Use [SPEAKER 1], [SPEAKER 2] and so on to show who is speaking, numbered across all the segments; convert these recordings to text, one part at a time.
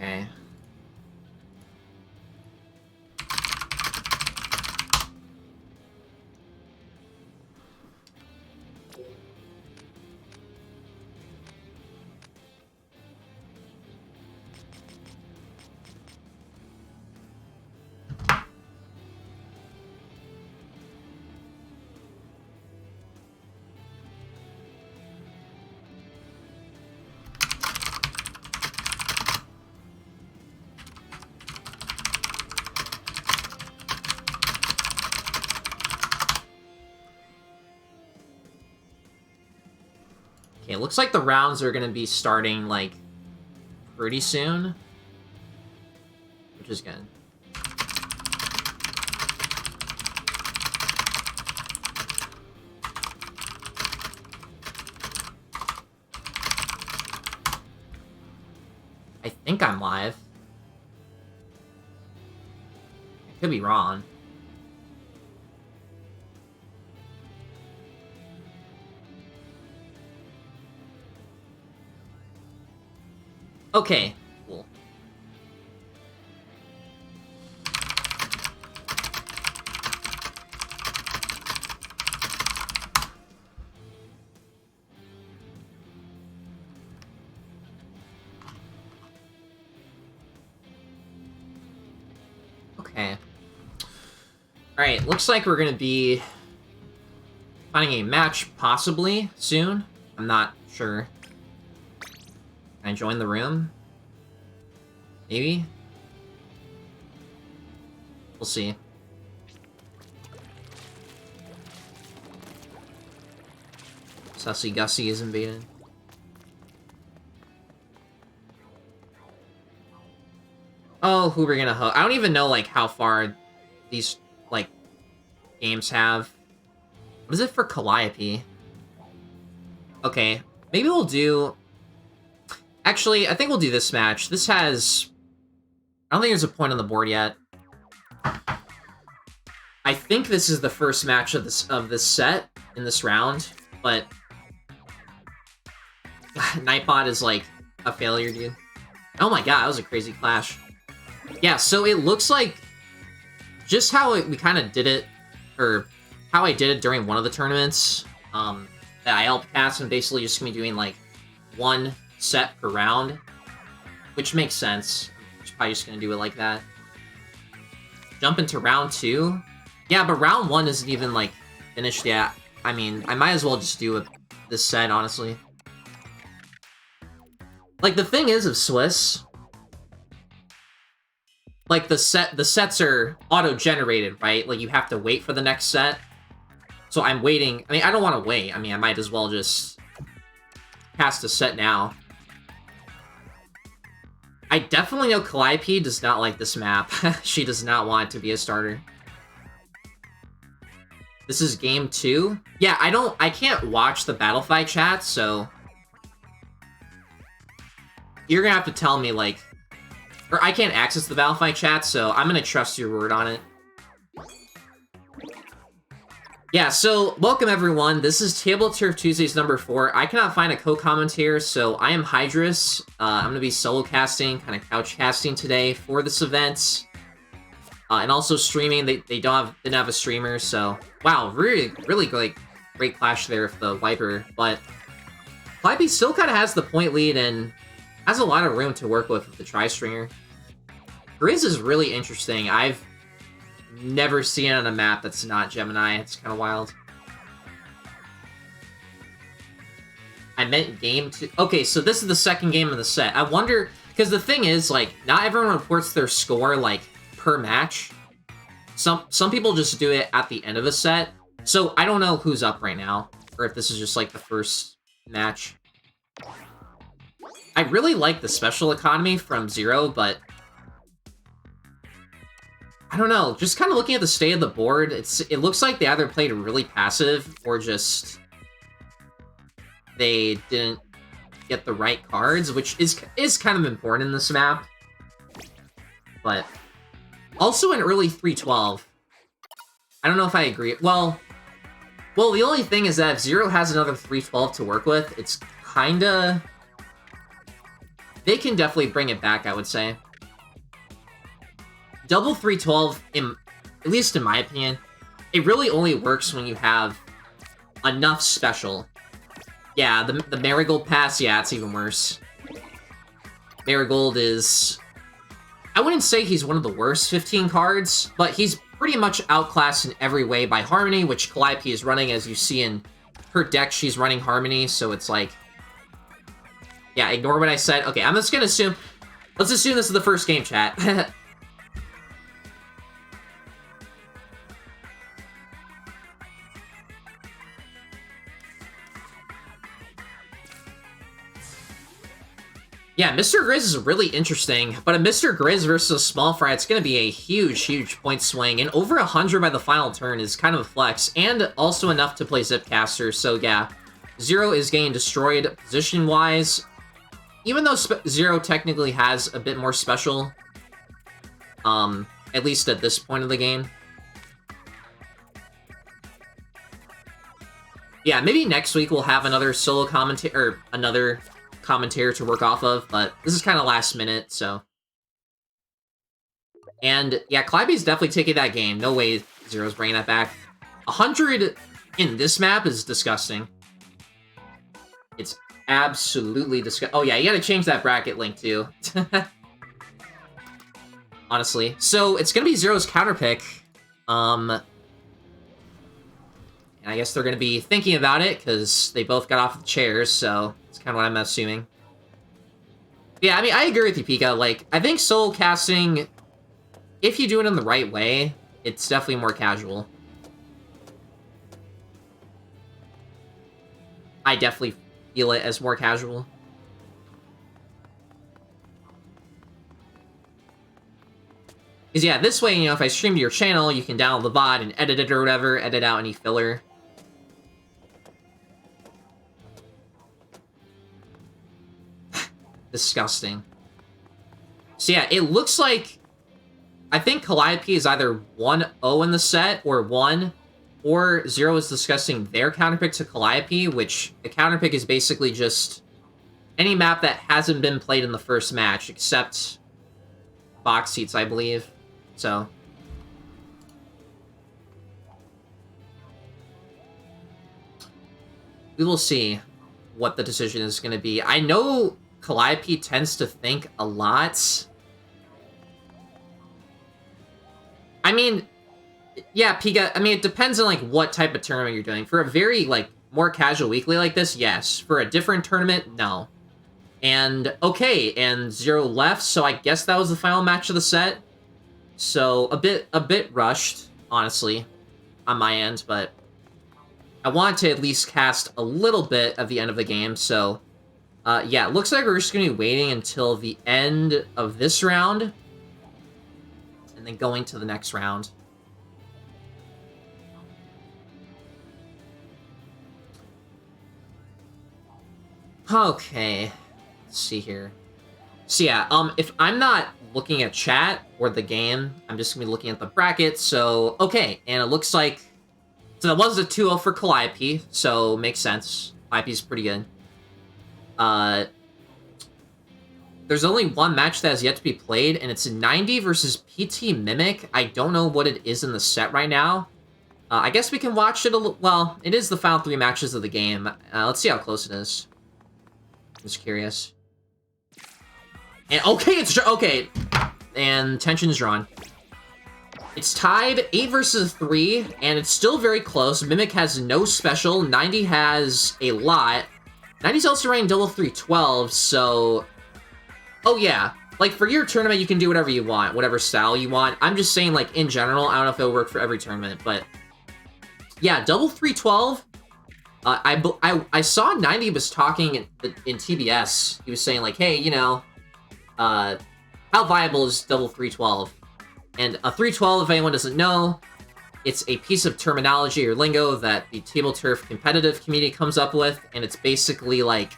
[SPEAKER 1] Okay. Okay, it looks like the rounds are gonna be starting, like, pretty soon. Which is good. I think I'm live. I could be wrong. Okay, cool. Okay. Alright, looks like we're gonna be finding a match, possibly, soon. I'm not sure. Can I join the room? Maybe? We'll see. Sussy Gussie is invaded. Oh, who we're gonna hook? I don't even know, like, how far these, like, games have. What is it for Calliope? Okay, maybe we'll do... Actually, I think we'll do this match. This has... I don't think there's a point on the board yet. I think this is the first match of this set in this round, but... Nightbot is, like, a failure, dude. Oh my god, that was a crazy clash. Yeah, so it looks like just how we kind of did it, or how I did it during one of the tournaments, that I helped cast and basically just gonna be doing, like, one set per round, which makes sense. I'm probably just gonna do it like that. Jump into round 2. Yeah, but round 1 isn't even, like, finished yet. I mean, I might as well just do this set, honestly. Like, the thing is of Swiss, like, the sets are auto-generated, right? Like, you have to wait for the next set. So I'm waiting. I mean, I don't want to wait. I mean, I might as well just cast a set now. I definitely know Calliope does not like this map. She does not want it to be a starter. This is game 2? Yeah, I can't watch the Battlefight chat, so... You're gonna have to tell me, like... Or I can't access the Battlefight chat, so I'm gonna trust your word on it. Yeah, so, welcome everyone. This is Tableturf Tuesdays number 4. I cannot find a co-commentator, so I am Hydrus. I'm gonna be solo casting, kind of couch casting today for this event. And also streaming. They didn't have a streamer, so... Wow, really great clash there with the Viper, but... Calliope still kind of has the point lead and has a lot of room to work with the Tri-Stringer. Grizz is really interesting. I've never seen it on a map that's not Gemini. It's kind of wild. I meant game 2. Okay, so this is the second game of the set. I wonder... Because the thing is, like, not everyone reports their score, like, per match. Some people just do it at the end of a set. So I don't know who's up right now. Or if this is just, like, the first match. I really like the special economy from Zero, but... I don't know, just kind of looking at the state of the board, it looks like they either played really passive, or just... they didn't get the right cards, which is kind of important in this map. But... Also in early 312. I don't know if I agree. Well, the only thing is that if Zero has another 312 to work with, it's kinda... they can definitely bring it back, I would say. Double 312, at least in my opinion, it really only works when you have enough special. Yeah, the Marigold pass, yeah, it's even worse. Marigold is... I wouldn't say he's one of the worst 15 cards, but he's pretty much outclassed in every way by Harmony, which Calliope is running. As you see in her deck, she's running Harmony, so it's like... Yeah, ignore what I said. Okay, I'm just gonna assume... Let's assume this is the first game, chat. Yeah, Mr. Grizz is really interesting, but a Mr. Grizz versus a Small Fry, it's going to be a huge, huge point swing, and over 100 by the final turn is kind of a flex, and also enough to play Zipcaster, so yeah. Zero is getting destroyed position-wise, even though Zero technically has a bit more special, at least at this point of the game. Yeah, maybe next week we'll have another solo commentary, or another commentator to work off of, but this is kind of last minute, so. And yeah, Calliope's definitely taking that game. No way Zero's bringing that back. 100 in this map is disgusting. It's absolutely disgusting. Oh yeah, you gotta change that bracket link too. Honestly. So it's gonna be Zero's counter pick. And I guess they're gonna be thinking about it, because they both got off the chairs, so it's kind of what I'm assuming. Yeah, I mean, I agree with you, Pika. Like, I think solo casting, if you do it in the right way, it's definitely more casual. I definitely feel it as more casual. Because, yeah, this way, you know, if I stream to your channel, you can download the VOD and edit it or whatever, edit out any filler. Disgusting. So yeah, it looks like... I think Calliope is either 1-0 in the set, or 1, or Zero is discussing their counterpick to Calliope, which the counterpick is basically just any map that hasn't been played in the first match, except box seats, I believe. So... we will see what the decision is going to be. I know Calliope tends to think a lot. I mean, yeah, Pika, I mean, it depends on, like, what type of tournament you're doing. For a very, like, more casual weekly like this, yes. For a different tournament, no. And, okay, and Zero left, so I guess that was the final match of the set. So, a bit rushed, honestly, on my end, but I wanted to at least cast a little bit of the end of the game, so... yeah, it looks like we're just going to be waiting until the end of this round, and then going to the next round. Okay, let's see here. So yeah, if I'm not looking at chat or the game, I'm just going to be looking at the bracket, so, okay, and it looks like, so that was a 2-0 for Calliope, so makes sense. Calliope's pretty good. There's only one match that has yet to be played, and it's 90 versus PT Mimic. I don't know what it is in the set right now. I guess we can watch it a little... Well, it is the final 3 matches of the game. Let's see how close it is. Just curious. And okay, it's... Okay. And tension's drawn. It's tied 8 versus 3, and it's still very close. Mimic has no special. 90 has a lot. 90's also running double 312, so... Oh yeah, like for your tournament you can do whatever you want, whatever style you want. I'm just saying, like, in general, I don't know if it'll work for every tournament, but... Yeah, double 312. I saw 90 was talking in TBS. He was saying, like, hey, you know, how viable is double 312? And a 312, if anyone doesn't know, it's a piece of terminology or lingo that the Tableturf competitive community comes up with, and it's basically like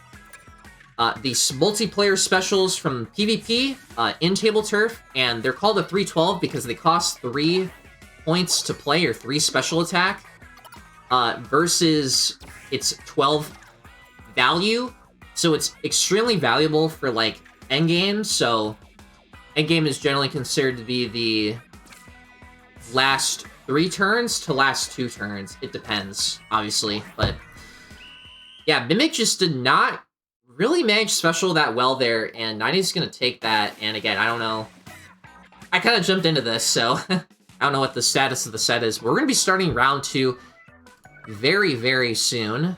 [SPEAKER 1] these multiplayer specials from PvP in Tableturf, and they're called a 312 because they cost 3 points to play, or 3 special attack, versus its 12 value, so it's extremely valuable for, like, endgame, so endgame is generally considered to be the last 3 turns to last 2 turns. It depends, obviously, but yeah, Mimic just did not really manage special that well there, and 90's gonna take that, and again, I don't know. I kind of jumped into this, so I don't know what the status of the set is. We're gonna be starting round 2 very, very soon.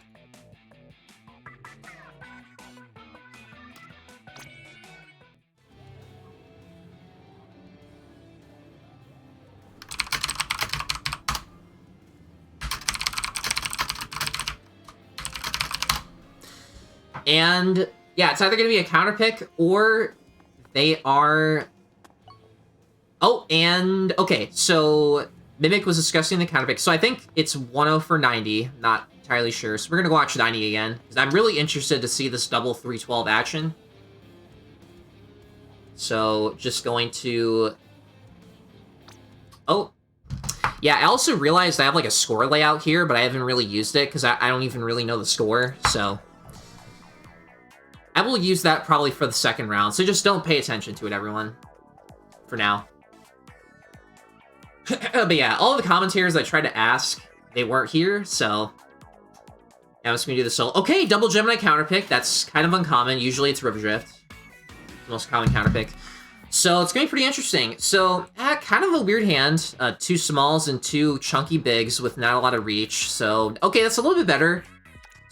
[SPEAKER 1] And yeah, it's either going to be a counter pick or they are... Oh, and okay, so Mimic was discussing the counter pick. So I think it's 1-0 for 90. Not entirely sure. So we're going to go watch 90 again, because I'm really interested to see this double 312 action. So just going to... Oh. Yeah, I also realized I have like a score layout here, but I haven't really used it because I don't even really know the score, so... I will use that probably for the second round, so just don't pay attention to it, everyone. For now. But yeah, all the commentators I tried to ask, they weren't here, so... Yeah, I'm just gonna do this solo. Okay, double Gemini counter pick. That's kind of uncommon. Usually it's River Drift. The most common counter pick. So it's gonna be pretty interesting. So, kind of a weird hand. 2 smalls and 2 chunky bigs with not a lot of reach. So, okay, that's a little bit better.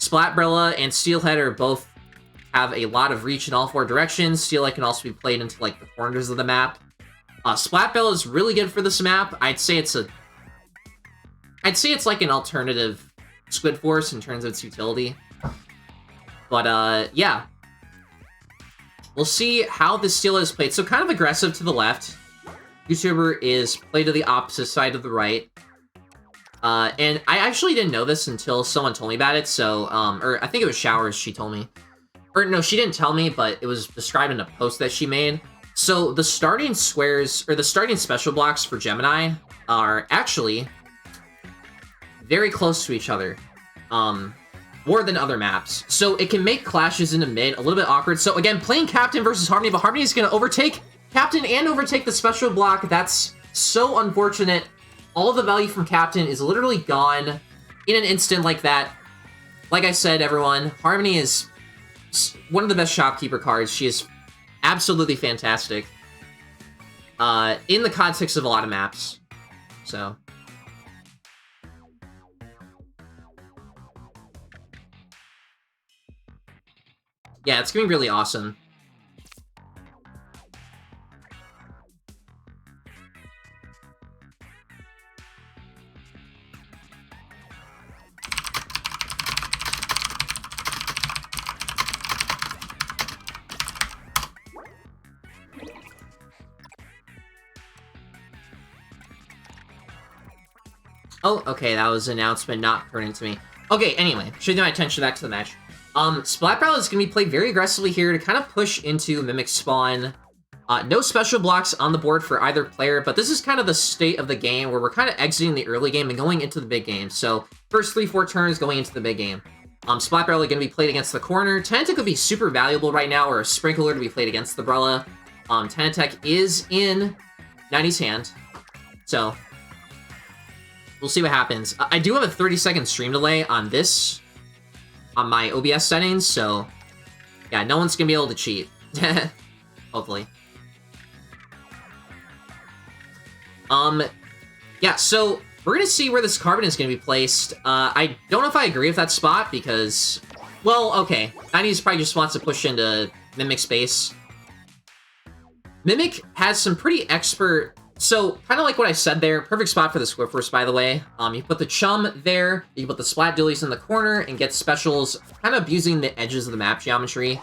[SPEAKER 1] Splatbrella and Steelhead are both have a lot of reach in all 4 directions. Steelhead can also be played into, like, the corners of the map. Splatbella is really good for this map. I'd say it's like an alternative Squid Force in terms of its utility. But, yeah. We'll see how this Steelhead is played. So kind of aggressive to the left. YouTuber is played to the opposite side of the right. And I actually didn't know this until someone told me about it, so, or I think it was Showers she told me. Or no, she didn't tell me, but it was described in a post that she made. So the starting squares, or the starting special blocks for Gemini are actually very close to each other. More than other maps. So it can make clashes in the mid a little bit awkward. So again, playing Captain versus Harmony, but Harmony is going to overtake Captain and overtake the special block. That's so unfortunate. All the value from Captain is literally gone in an instant like that. Like I said, everyone, Harmony is one of the best shopkeeper cards. She is absolutely fantastic in the context of a lot of maps. So yeah, it's gonna be really awesome. Oh, okay, that was an announcement not pertinent to me. Okay, anyway, should my attention back to the match. Splatbrow is going to be played very aggressively here to kind of push into Mimic spawn. No special blocks on the board for either player, but this is kind of the state of the game where we're kind of exiting the early game and going into the big game. So, first 3-4 turns going into the big game. Splatbrow going to be played against the corner. Tenatech could be super valuable right now, or a Sprinkler to be played against the Brella. Tenatech is in 90's hand, so we'll see what happens. I do have a 30-second stream delay on this, on my OBS settings, so yeah, no one's gonna be able to cheat. Hopefully. Yeah, so we're gonna see where this Carbon is gonna be placed. I don't know if I agree with that spot because, well, okay, 90's probably just wants to push into Mimic space. Mimic has some pretty expert... So, kind of like what I said there, perfect spot for the Squid Force, by the way. You put the Chum there, you put the Splat Dillies in the corner, and get specials, kind of abusing the edges of the map geometry.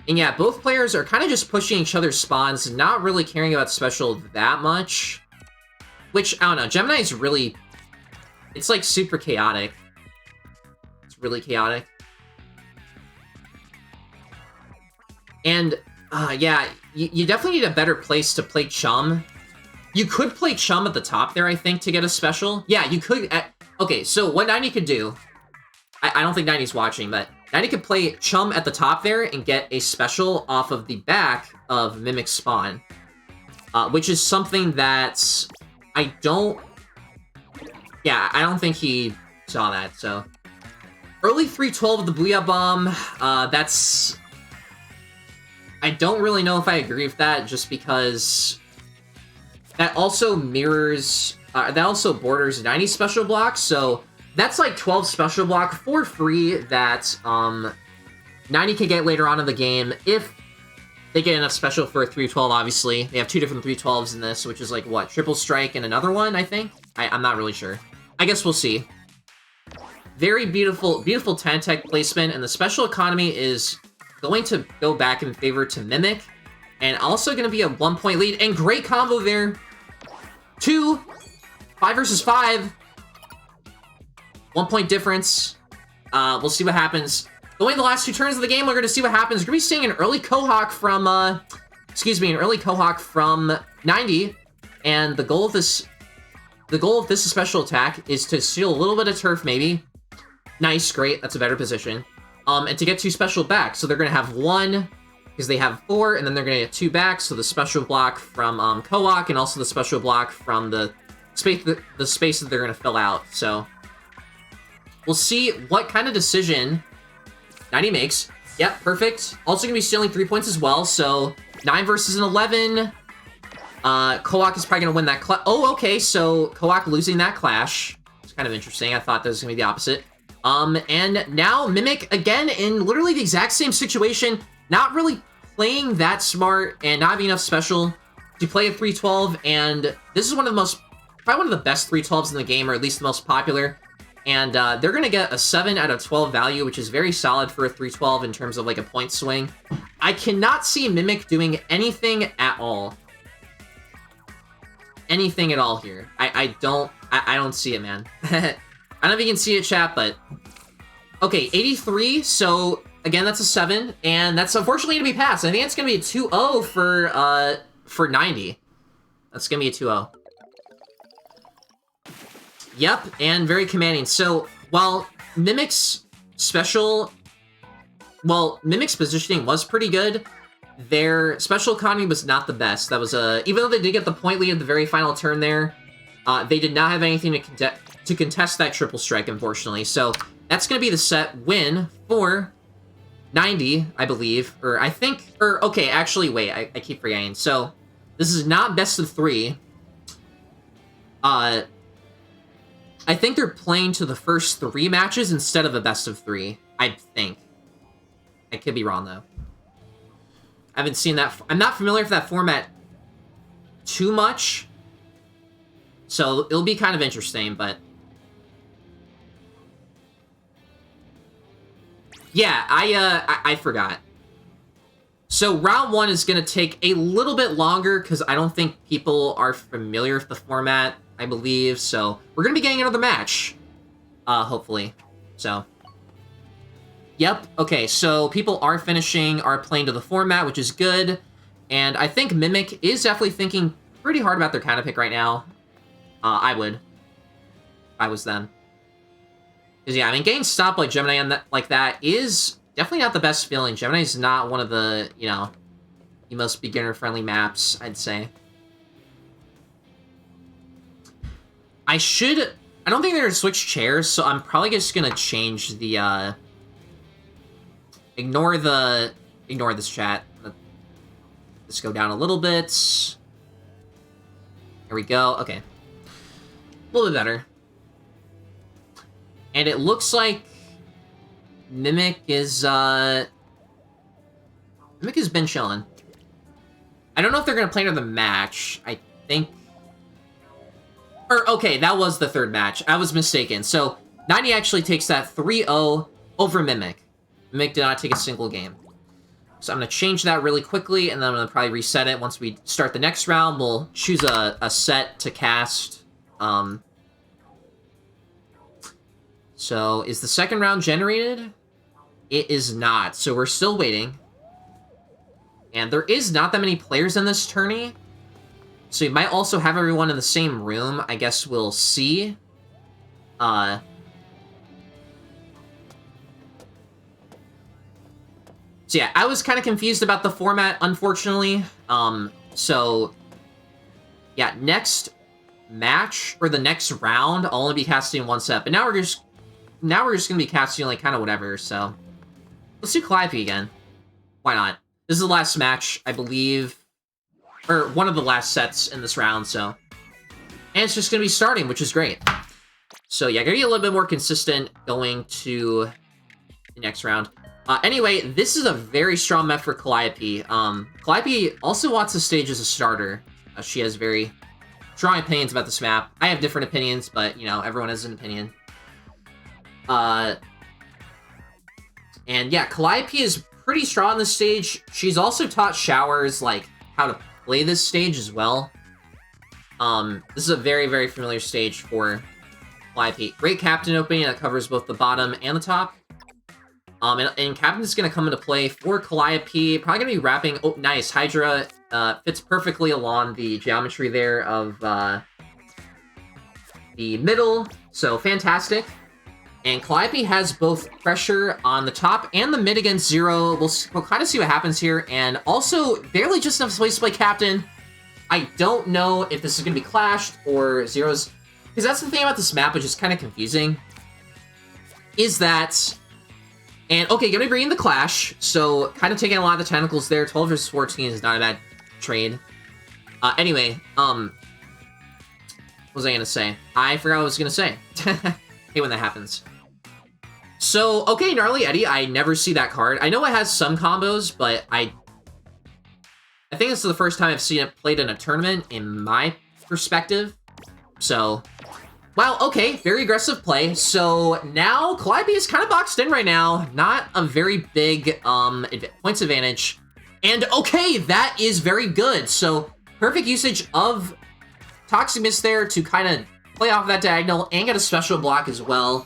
[SPEAKER 1] And yeah, both players are kind of just pushing each other's spawns, not really caring about special that much. Which, I don't know, Gemini is really... It's like super chaotic. It's really chaotic. And, yeah... You definitely need a better place to play Chum. You could play Chum at the top there, I think, to get a special. Yeah, you could... Okay, so what 90 could do... I don't think 90's watching, but Ninety could play Chum at the top there and get a special off of the back of Mimic Spawn. Which is something that I don't... Yeah, I don't think he saw that, so... Early 312 of the Booyah Bomb, that's... I don't really know if I agree with that, just because... That also mirrors... that also borders 90 special blocks, so... That's like 12 special block for free that 90 can get later on in the game if they get enough special for a 312, obviously. They have two different 312s in this, which is like, what, Triple Strike and another one, I think? I'm not really sure. I guess we'll see. Very beautiful, beautiful Tantech placement, and the special economy is going to go back in favor to Mimic, and also going to be a 1-point lead, and great combo there. 2, 5 versus 5. 1-point difference. We'll see what happens. Going the last 2 turns of the game, we're going to see what happens. We're going to be seeing an early Kohawk from, an early Kohawk from 90. And the goal of this special attack is to steal a little bit of turf, maybe. Nice, great, that's a better position. And to get 2 special back. So they're going to have 1, because they have 4, and then they're going to get 2 back. So the special block from Kohawk, and also the special block from the space that they're going to fill out. So... We'll see what kind of decision 90 makes. Yep, perfect. Also gonna be stealing 3 points as well, so 9 versus an 11. Kohawk is probably gonna win that clash. Oh, okay, so Kohawk losing that clash. It's kind of interesting. I thought that was gonna be the opposite. And now Mimic, again, in literally the exact same situation, not really playing that smart and not having enough special to play a 312, and this is probably one of the best 312s in the game, or at least the most popular. And they're going to get a 7 out of 12 value, which is very solid for a 312 in terms of like a point swing. I cannot see Mimic doing anything at all. Anything at all here. I don't see it, man. I don't know if you can see it, chat, but... Okay, 83, so again, that's a 7, and that's unfortunately going to be passed. I think it's going to be a 2-0 for 90. That's going to be a 2-0. Yep, and very commanding. So, while Mimic's positioning was pretty good, their special economy was not the best. That was even though they did get the point lead at the very final turn there, they did not have anything to contest that triple strike, unfortunately. So, that's going to be the set win for 90, I believe. Okay, actually, wait, I keep forgetting. So, this is not best of 3. I think they're playing to the first 3 matches instead of a best of 3, I think. I could be wrong, though. I haven't seen that. I'm not familiar with that format too much. So it'll be kind of interesting, but... Yeah, I forgot. So round 1 is going to take a little bit longer because I don't think people are familiar with the format, I believe. So we're going to be getting another match, hopefully. So, yep. Okay, so people are playing to the format, which is good. And I think Mimic is definitely thinking pretty hard about their counter pick right now. I would, if I was them. Because, yeah, I mean, getting stopped like Gemini like that is definitely not the best feeling. Gemini's not one of the, you know, the most beginner-friendly maps, I'd say. I don't think they're going to switch chairs, so I'm probably just going to change the, ignore this chat. Let's go down a little bit. There we go. Okay. A little bit better. And it looks like Mimic has been chilling. I don't know if they're going to play another match. I think... okay, that was the third match. I was mistaken. So, 90 actually takes that 3-0 over Mimic. Mimic did not take a single game. So I'm going to change that really quickly, and then I'm going to probably reset it. Once we start the next round, we'll choose a set to cast. So, is the second round generated? It is not, so we're still waiting. And there is not that many players in this tourney. So you might also have everyone in the same room. I guess we'll see. So yeah, I was kind of confused about the format, unfortunately. So yeah, next match or the next round, I'll only be casting one set. But now we're just gonna be casting like kind of whatever. So let's do Calliope again. Why not? This is the last match, I believe, or one of the last sets in this round. So, and it's just gonna be starting, which is great. So yeah, gonna be a little bit more consistent going to the next round. Anyway, this is a very strong map for Calliope. Calliope also wants to stage as a starter. She has very strong opinions about this map. I have different opinions, but, you know, everyone has an opinion. And yeah, Calliope is pretty strong on this stage. She's also taught Showers, like, how to play this stage as well. This is a very, very familiar stage for Calliope. Great Captain opening that covers both the bottom and the top. And Captain's going to come into play for Calliope. Probably going to be wrapping... Oh, nice. Hydra fits perfectly along the geometry there of the middle. So, fantastic. And Calliope has both pressure on the top and the mid against Zero. We'll kind of see what happens here. And also, barely just enough space to play Captain. I don't know if this is going to be clashed or Zero's... Because that's the thing about this map, which is kind of confusing. Is that... And, okay, gonna be bringing the Clash, so kind of taking a lot of the tentacles there. 12 versus 14 is not a bad trade. Anyway, what was I gonna say? I forgot what I was gonna say. Hate when that happens. So, okay, Gnarly Eddie, I never see that card. I know it has some combos, but I think this is the first time I've seen it played in a tournament, in my perspective. So... Wow, okay, very aggressive play. So now Calliope is kind of boxed in right now. Not a very big points advantage. And okay, that is very good. So perfect usage of Toxic Mist there to kind of play off that diagonal and get a special block as well.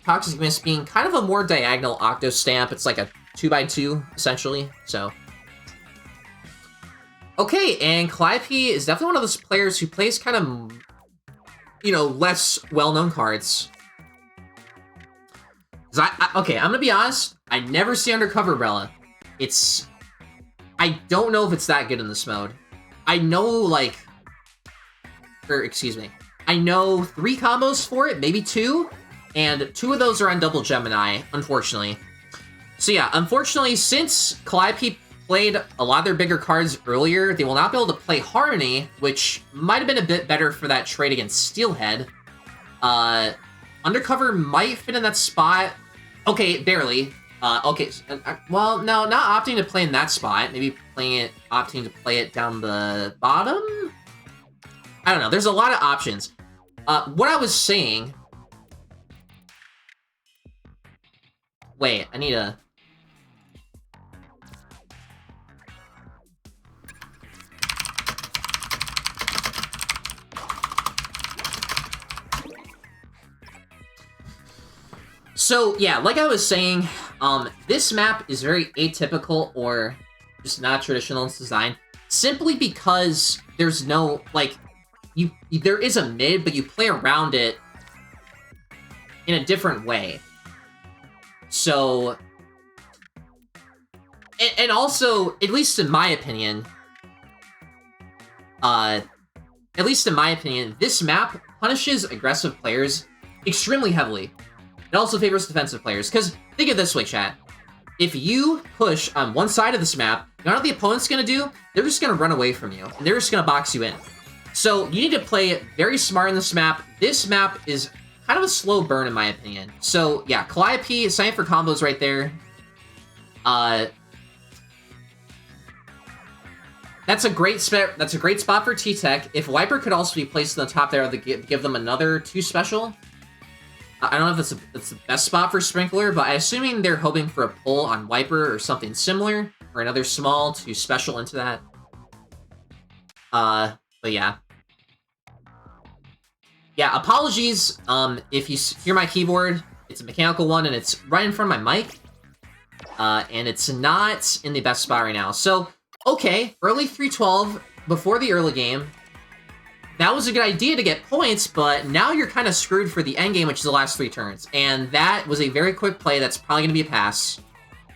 [SPEAKER 1] Toxic Mist being kind of a more diagonal Octo Stamp. It's like a 2x2, essentially. So... Okay, and Calliope is definitely one of those players who plays kind of... you know, less well-known cards. Okay, I'm gonna be honest. I never see Undercover Umbrella. I don't know if it's that good in this mode. I know, like... excuse me. I know 3 combos for it, maybe 2. And 2 of those are on Double Gemini, unfortunately. So yeah, unfortunately, since Calliope played a lot of their bigger cards earlier, they will not be able to play Harmony, which might have been a bit better for that trade against Steelhead. Undercover might fit in that spot. Okay, barely. Okay, well, no, not opting to play in that spot. Maybe opting to play it down the bottom? I don't know, there's a lot of options. What I was saying... Wait, I need a... So, yeah, like I was saying, this map is very atypical or just not traditional in its design, simply because there's no, like, there is a mid, but you play around it in a different way. So, and also, at least in my opinion, this map punishes aggressive players extremely heavily. It also favors defensive players, because think of it this way, chat. If you push on one side of this map, you know what the opponent's going to do? They're just going to run away from you, and they're just going to box you in. So you need to play it very smart in this map. This map is kind of a slow burn, in my opinion. So yeah, Calliope is signed for combos right there. That's a great spot for T-Tech. If Wiper could also be placed on the top there, to give them another 2 special. I don't know if it's the best spot for Sprinkler, but I'm assuming they're hoping for a pull on Wiper or something similar, or another small to special into that. But yeah. Yeah, apologies, if you hear my keyboard, it's a mechanical one, and it's right in front of my mic. And it's not in the best spot right now. So, okay, early 312, before the early game. That was a good idea to get points, but now you're kind of screwed for the end game, which is the last 3 turns. And that was a very quick play that's probably going to be a pass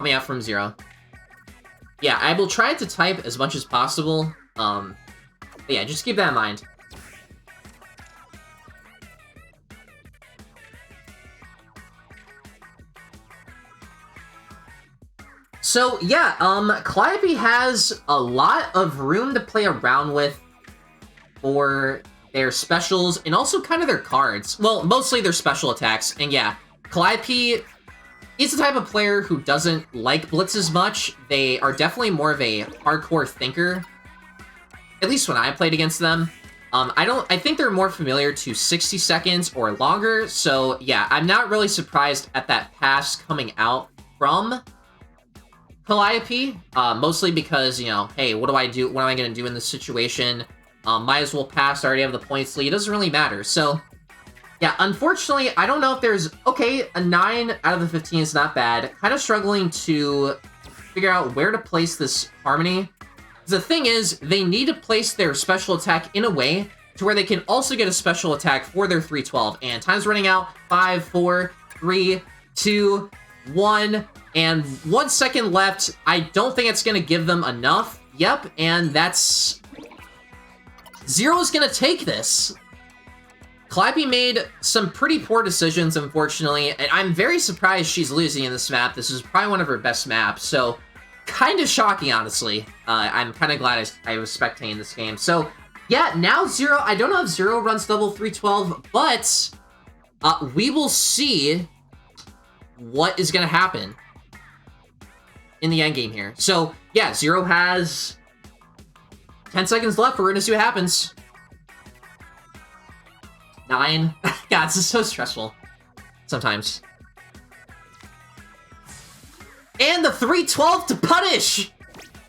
[SPEAKER 1] coming out from Zero. Yeah, I will try to type as much as possible. But yeah, just keep that in mind. So yeah, Calliope has a lot of room to play around with for their specials and also kind of their cards. Well, mostly their special attacks. And yeah, Calliope is the type of player who doesn't like blitzes much. They are definitely more of a hardcore thinker. At least when I played against them. I think they're more familiar to 60 seconds or longer. So yeah, I'm not really surprised at that pass coming out from Calliope, mostly because, you know, hey, what do I do? What am I going to do in this situation? Might as well pass. I already have the points lead. It doesn't really matter. So, yeah, unfortunately, I don't know if there's... Okay, a 9 out of the 15 is not bad. Kind of struggling to figure out where to place this Harmony. The thing is, they need to place their special attack in a way to where they can also get a special attack for their 312. And time's running out. 5, 4, 3, 2, 1... And 1 second left. I don't think it's going to give them enough. Yep, and that's... Zero's going to take this. Calliope made some pretty poor decisions, unfortunately. And I'm very surprised she's losing in this map. This is probably one of her best maps. So, kind of shocking, honestly. I'm kind of glad I was spectating this game. So, yeah, now Zero... I don't know if Zero runs double 312, but we will see what is going to happen in the endgame here. So, yeah, Zero has 10 seconds left. We're going to see what happens. 9. God, this is so stressful sometimes. And the 312 to punish!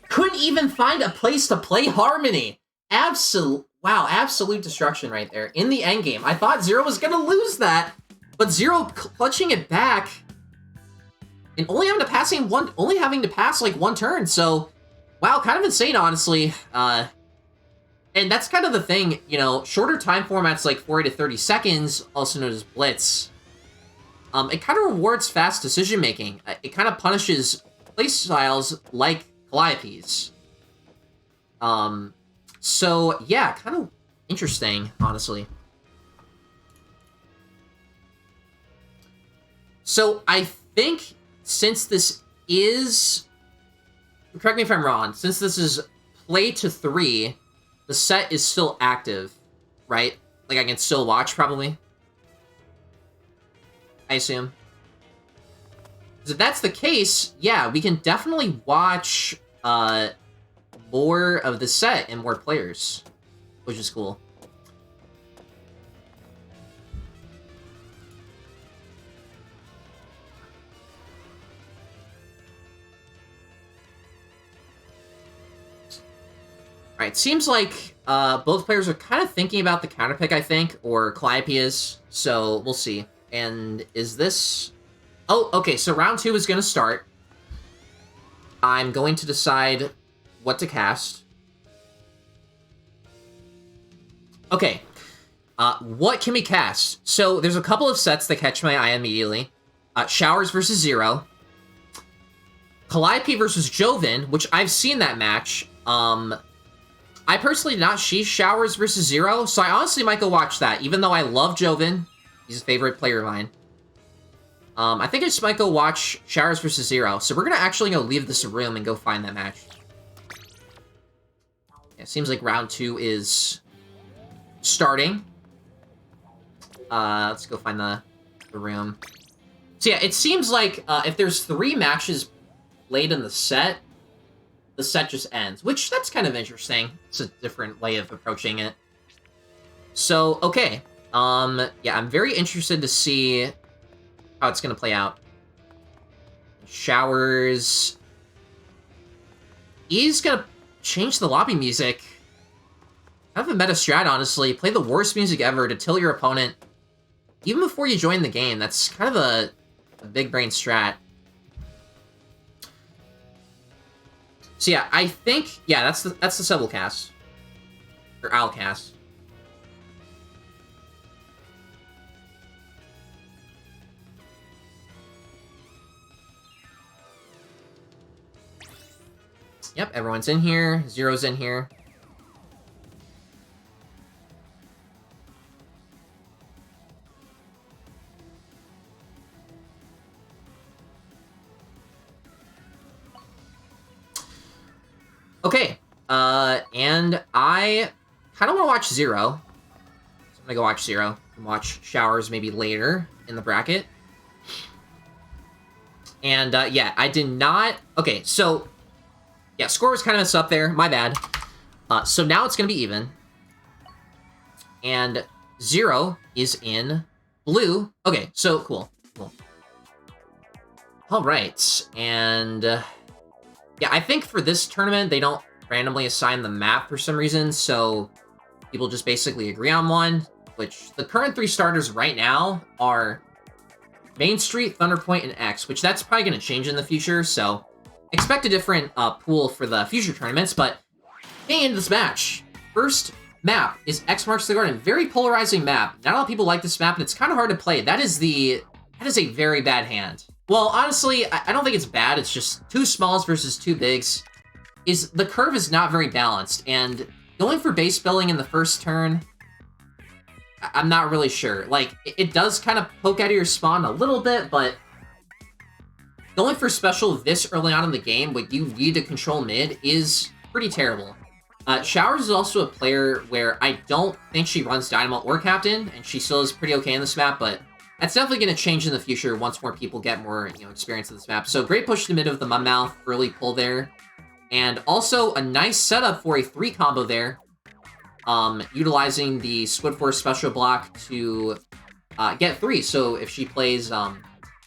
[SPEAKER 1] Couldn't even find a place to play Harmony. Wow, absolute destruction right there. In the endgame. I thought Zero was going to lose that, but Zero clutching it back. And only having to pass like one turn, so wow, kind of insane, honestly. And that's kind of the thing, you know, shorter time formats like 40 to 30 seconds, also known as Blitz. It kind of rewards fast decision making. It kind of punishes playstyles like Calliope's. So yeah, kind of interesting, honestly. So I think, since this is... Correct me if I'm wrong. Since this is play to 3, the set is still active, right? Like, I can still watch, probably. I assume. So if that's the case, yeah, we can definitely watch more of the set and more players, which is cool. Alright, seems like both players are kind of thinking about the counter pick, I think, or Calliope is, so we'll see. And is this... Oh, okay, so round 2 is going to start. I'm going to decide what to cast. Okay, what can we cast? So there's a couple of sets that catch my eye immediately. Showers versus Zero. Calliope versus Joven, which I've seen that match. I personally did not see Showers versus Zero, so I honestly might go watch that, even though I love Joven. He's a favorite player of mine. I think I just might go watch Showers versus Zero. So we're going to actually go leave this room and go find that match. Yeah, seems like round 2 is starting. Let's go find the room. So yeah, it seems like if there's 3 matches played in the set just ends, which that's kind of interesting. It's a different way of approaching it. So, okay. Yeah, I'm very interested to see how it's going to play out. Showers. He's going to change the lobby music. Kind of a meta strat, honestly. Play the worst music ever to tilt your opponent even before you join the game. That's kind of a big brain strat. So yeah, I think, yeah, that's the Sebble cast. Or Owl cast. Yep, everyone's in here. Zero's in here. Okay, and I kind of want to watch Zero. So I'm gonna go watch Zero and watch Showers maybe later in the bracket. And, yeah, I did not... Okay, so... Yeah, score was kind of messed up there. My bad. So now it's gonna be even. And Zero is in blue. Okay, so cool. Cool. All right, and... yeah, I think for this tournament, they don't randomly assign the map for some reason, so people just basically agree on one, which the current 3 starters right now are Main Street, Thunder Point, and X, which that's probably going to change in the future, so expect a different pool for the future tournaments, but getting into this match, first map is X Marks the Garden. Very polarizing map. Not a lot of people like this map, and it's kind of hard to play. That is a very bad hand. Well, honestly, I don't think it's bad. It's just 2 smalls versus 2 bigs. The curve is not very balanced, and going for base building in the first turn, I'm not really sure. Like, it does kind of poke out of your spawn a little bit, but going for special this early on in the game when you need to control mid is pretty terrible. Showers is also a player where I don't think she runs Dynamo or Captain, and she still is pretty okay in this map, but that's definitely going to change in the future once more people get more, experience in this map. So great push to mid of the Mudmouth, early pull there. And also a nice setup for a 3 combo there. Utilizing the Squid Force special block to get 3. So if she plays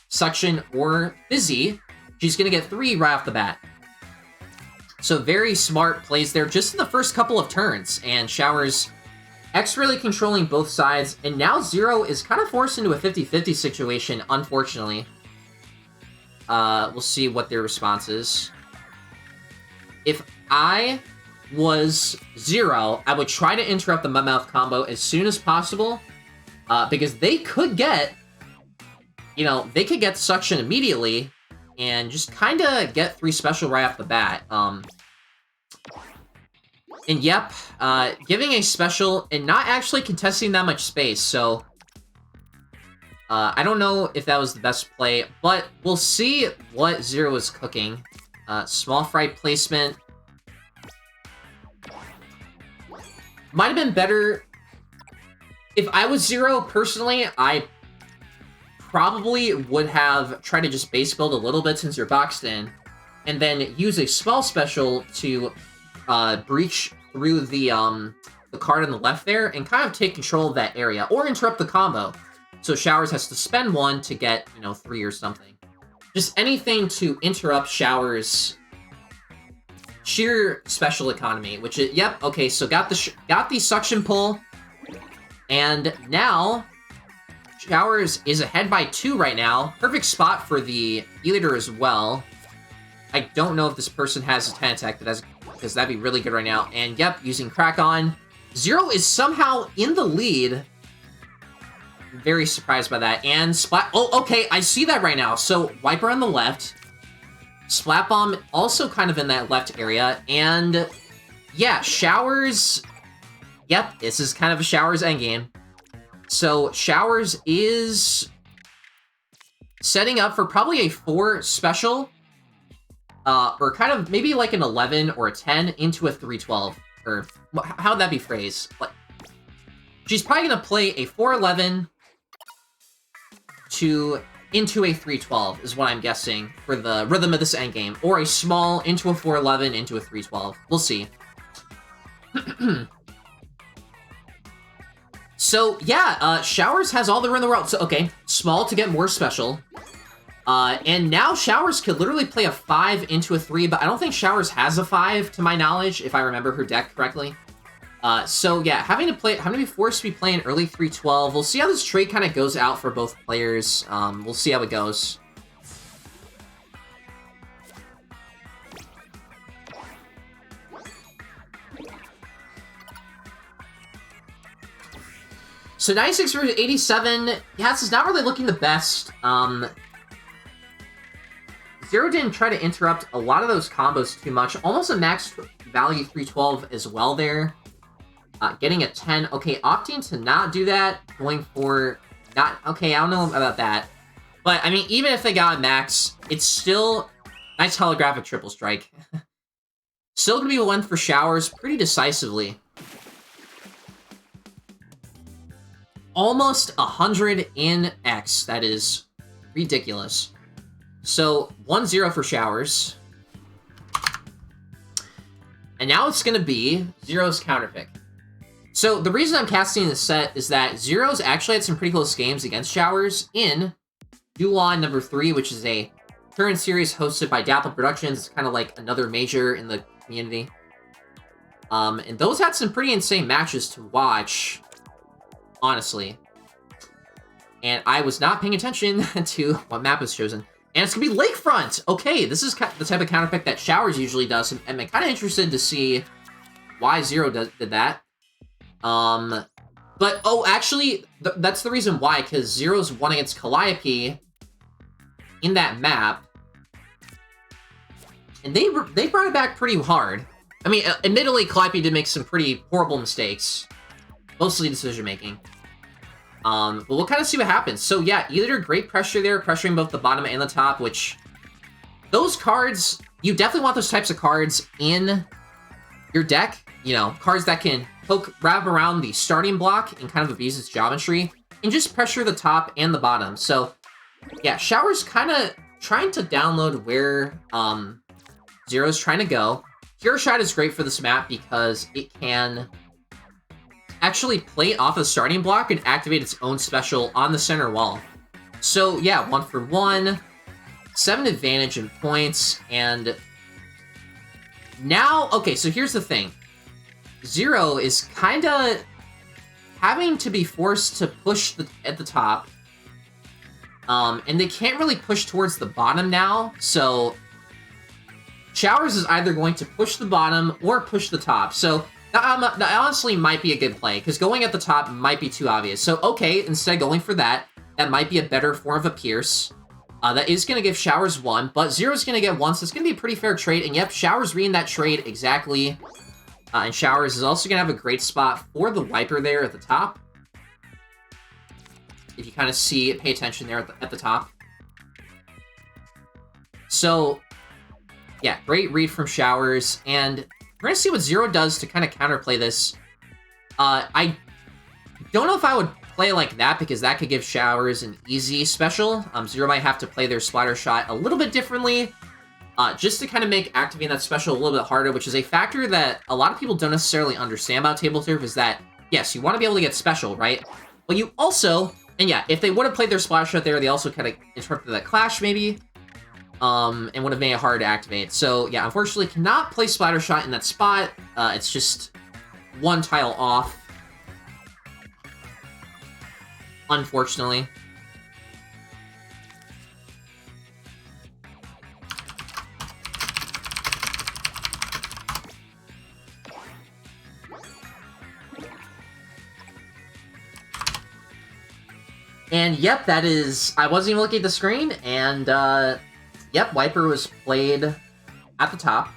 [SPEAKER 1] Suction or Fizzy, she's going to get 3 right off the bat. So very smart plays there just in the first couple of turns. And Showers... X really controlling both sides, and now Zero is kind of forced into a 50-50 situation, unfortunately. We'll see what their response is. If I was Zero, I would try to interrupt the Mudmouth combo as soon as possible, because they could get, they could get Suction immediately, and just kind of get 3 special right off the bat. And yep, giving a special and not actually contesting that much space, so I don't know if that was the best play, but we'll see what Zero is cooking. Small fry placement. Might have been better. If I was Zero, personally, I probably would have tried to just base build a little bit since you're boxed in, and then use a small special to breach through the card on the left there and kind of take control of that area, or interrupt the combo. So Showers has to spend 1 to get, 3 or something. Just anything to interrupt Showers' sheer special economy, which is, yep, okay, so got the Suction pull, and now Showers is ahead by 2 right now. Perfect spot for the E-Leader as well. I don't know if this person has a 10 attack, because that'd be really good right now. And yep, using Crack On. Zero is somehow in the lead. Very surprised by that. And Splat... Oh, okay, I see that right now. So, Wiper on the left. Splat Bomb also kind of in that left area. And yeah, Showers... Yep, this is kind of a Showers endgame. So, Showers is setting up for probably a 4 special. Or kind of maybe like an 11 or a 10 into a 312. Or how'd that be phrased? Like, she's probably going to play a 411 into a 312 is what I'm guessing for the rhythm of this endgame. Or a small into a 411 into a 312. We'll see. So, yeah, Showers has all the room in the world. So, okay, small to get more special. And now Showers could literally play a 5 into a 3, but I don't think Showers has a 5, to my knowledge, if I remember her deck correctly. So yeah, having to be forced to be playing early 312. We'll see how this trade kind of goes out for both players. We'll see how it goes. So 96 versus 87, yeah, this is not really looking the best. Zero Zero didn't try to interrupt a lot of those combos too much. Almost a max value 312 as well there. Getting a 10. Okay, opting to not do that. Going for not... Okay, I don't know about that. But, I mean, even if they got a max, it's still... Nice holographic triple strike. Still gonna be a win for Showers pretty decisively. Almost 100 in X. That is ridiculous. So, 1-0 for Showers. And now it's gonna be Zero's counterpick. So, the reason I'm casting this set is that Zero's actually had some pretty close games against Showers in Yuan number 3, which is a current series hosted by Dapple Productions. It's kind of like another major in the community. And those had some pretty insane matches to watch, honestly. And I was not paying attention to what map was chosen. And it's going to be Lakefront! Okay, this is the type of counterpick that Showers usually does, and I'm kind of interested to see why Zero did that. But, oh, actually, that's the reason why, because Zero's won against Calliope in that map. And they brought it back pretty hard. I mean, admittedly, Calliope did make some pretty horrible mistakes. Mostly decision-making. But we'll kind of see what happens. So, yeah, either great pressure there, pressuring both the bottom and the top, which... Those cards, you definitely want those types of cards in your deck. You know, cards that can wrap around the starting block and kind of abuse its geometry. And just pressure the top and the bottom. So, yeah, Shower's kind of trying to download where Zero's trying to go. Hero Shot is great for this map because it can actually play off the starting block and activate its own special on the center wall. So, yeah, 1-for-1, 7 advantage in points, and now, okay, so here's the thing. Zero is kind of having to be forced to push at the top. And they can't really push towards the bottom now, so Showers is either going to push the bottom or push the top. So that honestly might be a good play, because going at the top might be too obvious. So, okay, instead going for that, that might be a better form of a Pierce. That is going to give Showers 1, but Zero's going to get 1, so it's going to be a pretty fair trade. And yep, Showers reading that trade exactly. And Showers is also going to have a great spot for the Wiper there at the top. If you kind of see, pay attention there at the top. So, yeah, great read from Showers. And we're going to see what Zero does to kind of counterplay this. I don't know if I would play like that, because that could give Showers an easy special. Zero might have to play their Splatter Shot a little bit differently, just to kind of make activating that special a little bit harder, which is a factor that a lot of people don't necessarily understand about Tableturf, is that, yes, you want to be able to get special, right? But you also, and yeah, if they would have played their Splatter Shot there, they also kind of interrupted that Clash, maybe, and would have made it hard to activate. So, yeah, unfortunately, cannot play Splatter Shot in that spot. It's just one tile off, unfortunately. And yep, that is... I wasn't even looking at the screen, and yep, Wiper was played at the top.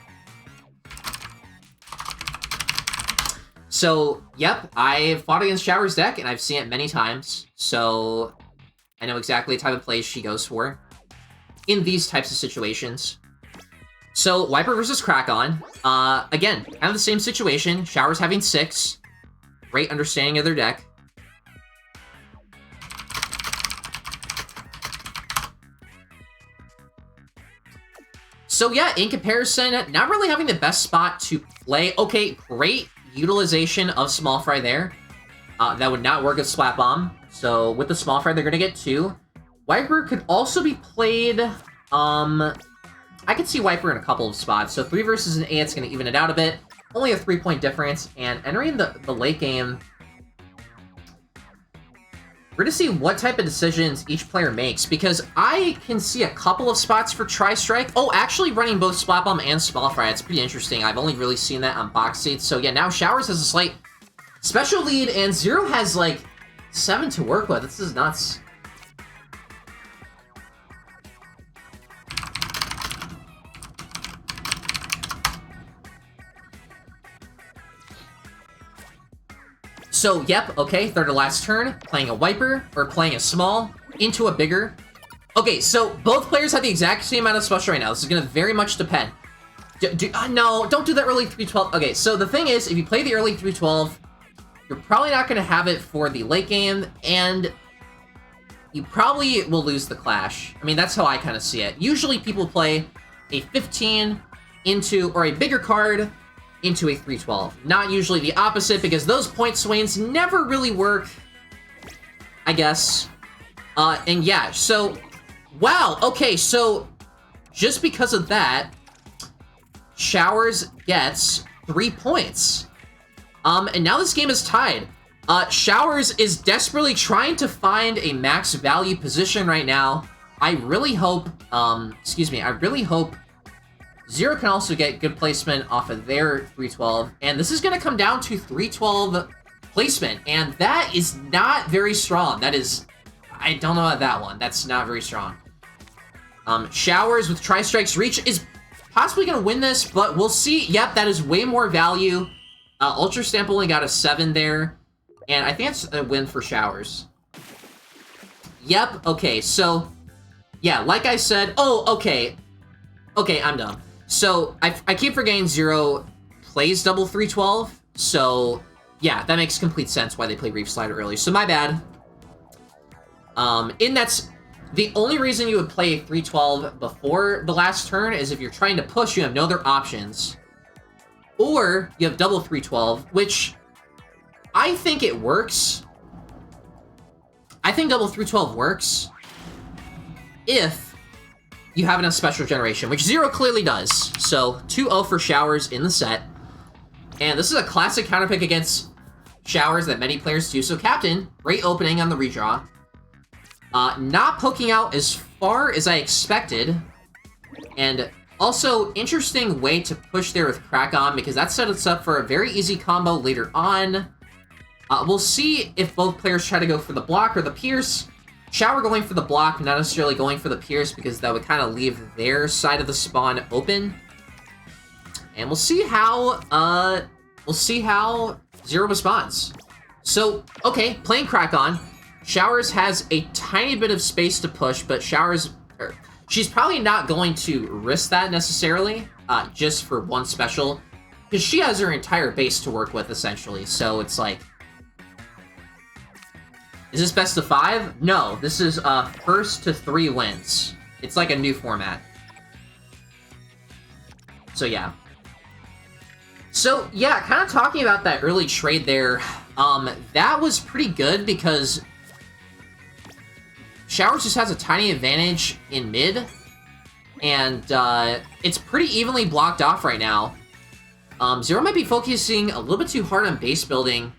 [SPEAKER 1] So, yep, I've fought against Shower's deck, and I've seen it many times, so I know exactly the type of plays she goes for in these types of situations. So, Wiper versus Crack-On. Again, kind of the same situation. Shower's having 6. Great understanding of their deck. So yeah, in comparison, not really having the best spot to play. Okay, great utilization of Small Fry there. That would not work with Splat Bomb. So with the Small Fry, they're going to get 2. Wiper could also be played... I could see Wiper in a couple of spots. So 3 versus an 8, it's going to even it out a bit. Only a 3-point difference. And entering the late game... We're going to see what type of decisions each player makes, because I can see a couple of spots for Tri-Strike. Oh, actually running both Splat Bomb and Small Fry, it's pretty interesting. I've only really seen that on box seats. So yeah, now Showers has a slight special lead, and Zero has like 7 to work with. This is nuts. So, yep, okay, third to last turn, playing a wiper, or playing a small, into a bigger. Okay, so both players have the exact same amount of special right now. This is going to very much depend. No, don't do that early 312. Okay, so the thing is, if you play the early 312, you're probably not going to have it for the late game, and you probably will lose the clash. I mean, that's how I kind of see it. Usually people play a 15 into, or a bigger card into a 312. Not usually the opposite, because those point swings never really work, I guess. And yeah, so, wow, okay, so just because of that, Showers gets 3 points. And now this game is tied. Showers is desperately trying to find a max value position right now. I really hope, I really hope Zero can also get good placement off of their 312. And this is going to come down to 312 placement. And that is not very strong. That is, I don't know about that one. That's not very strong. Showers with Tri-Strike's Reach is possibly going to win this, but we'll see. Yep, that is way more value. Ultra Stamp only got a 7 there. And I think that's a win for Showers. Yep, okay, so, yeah, like I said, okay, I'm done. So, I keep forgetting Zero plays double 312, so, yeah, that makes complete sense why they play Reef Slider early, so my bad. And that's, the only reason you would play 312 before the last turn is if you're trying to push, you have no other options. Or, you have double 312, which I think it works. I think double 312 works if you have enough special generation, which Zero clearly does. So, 2-0 for Showers in the set. And this is a classic counterpick against Showers that many players do. So, Captain, great opening on the redraw. Not poking out as far as I expected. And also, interesting way to push there with Crack On, because that sets us up for a very easy combo later on. We'll see if both players try to go for the block or the pierce. Shower going for the block, not necessarily going for the pierce, because that would kind of leave their side of the spawn open. And we'll see how Zero responds. So, okay, playing Crack On. Showers has a tiny bit of space to push, but she's probably not going to risk that necessarily, just for one special, because she has her entire base to work with, essentially. So it's like, is this best of 5? No, this is first to 3 wins. It's like a new format. So yeah. So yeah, kind of talking about that early trade there, that was pretty good because Showers just has a tiny advantage in mid, and it's pretty evenly blocked off right now. Zero might be focusing a little bit too hard on base building.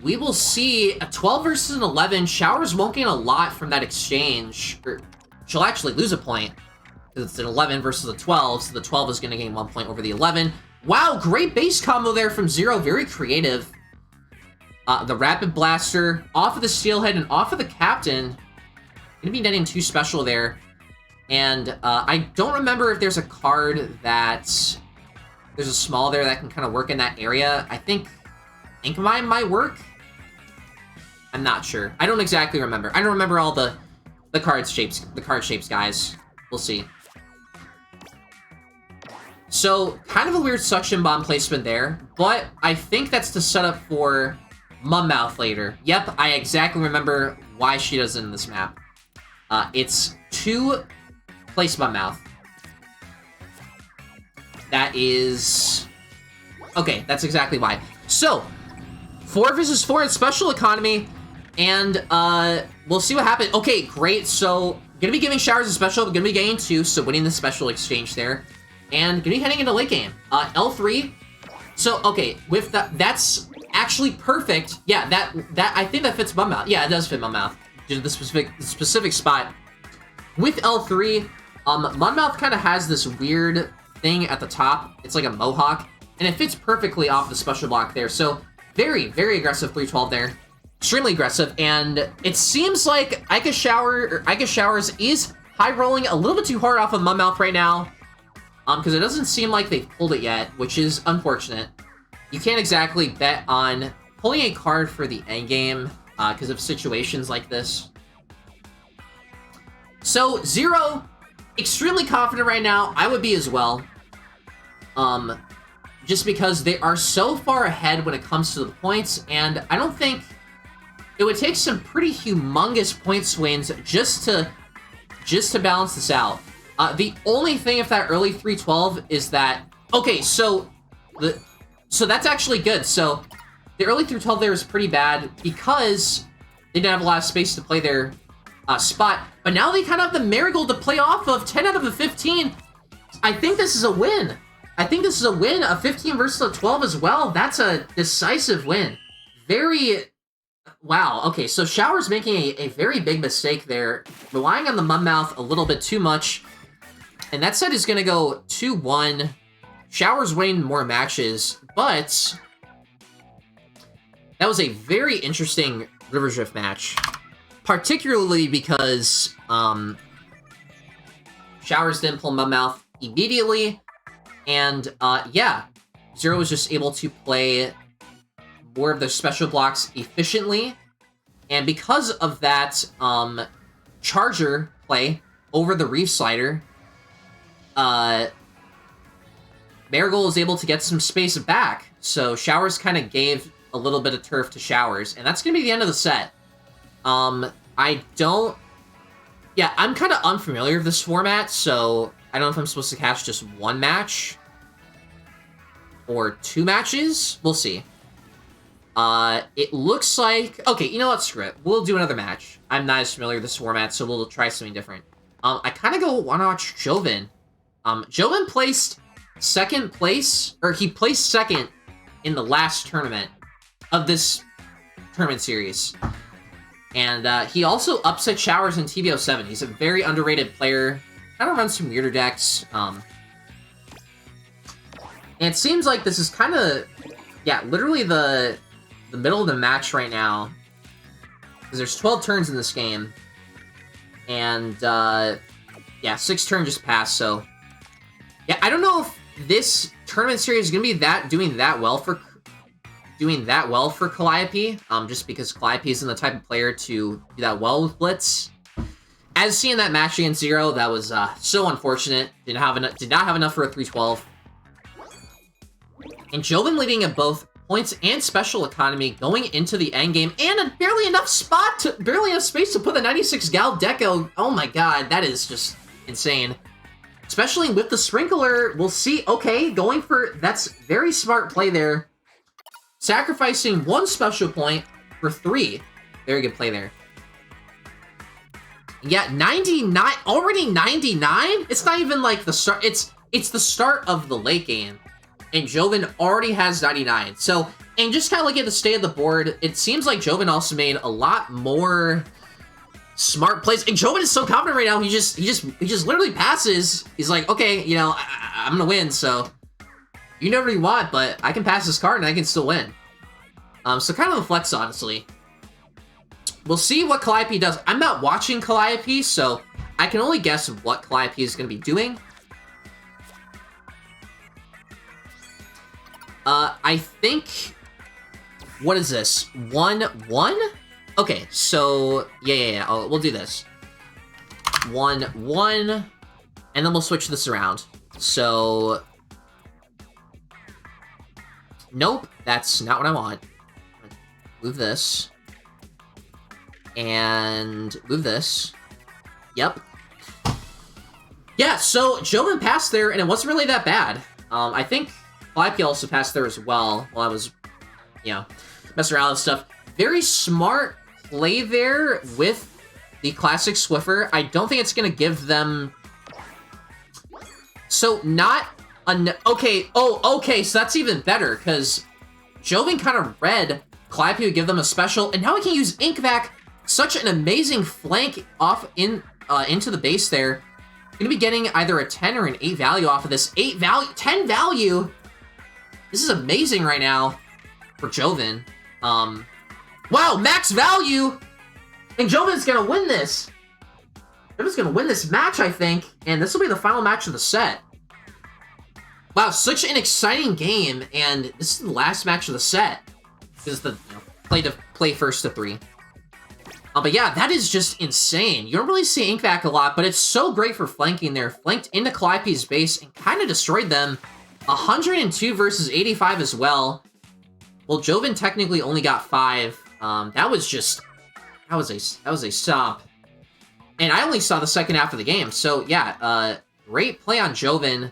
[SPEAKER 1] We will see a 12 versus an 11. Showers won't gain a lot from that exchange. She'll actually lose a point, because it's an 11 versus a 12, so the 12 is going to gain 1 point over the 11. Wow, great base combo there from Zero, very creative. The Rapid Blaster, off of the Steelhead and off of the Captain. Gonna be netting 2 special there. And I don't remember if there's a card that... There's a small there that can kind of work in that area. I think Ink Mine might work. I'm not sure. I don't exactly remember. I don't remember all the card shapes, guys. We'll see. So, kind of a weird suction bomb placement there, but I think that's to set up for Mummouth later. Yep, I exactly remember why she does it in this map. It's to place Mummouth. That is... Okay, that's exactly why. So, 4 versus 4 in Special Economy, and we'll see what happens. Okay, great. So, gonna be giving Showers a special, but gonna be getting 2, so winning the special exchange there. And gonna be heading into late game. L3. So, okay, with that, that's actually perfect. Yeah, that I think that fits Mummouth. Yeah, it does fit Mummouth. The specific spot. With L3, Mummouth kind of has this weird thing at the top. It's like a mohawk, and it fits perfectly off the special block there. So, very, very aggressive 312 there. Extremely aggressive, and it seems like Ica Showers is high rolling a little bit too hard off of Mummouth right now. Because it doesn't seem like they've pulled it yet, which is unfortunate. you can't exactly bet on pulling a card for the endgame because of situations like this. So, Zero, extremely confident right now. I would be as well. Just because they are so far ahead when it comes to the points, and I don't think it would take some pretty humongous point swings just to balance this out. The only thing if that early 312 is that okay, so that's actually good. So the early 312 there is pretty bad because they didn't have a lot of space to play their spot, but now they kind of have the marigold to play off of. 10 out of the 15. I think this is a win. I think this is a win. A 15 versus a 12 as well. That's a decisive win. Very... Wow, okay, so Shower's making a very big mistake there, relying on the Mudmouth a little bit too much, and that set is going to go 2-1. Shower's winning more matches, but that was a very interesting River Drift match, particularly because Showers didn't pull Mudmouth immediately, and yeah, Zero was just able to play more of their special blocks efficiently, and because of that Charger play over the Reef Slider, Marigold is able to get some space back, so Showers kind of gave a little bit of turf to Showers, and that's going to be the end of the set. I'm kind of unfamiliar with this format, so I don't know if I'm supposed to catch just one match or two matches. We'll see. It looks like... Okay, you know what? Screw it. We'll do another match. I'm not as familiar with this format, so we'll try something different. I kind of want to watch Joven. Joven placed second place, or he placed second in the last tournament of this tournament series. And he also upset Showers in TBO7. He's a very underrated player. Kind of runs some weirder decks. And it seems like this is kind of... Yeah, literally the middle of the match right now, because there's 12 turns in this game, and yeah, 6 turns just passed. So yeah, I don't know if this tournament series is gonna be doing that well for Calliope, just because Calliope isn't the type of player to do that well with Blitz. As seen in that match against Zero, that was so unfortunate. Did not have enough for a 312. And Joven leading at both points and special economy going into the endgame, and barely enough space to put the 96 Gal Deco. Oh my god, that is just insane. Especially with the Sprinkler, we'll see. Okay, going for... That's very smart play there. Sacrificing 1 special point for 3. Very good play there. Yeah, 99... Already 99? It's not even like the start... It's the start of the late game. And Joven already has 99. So, and just kind of looking at the state of the board, it seems like Joven also made a lot more smart plays. And Joven is so confident right now. He just literally passes. He's like, okay, you know, I'm gonna win. So, you know what you want, but I can pass this card and I can still win. So kind of a flex, honestly. We'll see what Calliope does. I'm not watching Calliope, so I can only guess what Calliope is gonna be doing. I think... What is this? 1-1? Okay, so... Yeah. Oh, we'll do this. 1-1. And then we'll switch this around. So... Nope, that's not what I want. Move this. And move this. Yep. Yeah, so Joven passed there, and it wasn't really that bad. I think... Calliope also passed there as well while I was, you know, messing around with stuff. Very smart play there with the classic Swiffer. I don't think it's going to give them... So, not... Okay, okay, so that's even better, because Joven kind of read Calliope would give them a special, and now we can use Inkvac, such an amazing flank off into the base there. Going to be getting either a 10 or an 8 value off of this. 10 value... This is amazing right now for Joven. Wow, max value! And Joven's gonna win this! Joven's gonna win this match, I think, and this will be the final match of the set. Wow, such an exciting game, and this is the last match of the set. This is the play first to 3. But yeah, that is just insane. You don't really see Inkvac a lot, but it's so great for flanking there. Flanked into Calliope's base and kind of destroyed them. 102 versus 85 as well. Well, Joven technically only got 5. That was a stomp. And I only saw the second half of the game. So yeah, great play on Joven.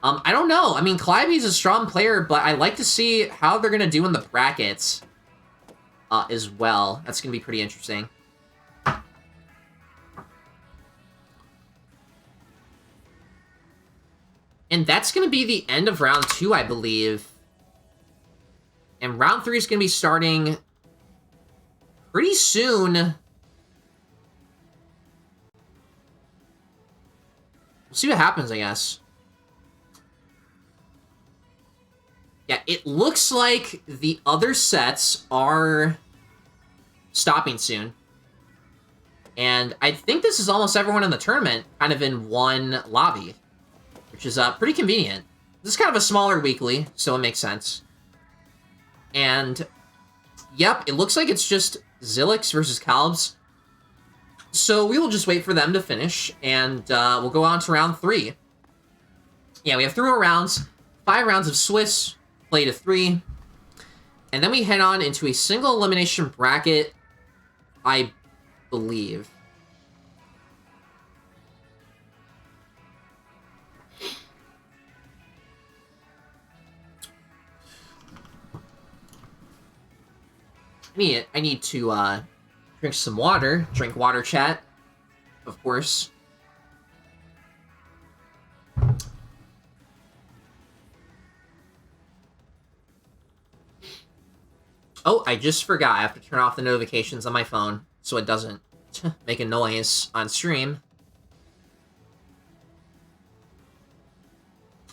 [SPEAKER 1] I don't know. I mean, Calliope's a strong player, but I like to see how they're gonna do in the brackets. As well. That's going to be pretty interesting. And that's going to be the end of round 2, I believe. And round 3 is going to be starting pretty soon. We'll see what happens, I guess. Yeah, it looks like the other sets are stopping soon. And I think this is almost everyone in the tournament kind of in one lobby, which is pretty convenient. This is kind of a smaller weekly, so it makes sense. And, yep, it looks like it's just Zilix versus Calbs. So we will just wait for them to finish, and we'll go on to round 3. Yeah, we have 3 more rounds, 5 rounds of Swiss, play to 3, and then we head on into a single elimination bracket, I believe. I need to drink some water. Drink water, chat, of course. Oh, I just forgot. I have to turn off the notifications on my phone so it doesn't make a noise on stream.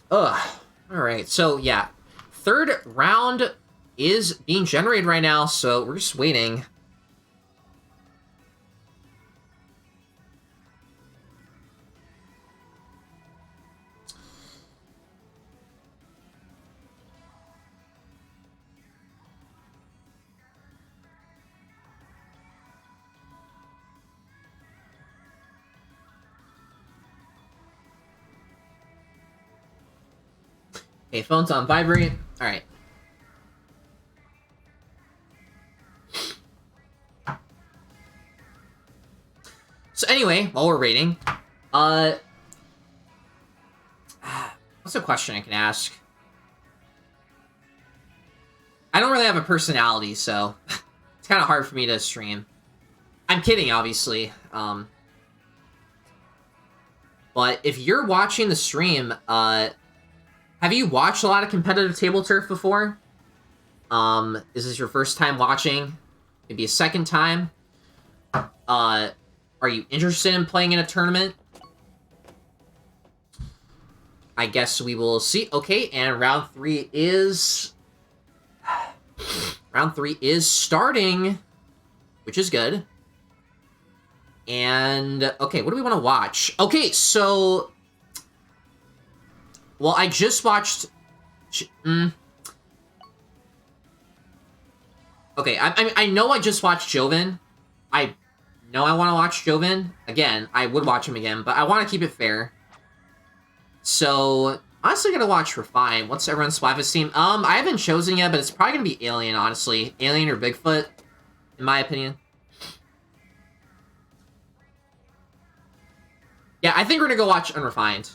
[SPEAKER 1] Ugh. Alright, so yeah. 3rd round is being generated right now, so we're just waiting. Okay, phone's on vibrate. Alright. So anyway, while we're waiting, what's a question I can ask? I don't really have a personality, so it's kind of hard for me to stream. I'm kidding, obviously. But if you're watching the stream, have you watched a lot of competitive table turf before? Is this your first time watching? Maybe a second time? Are you interested in playing in a tournament? I guess we will see. Okay, and round 3 is... round 3 is starting, which is good. And, okay, what do we want to watch? Okay, so... well, I just watched... Okay, I know I just watched Joven. I know I want to watch Joven. Again, I would watch him again, but I want to keep it fair. So, honestly gonna watch Refine. What's everyone's Swiftest team? I haven't chosen yet, but it's probably gonna be Alien, honestly. Alien or Bigfoot, in my opinion. Yeah, I think we're gonna go watch Unrefined.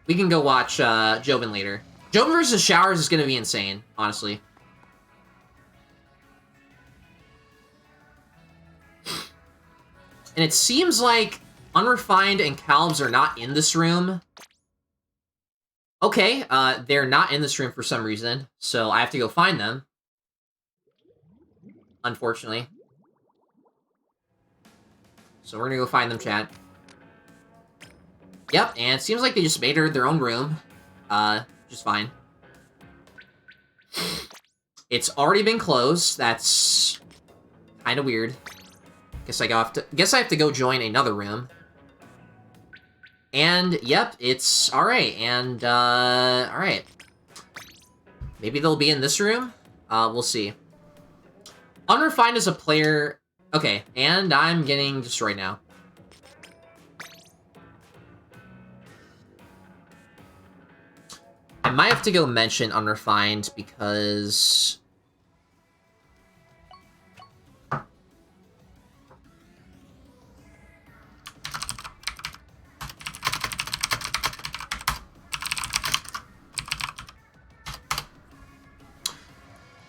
[SPEAKER 1] We can go watch Joven later. Joven versus Showers is gonna be insane, honestly. And it seems like Unrefined and Calbs are not in this room. Okay, they're not in this room for some reason, so I have to go find them. Unfortunately. So we're gonna go find them, chat. Yep, and it seems like they just made her their own room. Just fine. It's already been closed. That's kind of weird. Guess I have to go join another room. And, yep, it's alright. And, alright. Maybe they'll be in this room? We'll see. Unrefined is a player... Okay, and I'm getting destroyed now. I might have to go mention Unrefined because...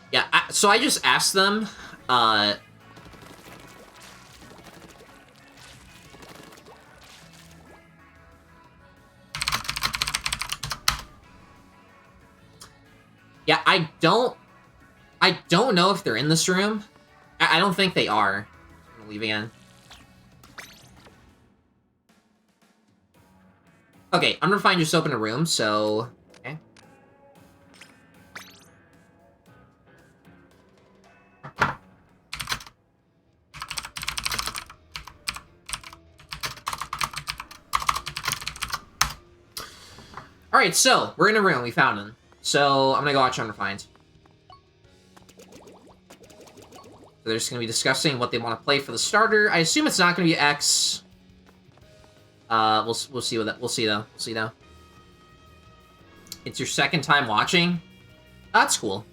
[SPEAKER 1] Yeah, so I just asked them, yeah, I don't know if they're in this room. I don't think they are. I'm gonna leave again. Okay, Unrefined just opened a room, so... Okay. Alright, so, we're in a room. We found him. So, I'm gonna go watch Unrefined. So they're just gonna be discussing what they want to play for the starter. I assume it's not gonna be X. We'll see what that... We'll see, though. We'll see, though. It's your second time watching? That's cool.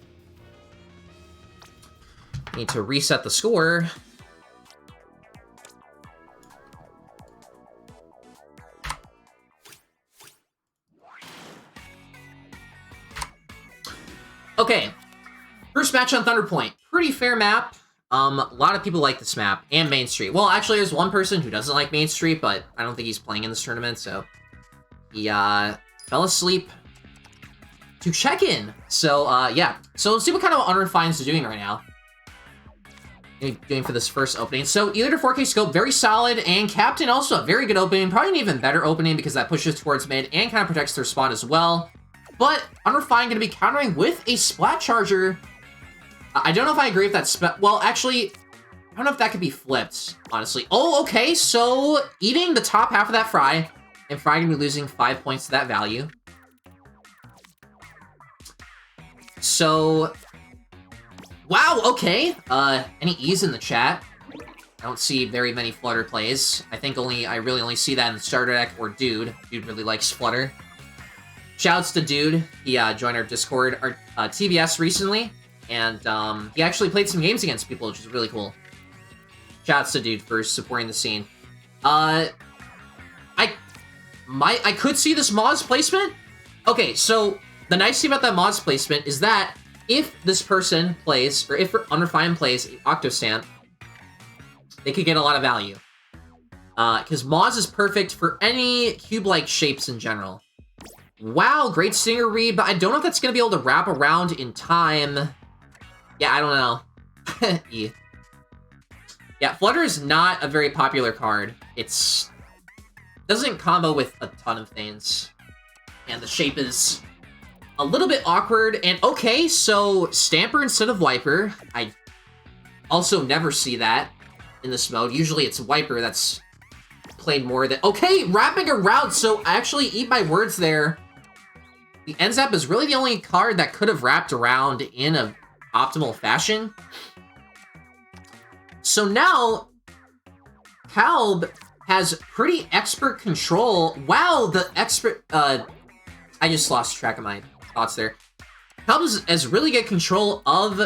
[SPEAKER 1] Need to reset the score. Okay, first match on Thunder Point. Pretty fair map. A lot of people like this map, and Main Street. Well, actually, there's one person who doesn't like Main Street, but I don't think he's playing in this tournament, so... He, fell asleep to check in. So, yeah. So, let's see what kind of Unrefined's doing right now. Doing for this first opening. So, either to 4K scope, very solid, and Captain also a very good opening. Probably an even better opening because that pushes towards mid and kind of protects their spawn as well. But Unrefined going to be countering with a Splat Charger. I don't know if I agree with that. Well, actually, I don't know if that could be flipped, honestly. Oh, okay. So, eating the top half of that Fry, and Fry going to be losing 5 points to that value. So, wow, okay. Any E's in the chat? I don't see very many Flutter plays. I think I really only see that in the starter deck or Dude. Dude really likes Flutter. Shouts to Dude. He joined our Discord, our TBS recently, and he actually played some games against people, which is really cool. Shouts to Dude for supporting the scene. I could see this Moz placement. Okay, so the nice thing about that Moz placement is that if this person plays, or if Unrefined plays Octostamp, they could get a lot of value. Because Moz is perfect for any cube-like shapes in general. Wow, great Stinger read, but I don't know if that's going to be able to wrap around in time. Yeah, I don't know. E. Yeah, Flutter is not a very popular card. Doesn't combo with a ton of things. And the shape is a little bit awkward. And okay, so Stamper instead of Wiper. I also never see that in this mode. Usually it's Wiper that's played more than... Okay, wrapping around. So I actually eat my words there. The Enzap is really the only card that could have wrapped around in an optimal fashion. So now, Kalb has pretty expert control. Wow, the expert... I just lost track of my thoughts there. Kalb has really good control of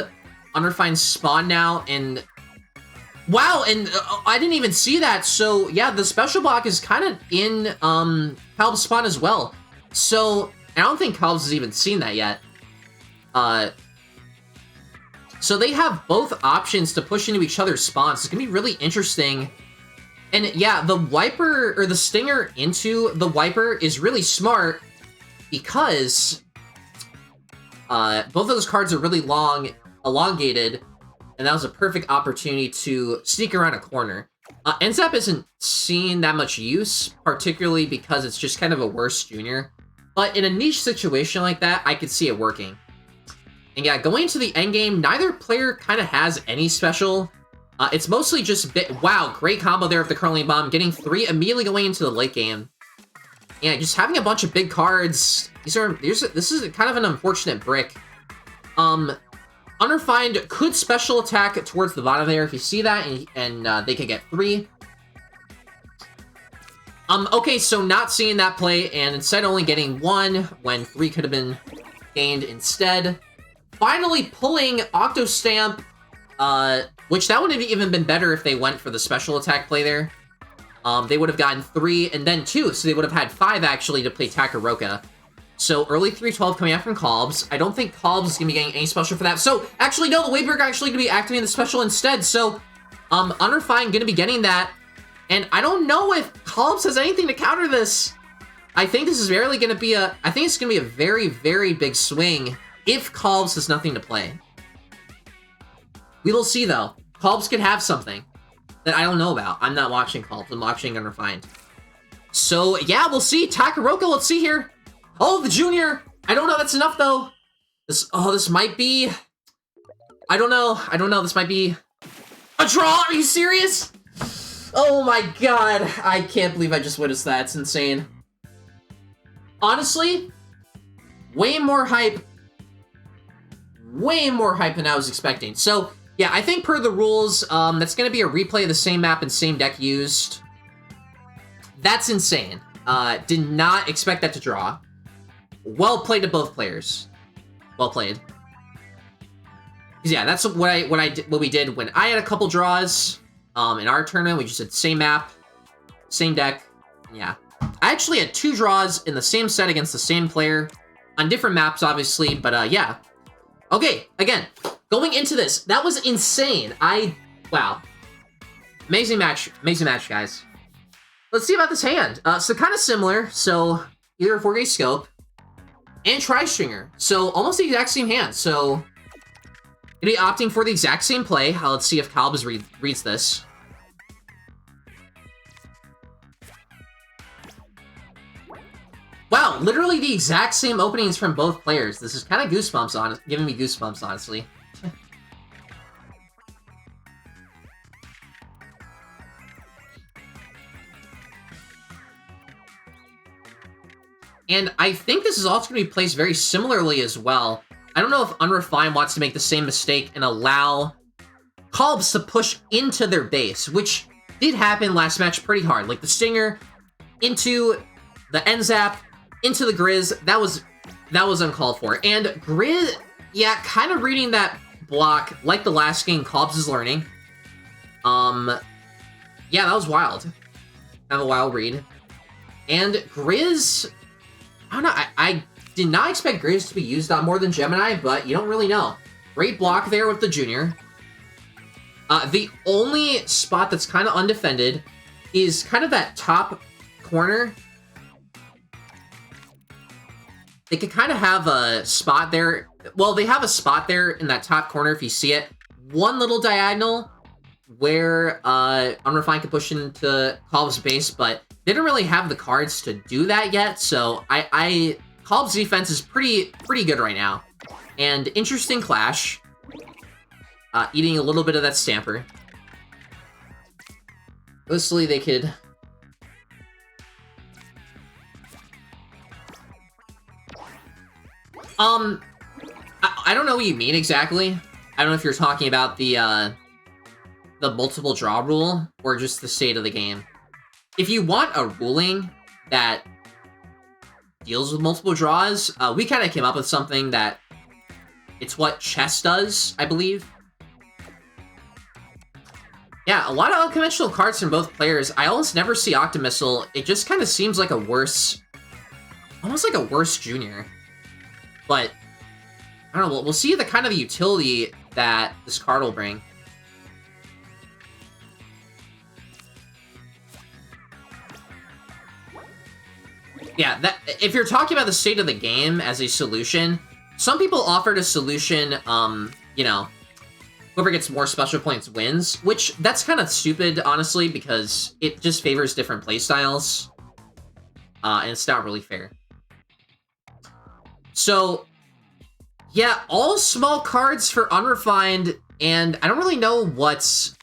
[SPEAKER 1] Unrefined's spawn now, and... Wow, and I didn't even see that. So, yeah, the special block is kind of in Kalb's spawn as well. So... I don't think Kalb's has even seen that yet. So they have both options to push into each other's spawns. It's going to be really interesting. And yeah, the Wiper, or the Stinger into the Wiper is really smart because both of those cards are really long, elongated, and that was a perfect opportunity to sneak around a corner. NZAP isn't seeing that much use, particularly because it's just kind of a worse junior. But in a niche situation like that, I could see it working. And yeah, going into the endgame, neither player kind of has any special. It's mostly just wow, great combo there with the curling bomb, getting 3 immediately going into the late game. Yeah, just having a bunch of big cards. This is kind of an unfortunate brick. Unrefined could special attack towards the bottom there if you see that, and they could get 3. Okay, so not seeing that play, and instead only getting 1 when 3 could have been gained instead. Finally pulling Octostamp, which that would have even been better if they went for the special attack play there. They would have gotten 3 and then 2, so they would have had 5 actually to play Takaroka. So early 312 coming out from Kolbs. I don't think Kolbs is going to be getting any special for that. So actually, no, the Wadeberg actually going to be activating the special instead. So Unrefined going to be getting that. And I don't know if Kolbs has anything to counter this. I think this is really going to be I think it's going to be a very, very big swing if Kolbs has nothing to play. We will see, though. Kolbs could have something that I don't know about. I'm not watching Kolbs. I'm watching Unrefined. So, yeah, we'll see. Takaroka, let's see here. Oh, the Junior! I don't know that's enough, though. This might be... I don't know. This might be... a draw? Are you serious? Oh my god. I can't believe I just witnessed that. It's insane. Honestly, way more hype. Way more hype than I was expecting. So, yeah, I think per the rules, that's going to be a replay of the same map and same deck used. That's insane. Did not expect that to draw. Well played to both players. Well played. 'Cause yeah, that's what we did when I had a couple draws in our tournament. We just did same map, same deck. Yeah, I actually had 2 draws in the same set against the same player on different maps, obviously. But yeah. Okay, again, going into this, that was insane. Wow, amazing match, guys. Let's see about this hand. So kind of similar. So either a 4-gate scope and Tri-Stringer. So almost the exact same hand. So gonna be opting for the exact same play. Let's see if Kolbs reads this. Wow, literally the exact same openings from both players. This is kind of goosebumps, giving me goosebumps, honestly. And I think this is also going to be placed very similarly as well. I don't know if Unrefined wants to make the same mistake and allow Kolbs to push into their base, which did happen last match pretty hard. Like the Stinger into the NZAP, into the Grizz. That was uncalled for. And Grizz, yeah, kind of reading that block like the last game Kolbs is learning. Yeah, that was wild. Kind of a wild read. And Grizz, I don't know, I did not expect Grizz to be used on more than Gemini, but you don't really know. Great block there with the Junior. The only spot that's kind of undefended is kind of that top corner. They could kind of have a spot there. Well, they have a spot there in that top corner if you see it. One little diagonal where Unrefined could push into Kolb's base, but they don't really have the cards to do that yet. So Kolb's defense is pretty good right now. And interesting clash. Eating a little bit of that Stamper. Mostly they could... I don't know what you mean exactly. I don't know if you're talking about the multiple draw rule or just the state of the game. If you want a ruling that deals with multiple draws, we kind of came up with something that it's what chess does, I believe. Yeah, a lot of unconventional cards from both players. I almost never see Octomissile. It just kind of seems like a worse... almost like a worse Junior. But, I don't know, we'll see the kind of utility that this card will bring. Yeah, if you're talking about the state of the game as a solution, some people offered a solution, you know, whoever gets more special points wins, which that's kind of stupid, honestly, because it just favors different playstyles, and it's not really fair. So, yeah, all small cards for Unrefined, and I don't really know what's...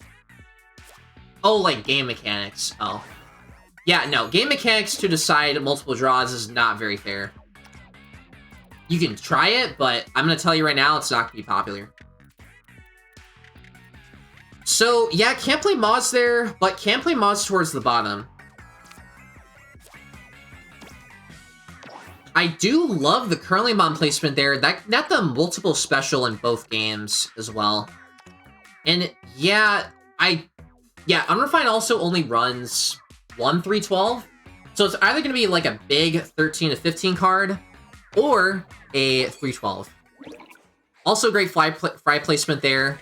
[SPEAKER 1] oh, like game mechanics. Oh. Yeah, no, game mechanics to decide multiple draws is not very fair. You can try it, but I'm gonna tell you right now, it's not gonna be popular. So, yeah, can't play mods there, but can play mods towards the bottom. I do love the currently mod placement there. That the multiple special in both games as well. And yeah, Unrefined also only runs one 312. So it's either going to be like a big 13 to 15 card or a 312. Also great fry placement there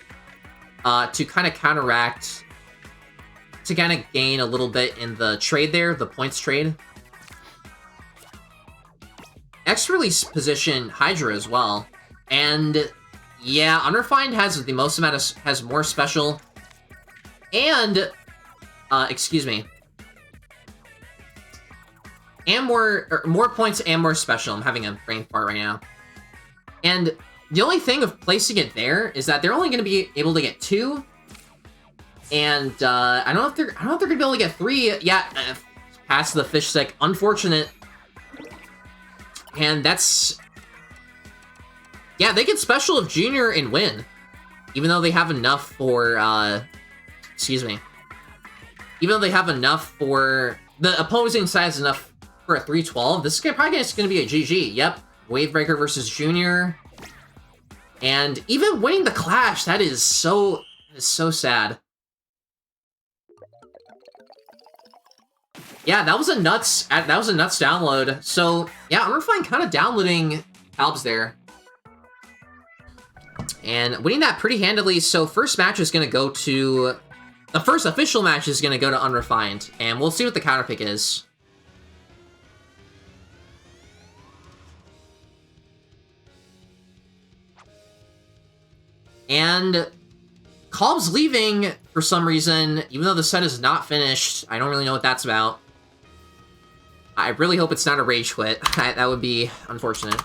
[SPEAKER 1] to kind of counteract, to kind of gain a little bit in the trade there, the points trade. X-Release position Hydra as well. And yeah, Unrefined has the most amount of, has more special. And, excuse me. And more points and more special. I'm having a brain fart right now. And the only thing of placing it there is that they're only going to be able to get 2. And, I don't know if they're going to be able to get 3. Yeah, pass the fish stick. Unfortunate. And that's... Yeah, they get special of Junior and win. Even though they have enough for, excuse me. Even though they have enough for... The opposing side has enough for a 312. This is probably just going to be a GG. Yep. Wavebreaker versus Junior. And even winning the Clash, that is so sad. Yeah, that was a nuts download. So, yeah, Unrefined kind of downloading Albs there. And winning that pretty handily. So, first match is going to go to... The first official match is going to go to Unrefined. And we'll see what the counter pick is. And Kolb's leaving for some reason, even though the set is not finished. I don't really know what that's about. I really hope it's not a rage quit. That would be unfortunate.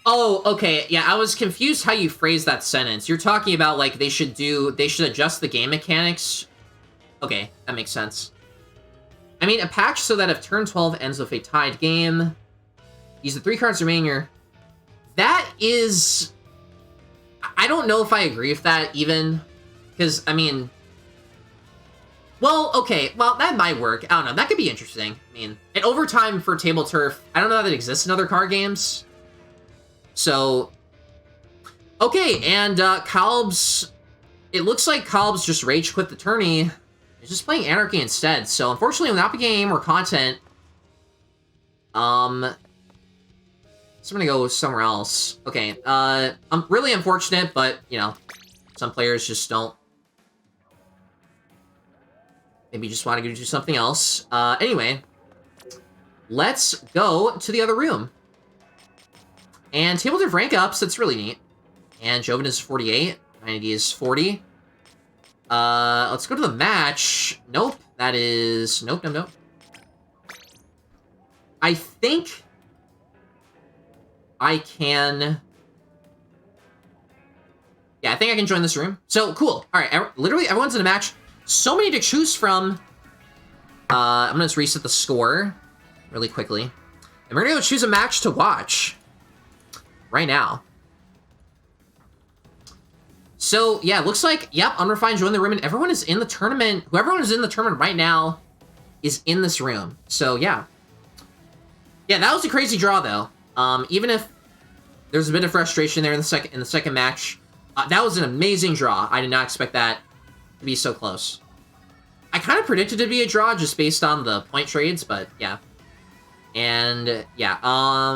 [SPEAKER 1] Oh, okay. Yeah, I was confused how you phrased that sentence. You're talking about, like, they should adjust the game mechanics. Okay, that makes sense. I mean, a patch so that if turn 12 ends with a tied game, use the 3 cards remaining. That is... I don't know if I agree with that, even. Because, I mean... Well, okay. Well, that might work. I don't know. That could be interesting. I mean, an overtime for Table Turf, I don't know that it exists in other card games. So... Okay, and Kolb's... It looks like Kolb's just rage quit the tourney. He's just playing Anarchy instead. So, unfortunately, will not be getting any more content. So I'm gonna go somewhere else. Okay, I'm really unfortunate, but, you know, some players just don't... Maybe just want to do something else. Anyway, let's go to the other room. And Tabletop rank ups, that's really neat. And Joven is 48, 90 is 40. Let's go to the match. Nope, that is... Nope. I think... I can... Yeah, I think I can join this room. So, cool. Alright, literally everyone's in a match. So many to choose from. I'm gonna just reset the score really quickly. And we're gonna go choose a match to watch. Right now. So, yeah, looks like, yep, Unrefined joined the room, and everyone is in the tournament. Whoever is in the tournament right now is in this room. So, yeah. Yeah, that was a crazy draw, though. Even if there's a bit of frustration there in the second match, that was an amazing draw. I did not expect that to be so close. I kind of predicted it to be a draw just based on the point trades, but yeah. And yeah,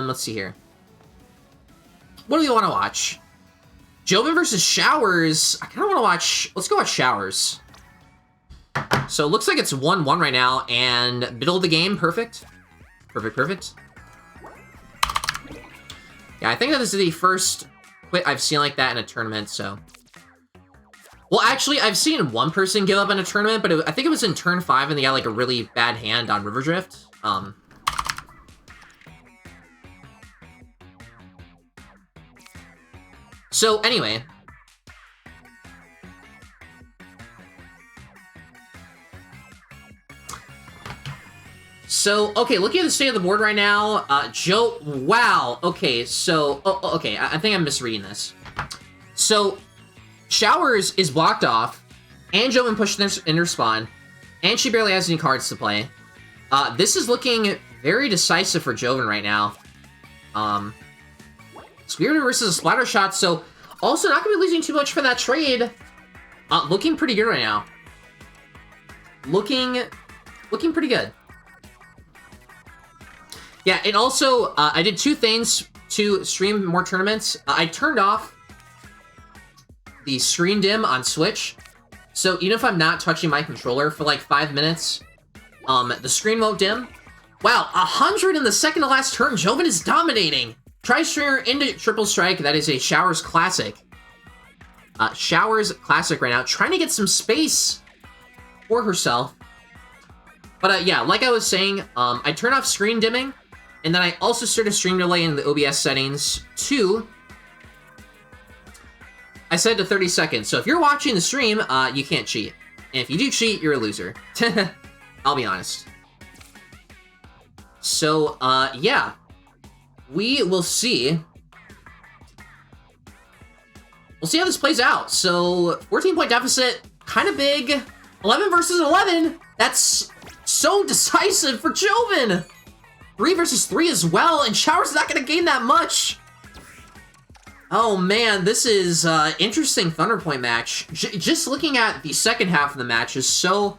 [SPEAKER 1] let's see here. What do we want to watch? Joven versus Showers. I kind of want to watch... Let's go watch Showers. So it looks like it's 1-1 right now, and middle of the game, perfect. Perfect. Yeah, I think that this is the first quit I've seen like that in a tournament, so... Well, actually, I've seen one person give up in a tournament, but I think it was in turn 5, and they got, like, a really bad hand on River Drift. So, anyway, So, okay, looking at the state of the board right now, wow, okay, so, okay, I think I'm misreading this. So, Showers is blocked off, and Joven pushed in her spawn, and she barely has any cards to play. This is looking very decisive for Joven right now. Spirited versus a Splatter Shot, so also not going to be losing too much for that trade. Looking pretty good right now. Looking pretty good. Yeah, and also, I did two things to stream more tournaments. I turned off the screen dim on Switch, so even if I'm not touching my controller for like 5 minutes, the screen won't dim. Wow, 100 in the second to last turn. Joven is dominating. Tri-Stringer into Triple Strike. That is a Showers Classic. Showers Classic right now, trying to get some space for herself. But yeah, like I was saying, I turned off screen dimming, and then I also started stream delay in the OBS settings to, I said to 30 seconds. So if you're watching the stream, you can't cheat. And if you do cheat, you're a loser. I'll be honest. So, yeah. We will see. We'll see how this plays out. So, 14-point deficit, kind of big. 11 versus 11. That's so decisive for Joven. 3 versus 3 as well, and Showers is not going to gain that much. Oh man, this is interesting Thunderpoint match. Just looking at the second half of the match is so...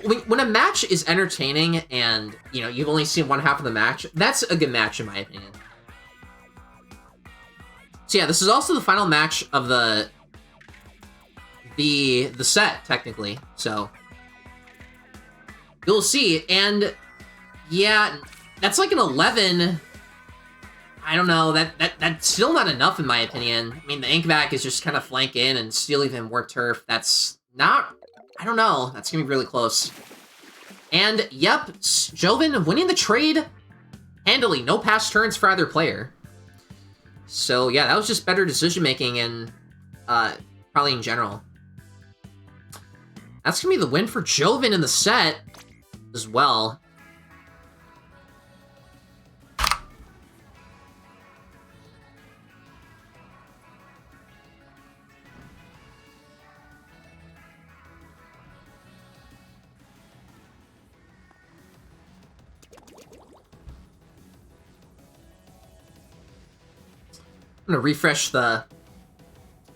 [SPEAKER 1] When a match is entertaining and, you know, you've only seen one half of the match, that's a good match in my opinion. So yeah, this is also the final match of the set, technically. So you'll see, and yeah, that's like an 11. I don't know, that's still not enough in my opinion. I mean, the Inkback is just kind of flank in and steal even more turf. That's not, I don't know, that's gonna be really close. And yep, Joven winning the trade handily, no past turns for either player. So yeah, that was just better decision making and probably in general. That's gonna be the win for Joven in the set as well. I'm gonna refresh the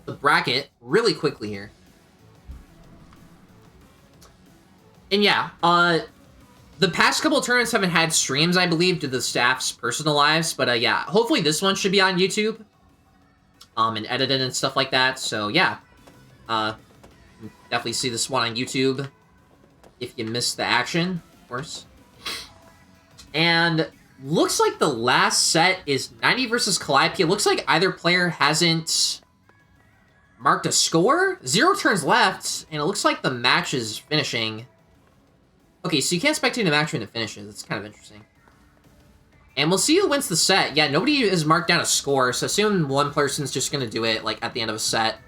[SPEAKER 1] bracket really quickly here. And yeah, the past couple of tournaments haven't had streams, I believe, due to the staff's personal lives, but yeah, hopefully this one should be on YouTube, and edited and stuff like that, so yeah. Definitely see this one on YouTube if you missed the action, of course. And looks like the last set is 90 versus Calliope. It looks like either player hasn't marked a score. 0 turns left, and it looks like the match is finishing. Okay, so you can't spectate a match when it finishes. It's kind of interesting. And we'll see who wins the set. Yeah, nobody has marked down a score, so assume one person's just going to do it, like, at the end of a set.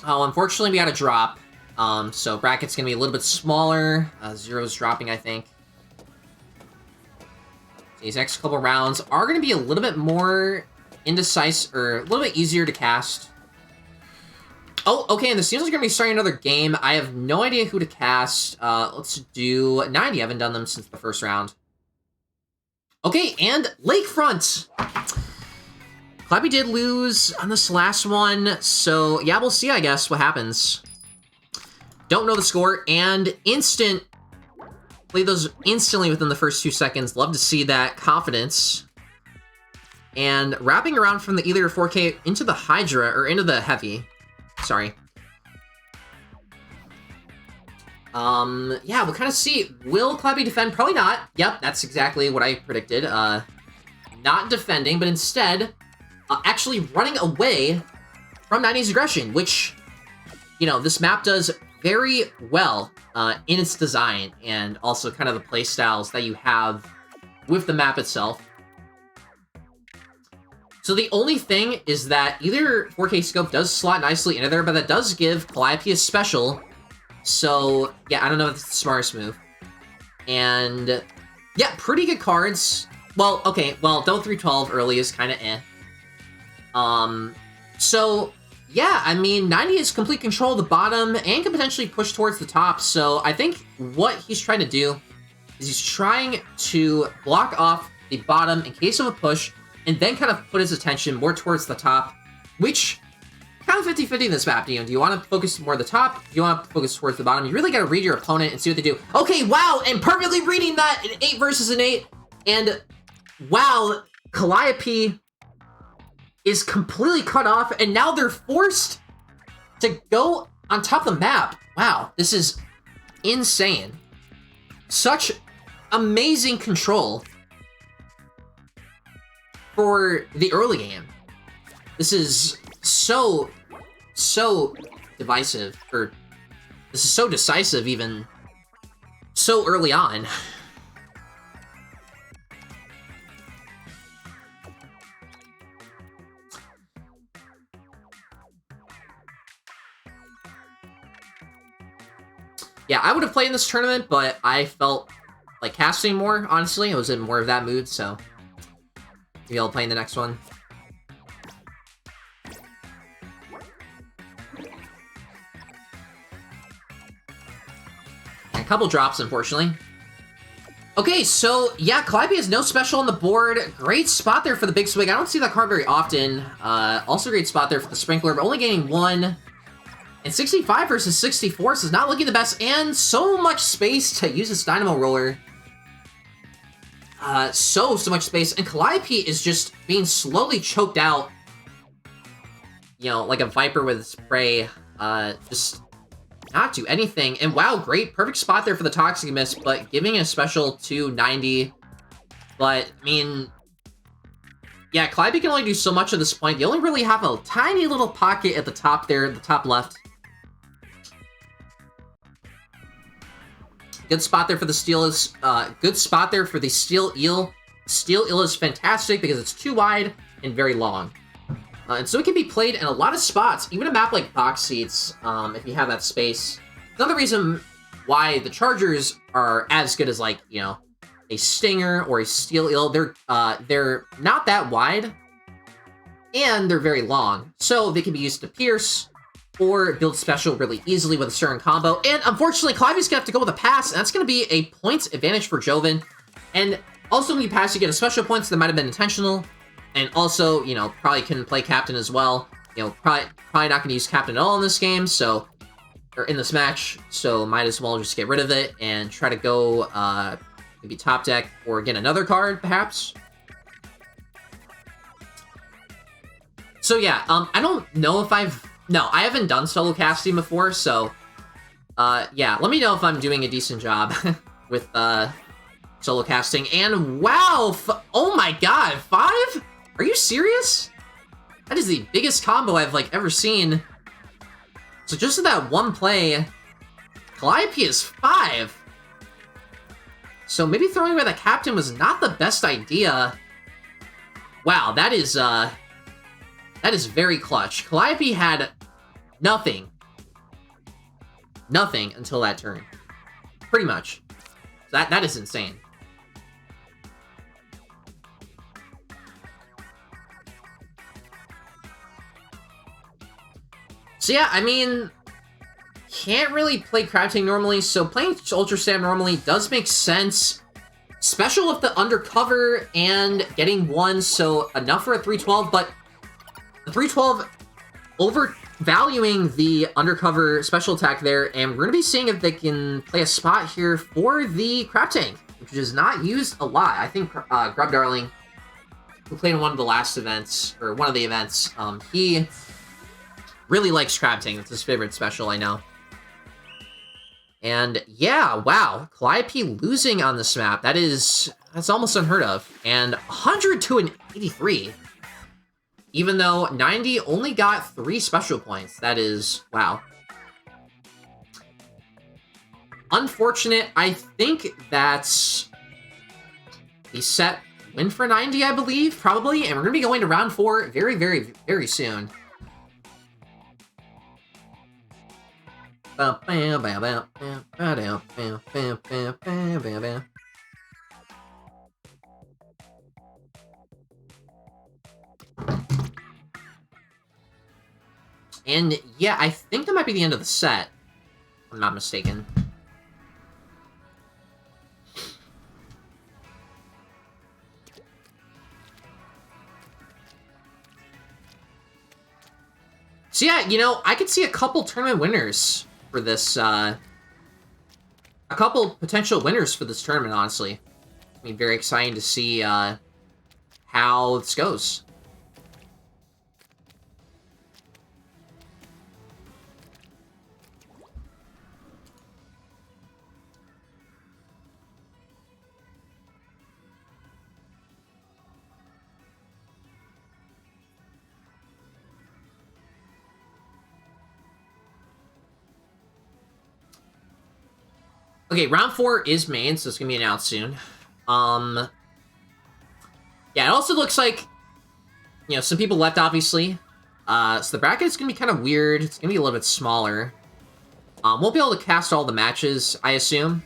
[SPEAKER 1] Oh, unfortunately, we got a drop. So bracket's gonna be a little bit smaller. 0's dropping, I think. These next couple rounds are gonna be a little bit more indecisive, or a little bit easier to cast. Oh, okay, and the seems like we're gonna be starting another game. I have no idea who to cast. Let's do 90. I haven't done them since the first round. Okay, and Lakefront. Clappy did lose on this last one, so yeah, we'll see, I guess, what happens. Don't know the score, and play those instantly within the first 2 seconds. Love to see that confidence. And wrapping around from the Elite 4K into the Hydra, or into the Heavy. Sorry. Yeah, we'll kind of see. Will Clappy defend? Probably not. Yep, that's exactly what I predicted. Not defending, but instead, actually running away from 90's aggression, which, you know, this map does very well in its design, and also kind of the play styles that you have with the map itself. So the only thing is that either 4K scope does slot nicely into there, but that does give Calliope a special. So, yeah, I don't know if it's the smartest move. And, yeah, pretty good cards. Well, okay, well, Don't 312 early is kind of eh. So, yeah, I mean, 90 has complete control of the bottom and can potentially push towards the top. So I think what he's trying to do is he's trying to block off the bottom in case of a push, and then kind of put his attention more towards the top, which kind of 50-50 in this map. Do you want to focus more at the top? Do you want to focus towards the bottom? You really got to read your opponent and see what they do. Okay, wow, and perfectly reading that, an 8 versus an 8. And wow, Calliope is completely cut off, and now they're forced to go on top of the map. Wow, this is insane. Such amazing control for the early game. This is so divisive, or this is so decisive even so early on. Yeah, I would have played in this tournament, but I felt like casting more, honestly. I was in more of that mood, so maybe I'll play in the next one. And a couple drops, unfortunately. Okay, so yeah, Calliope has no special on the board. Great spot there for the big swing. I don't see that card very often. Also great spot there for the sprinkler, but only gaining 1. And 65 versus 64, so it's not looking the best, and so much space to use this Dynamo Roller. So much space, and Calliope is just being slowly choked out. You know, like a Viper with its prey. Just not do anything. And wow, great, perfect spot there for the Toxic Miss, but giving a special to 90. But, I mean, yeah, Calliope can only do so much at this point. You only really have a tiny little pocket at the top there, the top left. Good spot there for the Steel is, good spot there for the Steel Eel. Steel Eel is fantastic because it's too wide and very long. And so it can be played in a lot of spots, even a map like Box Seats, if you have that space. Another reason why the Chargers are as good as, like, you know, a Stinger or a Steel Eel, they're not that wide, and they're very long. So they can be used to pierce, or build special really easily with a certain combo. And unfortunately, Calliope's gonna have to go with a pass, and that's gonna be a points advantage for Joven. And also when you pass, you get a special points that might have been intentional. And also, you know, probably can play Captain as well. You know, probably not gonna use Captain at all in this game, so, or in this match, so might as well just get rid of it and try to go, maybe top deck or get another card, perhaps. So yeah, I don't know if I haven't done solo casting before, so, yeah, let me know if I'm doing a decent job with, solo casting. And wow, oh my god, 5? Are you serious? That is the biggest combo I've, like, ever seen. So just in that one play, Calliope is 5. So maybe throwing away the Captain was not the best idea. Wow, that is very clutch. Calliope had nothing until that turn. Pretty much. So that is insane. So yeah, I mean, can't really play Crafting normally, so playing Ultra Stab normally does make sense. Special with the Undercover and getting 1, so enough for a 312, but the 312 overvaluing the Undercover special attack there, and we're going to be seeing if they can play a spot here for the Crab Tank, which is not used a lot. I think Grub Darling, who played in one of the last events, or one of the events, he really likes Crab Tank. It's his favorite special, I know. And yeah, wow, Calliope losing on this map, that's almost unheard of. And 100 to an 83. Even though 90 only got 3 special points. That is, wow. Unfortunate. I think that's the set win for 90, I believe, probably. And we're going to be going to round 4 very, very, very soon. And yeah, I think that might be the end of the set, if I'm not mistaken. So yeah, you know, I could see a couple tournament winners for this, a couple potential winners for this tournament, honestly. I mean, very exciting to see, how this goes. Okay, round 4 is main, so it's gonna be announced soon. Yeah, it also looks like, you know, some people left, obviously. So the bracket is gonna be kind of weird. It's gonna be a little bit smaller. Won't be able to cast all the matches, I assume.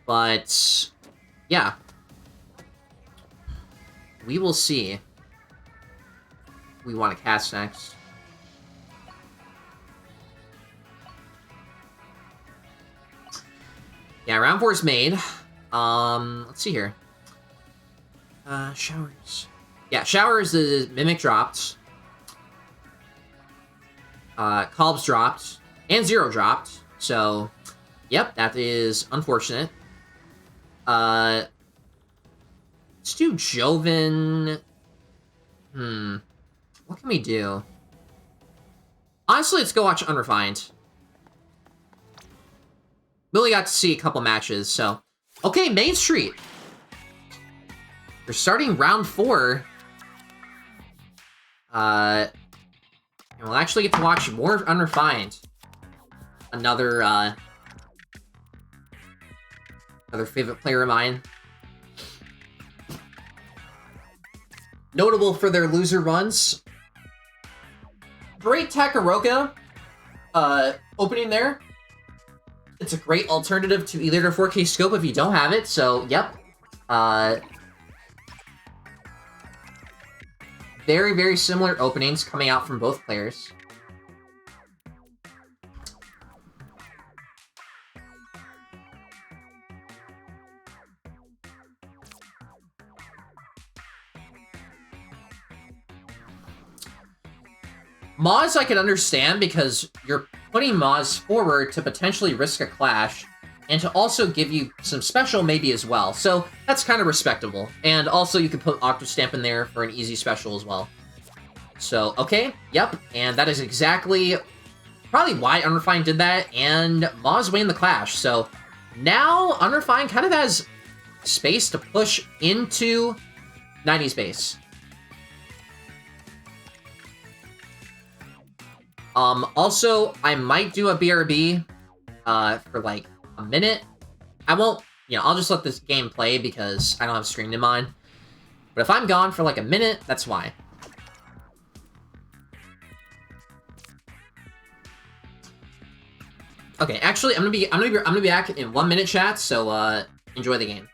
[SPEAKER 1] But, yeah. We will see. We want to cast next. Yeah, round 4 is made. Let's see here. Showers. Yeah, Showers is Mimic dropped. Kolb's dropped. And Zero dropped. So, yep, that is unfortunate. Let's do Joven. What can we do? Honestly, let's go watch Unrefined. We only got to see a couple matches, so... Okay, Main Street! We're starting round 4. And we'll actually get to watch more of Unrefined. Another, another favorite player of mine. Notable for their loser runs. Great Takaroka opening there. It's a great alternative to Elite or 4K Scope if you don't have it, so, yep. Very, very similar openings coming out from both players. Moz I can understand because you're putting Moz forward to potentially risk a clash and to also give you some special maybe as well. So that's kind of respectable. And also you can put Octostamp in there for an easy special as well. So, okay, yep. And that is exactly probably why Unrefined did that, and Moz winning the clash. So now Unrefined kind of has space to push into 90s base. Also, I might do a BRB, for, like, a minute. I won't, you know, I'll just let this game play because I don't have streamed in mind. But if I'm gone for, like, a minute, that's why. Okay, actually, I'm gonna be back in 1 minute, chat, so, enjoy the game.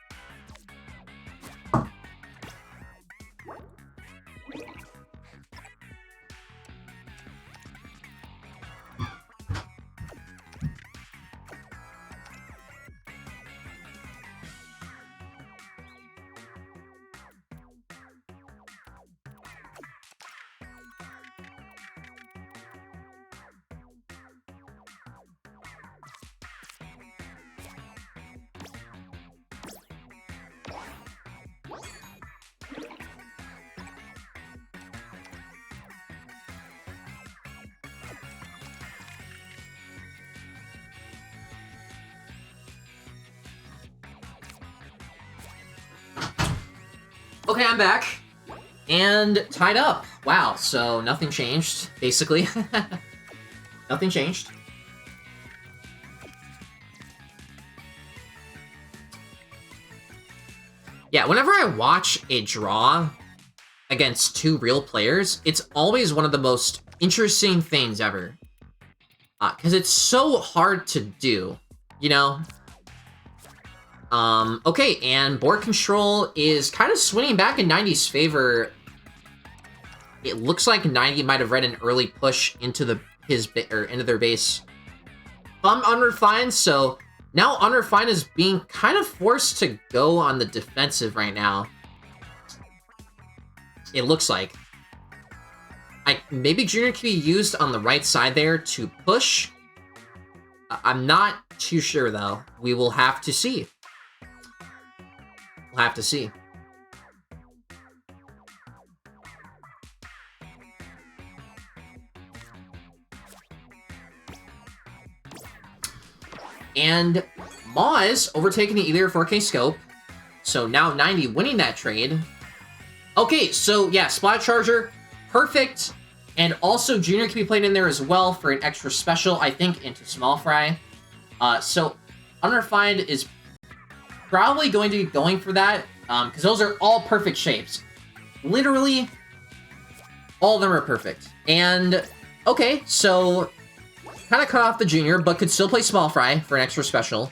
[SPEAKER 1] Okay, I'm back. And tied up. Wow, so nothing changed, basically. Nothing changed. Yeah, whenever I watch a draw against two real players, it's always one of the most interesting things ever. Because it's so hard to do, you know? Okay, and board control is kind of swinging back in 90's favor. It looks like 90 might have read an early push into into their base from Unrefined, so now Unrefined is being kind of forced to go on the defensive right now. It looks like. Maybe Junior can be used on the right side there to push. I'm not too sure, though. We will have to see. We'll have to see. And Moz overtaking the Elite 4K scope. So now 90 winning that trade. Okay, so yeah, Splat Charger, perfect. And also Junior can be played in there as well for an extra special, I think, into Small Fry. So Unrefined is probably going to be going for that, because those are all perfect shapes. Literally, all of them are perfect. And, okay, so kind of cut off the Junior, but could still play Small Fry for an extra special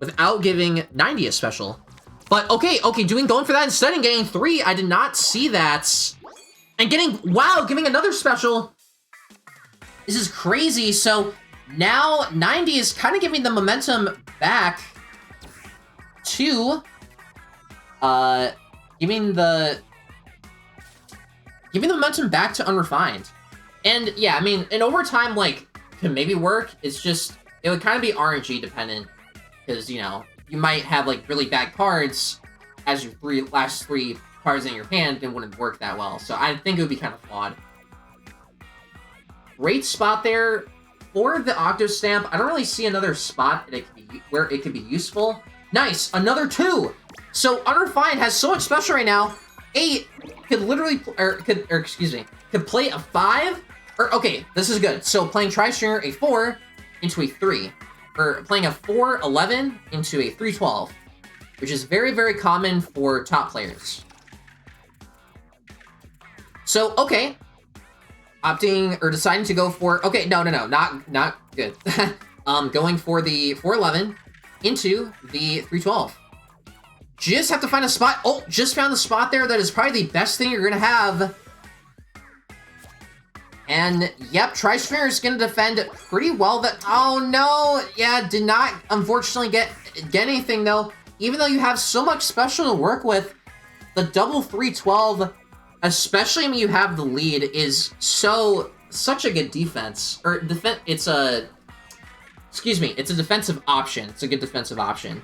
[SPEAKER 1] without giving 90 a special. But, okay, going for that instead and getting 3. I did not see that. And giving another special. This is crazy. So now 90 is kind of giving the momentum back to, giving the momentum back to Unrefined. And yeah, I mean, in overtime, like, can maybe work. It's just, it would kind of be RNG dependent, because, you know, you might have, like, really bad cards as your last three cards in your hand, and wouldn't work that well. So I think it would be kind of flawed. Great spot there for the Octo Stamp. I don't really see another spot that where it could be useful. Nice, another 2. So Unrefined has so much special right now. 8 could literally, could play a 5. Okay, this is good. So playing Tri-Stringer, a 4 into a 3. Or playing a 4-11 into a 3-12. Which is very, very common for top players. So, okay. Deciding to go for, okay, no, not good. Going for the 4-11 into the 3-12. Just have to find a spot. Oh, just found the spot there. That is probably the best thing you're gonna have. And, yep, Tri-Stringer is gonna defend pretty well. Oh, no. Yeah, did not, unfortunately, get anything, though. Even though you have so much special to work with, the double 3-12, especially when you have the lead, is such a good defense. It's a defensive option. It's a good defensive option.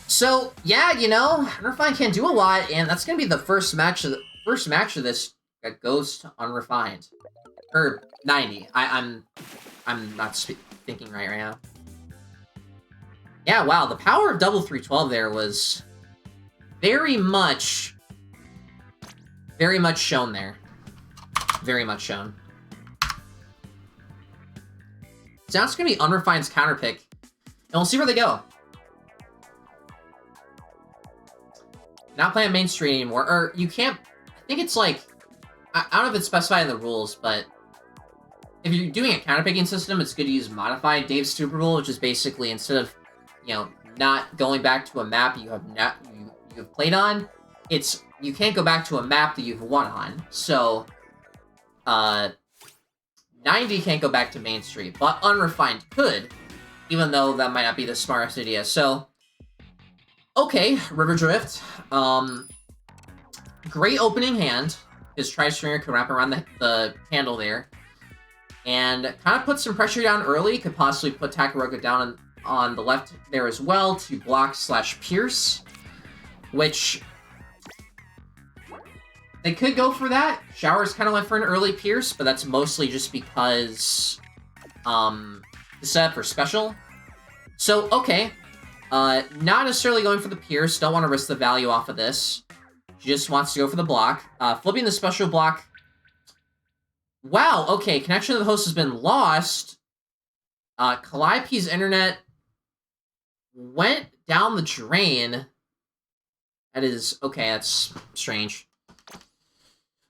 [SPEAKER 1] So yeah, you know, Unrefined can't do a lot, and that's gonna be the first match of this that goes to Unrefined, or 90. I'm not thinking right now. Yeah, wow, the power of double 3-12 there was very much shown there. Very much shown. So now it's gonna be Unrefined's counter pick, and we'll see where they go. Not playing Main Street anymore, or you can't, I think it's like, I don't know if it's specified in the rules, but if you're doing a counterpicking system, it's good to use modified Dave's Super Rule, which is basically, instead of, you know, not going back to a map you have played on, it's, you can't go back to a map that you've won on. So, 90 can't go back to Main Street, but Unrefined could, even though that might not be the smartest idea. So, okay, River Drift. Great opening hand. His Tri-Stringer can wrap around the handle there. And kind of put some pressure down early. Could possibly put Takaroka down on the left there as well to block/pierce. Which, they could go for that. Showers kind of went for an early pierce, but that's mostly just because the setup for special. So, okay. Not necessarily going for the pierce. Don't want to risk the value off of this. Just wants to go for the block. Flipping the special block. Wow, okay, connection to the host has been lost. Calliope's internet went down the drain. That is, okay, that's strange.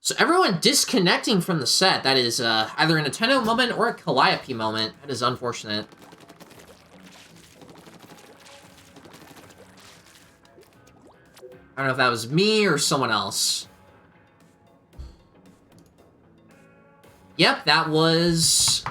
[SPEAKER 1] So everyone disconnecting from the set. That is either a Nintendo moment or a Calliope moment. That is unfortunate. I don't know if that was me or someone else. Yep, that was...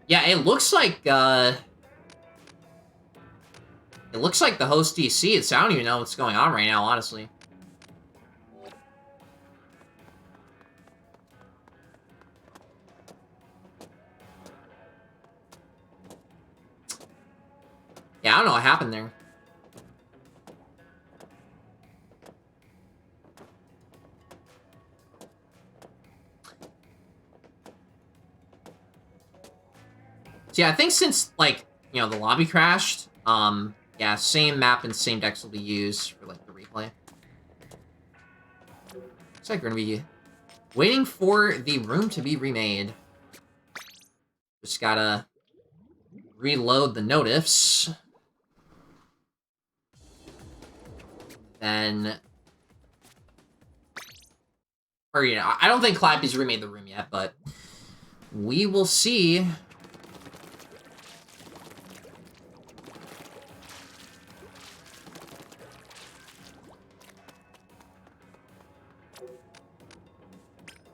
[SPEAKER 1] Yeah, it looks like the host DC. It's, I don't even know what's going on right now, honestly. Yeah, I don't know what happened there. So yeah, I think since, like, you know, the lobby crashed, yeah, same map and same decks will be used for, like, the replay. Looks like we're gonna be waiting for the room to be remade. Just gotta reload the notifs. Then... Or, you know, I don't think Clappy's remade the room yet, but we will see.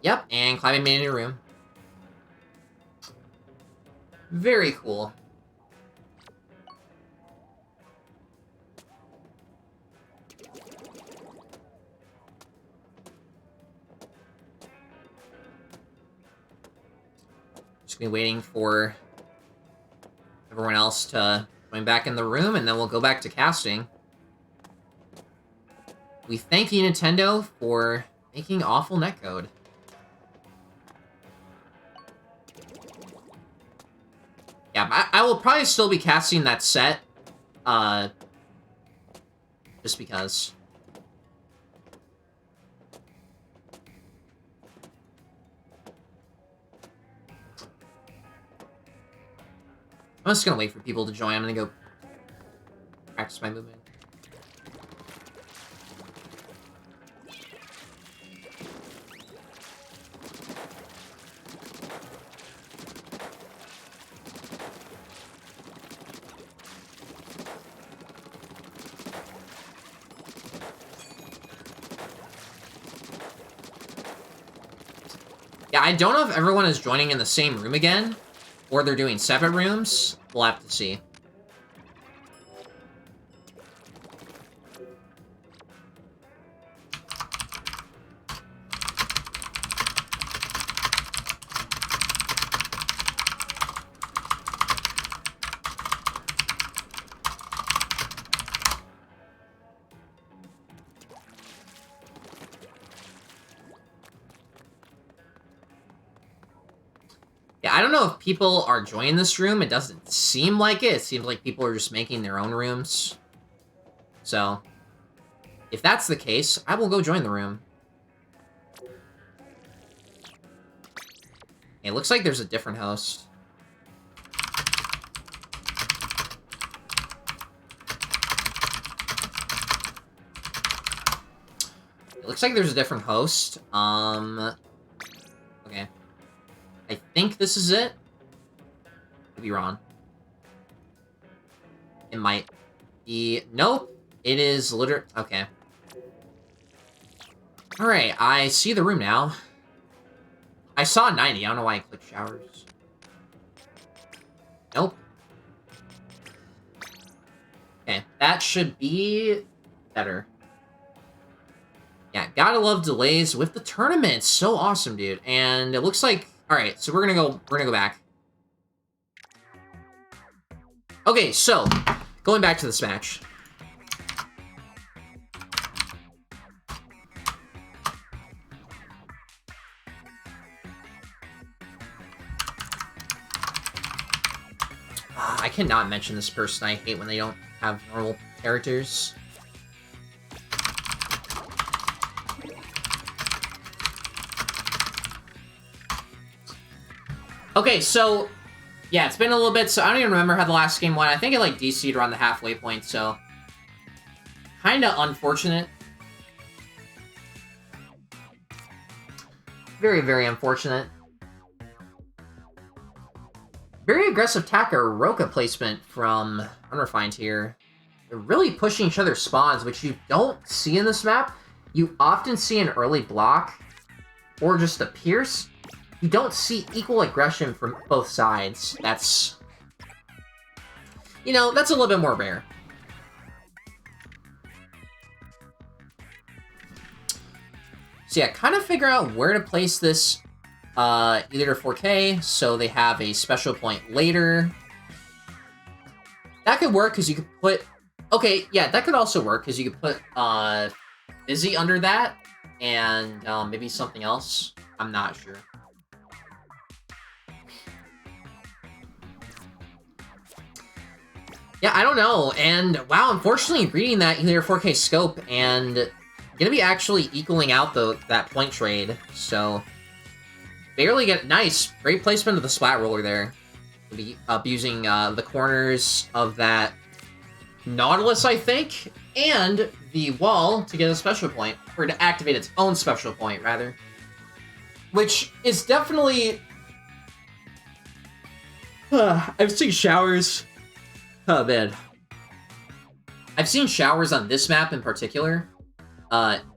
[SPEAKER 1] Yep, and Clappy made a new room. Very cool. Just gonna be waiting for everyone else to join back in the room, and then we'll go back to casting. We thank you, Nintendo, for making awful netcode. Yeah, I will probably still be casting that set, just because. I'm just gonna wait for people to join. I'm gonna go practice my movement. Yeah, I don't know if everyone is joining in the same room again, or they're doing separate rooms. We'll have to see. Yeah, I don't know if people are joining this room. It doesn't seem like it. It seems like people are just making their own rooms. So, if that's the case, I will go join the room. It looks like there's a different host. It looks like there's a different host. Okay. I think this is it. Could be wrong. It might be... Nope. It is literally... Okay. Alright, I see the room now. I saw 90. I don't know why I clicked showers. Nope. Okay, that should be better. Yeah, gotta love delays with the tournament. So awesome, dude. And it looks like... Alright, so we're gonna go back. Okay, so, going back to this match. I cannot mention this person. I hate when they don't have normal characters. Okay, so... yeah, it's been a little bit, so I don't even remember how the last game went. I think it, like, DC'd around the halfway point, so... kinda unfortunate. Very, very unfortunate. Very aggressive Takaroka placement from Unrefined here. They're really pushing each other's spawns, which you don't see in this map. You often see an early block, or just a pierce. You don't see equal aggression from both sides. That's... you know, that's a little bit more rare. So yeah, kind of figure out where to place this either 4K, so they have a special point later. That could work, because you could put... okay, yeah, that could also work, because you could put Izzy under that, and maybe something else. I'm not sure. Yeah, I don't know, and wow, unfortunately, reading that either 4K scope and gonna be actually equaling out that point trade, so barely get... nice, great placement of the splat roller there. Be using the corners of that Nautilus, I think, and the wall to get a special point, or to activate its own special point, rather. Which is definitely... I've seen showers... oh, man. I've seen showers on this map in particular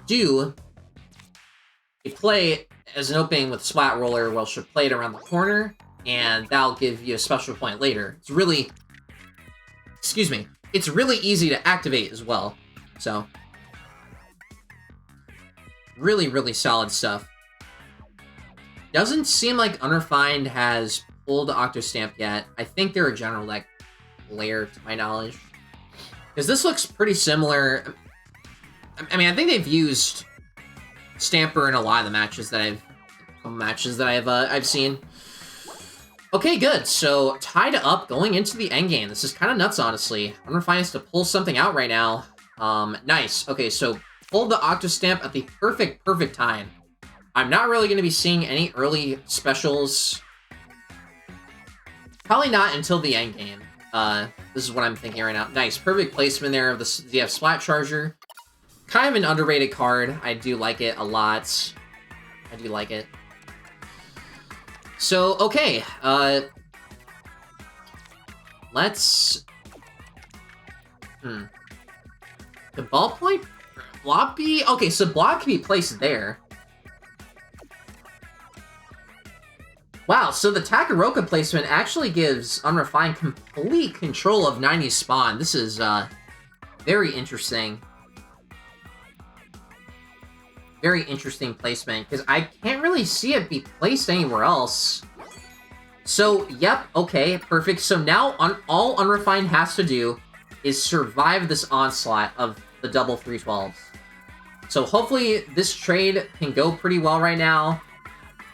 [SPEAKER 1] do a play as an opening with Splat Roller, well, she'll play it around the corner, and that'll give you a special point later. It's really... excuse me. It's really easy to activate as well. So... really, really solid stuff. Doesn't seem like Unrefined has pulled Octostamp yet. I think they're a general deck player, to my knowledge. Because this looks pretty similar. I mean, I think they've used Stamper in a lot of the matches that I've seen. Okay, good. So tied up going into the endgame. This is kind of nuts, honestly. Unrefined has to pull something out right now. Nice. Okay, so pulled the Octostamp at the perfect time. I'm not really going to be seeing any early specials. Probably not until the endgame. This is what I'm thinking right now. Nice, perfect placement there of the ZF Splat Charger. Kind of an underrated card. I do like it a lot. I do like it. So, okay. Let's... The ballpoint? Block be... okay, so block can be placed there. Wow, so the Takaroka placement actually gives Unrefined complete control of 90's spawn. This is, very interesting. Very interesting placement, because I can't really see it be placed anywhere else. So, yep, okay, perfect. So now, all Unrefined has to do is survive this onslaught of the double 312s. So hopefully this trade can go pretty well right now,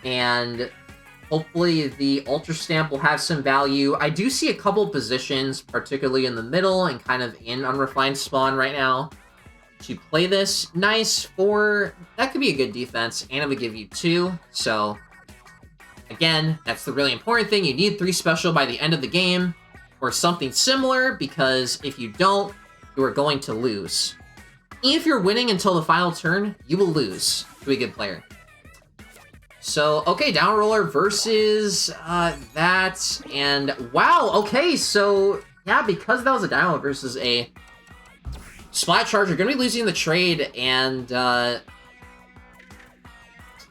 [SPEAKER 1] and hopefully the Ultra Stamp will have some value. I do see a couple positions, particularly in the middle and kind of in Unrefined spawn right now, to play this. Nice for... that could be a good defense, and it would give you 2, so... again, that's the really important thing. You need 3 special by the end of the game, or something similar, because if you don't, you are going to lose. If you're winning until the final turn, you will lose to a good player. So, okay, down roller versus that, and wow, okay, so, yeah, because that was a down roller versus a Splat Charger, gonna be losing the trade, and, yeah,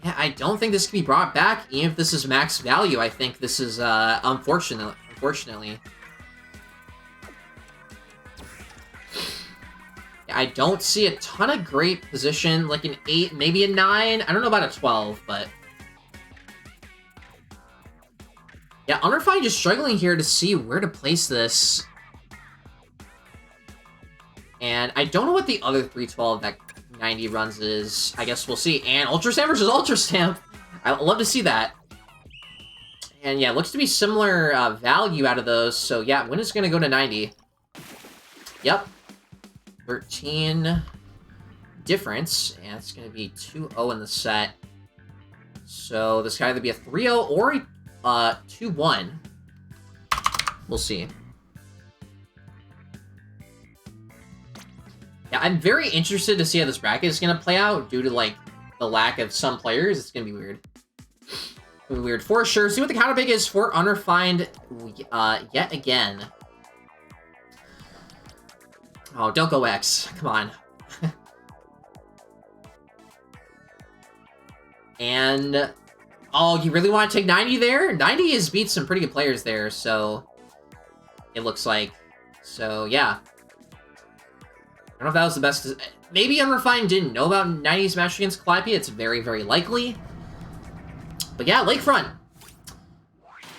[SPEAKER 1] I don't think this can be brought back, even if this is max value. I think this is, unfortunately. I don't see a ton of great position, like an 8, maybe a 9. I don't know about a 12, but... yeah, Unrefined just struggling here to see where to place this. And I don't know what the other 312 that 90 runs is. I guess we'll see. And Ultra Stamp versus Ultra Stamp. I'd love to see that. And yeah, looks to be similar value out of those. So yeah, win is going to go to 90. Yep. 13 difference. And it's going to be 2-0 in the set. So this guy either be a 3-0 or a 2-1. We'll see. Yeah, I'm very interested to see how this bracket is going to play out due to, like, the lack of some players. It's going to be weird. Weird for sure. See what the counter pick is for Unrefined yet again. Oh, don't go X. Come on. And oh, you really want to take 90 there? 90 has beat some pretty good players there, so it looks like. So yeah. I don't know if that was the best. Maybe Unrefined didn't know about 90's match against Calliope. It's very, very likely. But yeah, Lakefront.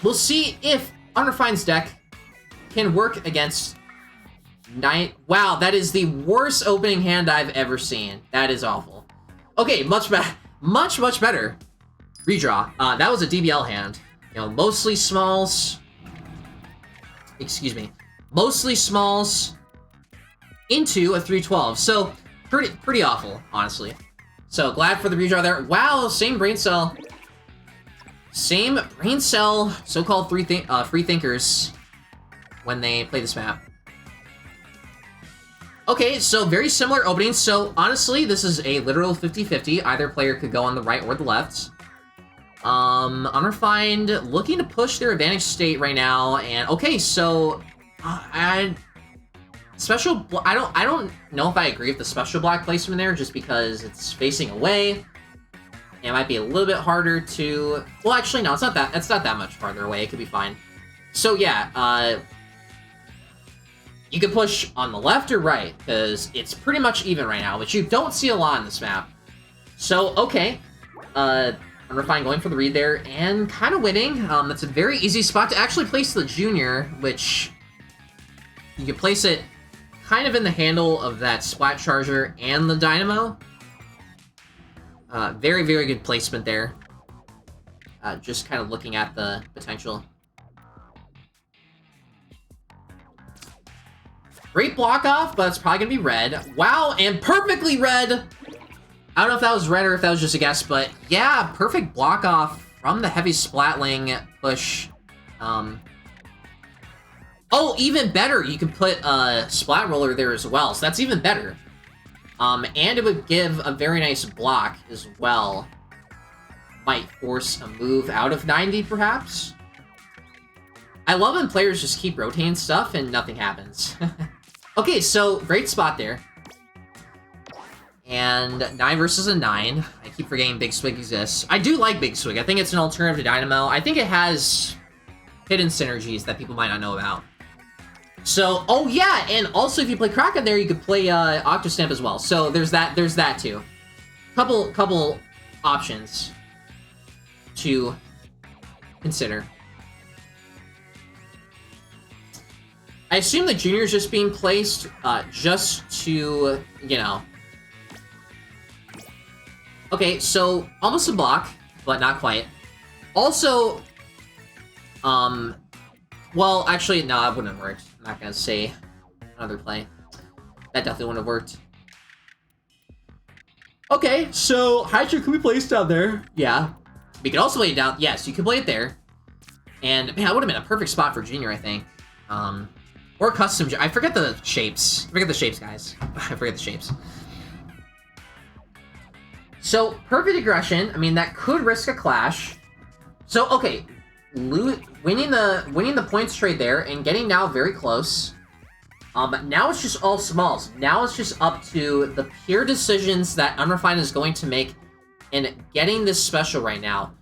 [SPEAKER 1] We'll see if Unrefined's deck can work against 9. Wow, that is the worst opening hand I've ever seen. That is awful. Okay, much better. Much better. Redraw. That was a DBL hand. You know, mostly smalls. Excuse me. Mostly smalls into a 312. So, pretty awful, honestly. So, glad for the redraw there. Wow, same brain cell. Same brain cell, so-called free thinkers when they play this map. Okay, so very similar openings. So honestly, this is a literal 50-50. Either player could go on the right or the left. Unrefined looking to push their advantage state right now. And okay, so special. I don't know if I agree with the special block placement there, just because it's facing away. It might be a little bit harder to... Well, actually, no, it's not that much farther away. It could be fine. So, yeah, you can push on the left or right, because it's pretty much even right now, which you don't see a lot on this map. So, okay. Unrefined going for the read there, and kind of winning. That's a very easy spot to actually place the Junior, which you can place it kind of in the handle of that Splat Charger and the Dynamo. Very, very good placement there. Just kind of looking at the potential. Great block off, but it's probably going to be red. Wow, and perfectly red! I don't know if that was red or if that was just a guess, but yeah, perfect block off from the heavy Splatling push. Oh, even better, you can put a Splat Roller there as well, so that's even better. And it would give a very nice block as well. Might force a move out of 90, perhaps? I love when players just keep rotating stuff and nothing happens. Okay, so great spot there. And 9 versus a 9. I keep forgetting Big Swig exists. I do like Big Swig. I think it's an alternative to Dynamo. I think it has hidden synergies that people might not know about. So, oh yeah, and also if you play Kraken there, you could play Octostamp as well. So there's that too. Couple options to consider. I assume the Junior is just being placed just to, you know. Okay, so almost a block, but not quite. Also, well, actually, no, it wouldn't have worked. I'm not gonna say another play. That definitely wouldn't have worked. Okay, so Hydra can be placed down there. Yeah. We could also lay it down. Yes, you could play it there. And, man, that would have been a perfect spot for Junior, I think. Or custom. I forget the shapes. I forget the shapes, guys. I forget the shapes. So, perfect aggression. I mean, that could risk a clash. So, okay. Winning the points trade there and getting now very close. Now it's just all smalls. Now it's just up to the pure decisions that Unrefined is going to make in getting this special right now.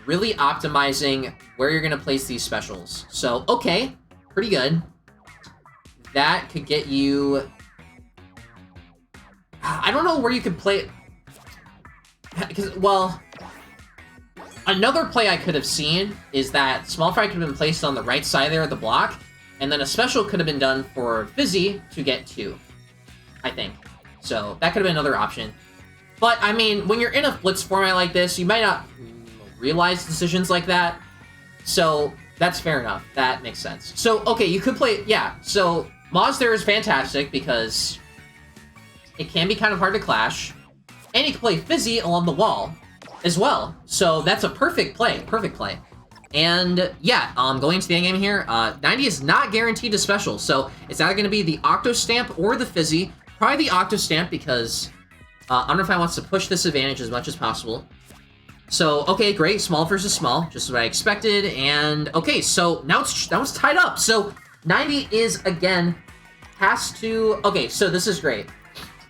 [SPEAKER 1] Really optimizing where you're going to place these specials. So, okay. Pretty good. That could get you... I don't know where you could play... Because, well... Another play I could have seen is that Small Fry could have been placed on the right side there of the block, and then a special could have been done for Fizzy to get 2, I think. So, that could have been another option. But, I mean, when you're in a blitz format like this, you might not realize decisions like that. So that's fair enough. That makes sense. So, okay, you could play... Yeah, so Moz there is fantastic because it can be kind of hard to clash. And you can play Fizzy along the wall as well. So that's a perfect play. Perfect play. And yeah, going into the endgame here, 90 is not guaranteed to special. So it's either going to be the Octo Stamp or the Fizzy. Probably the Octo Stamp because Unrefined wants to push this advantage as much as possible. So, okay, great. Small versus small. Just what I expected. And, okay, so now it's tied up. So 90 is, again, has to... Okay, so this is great.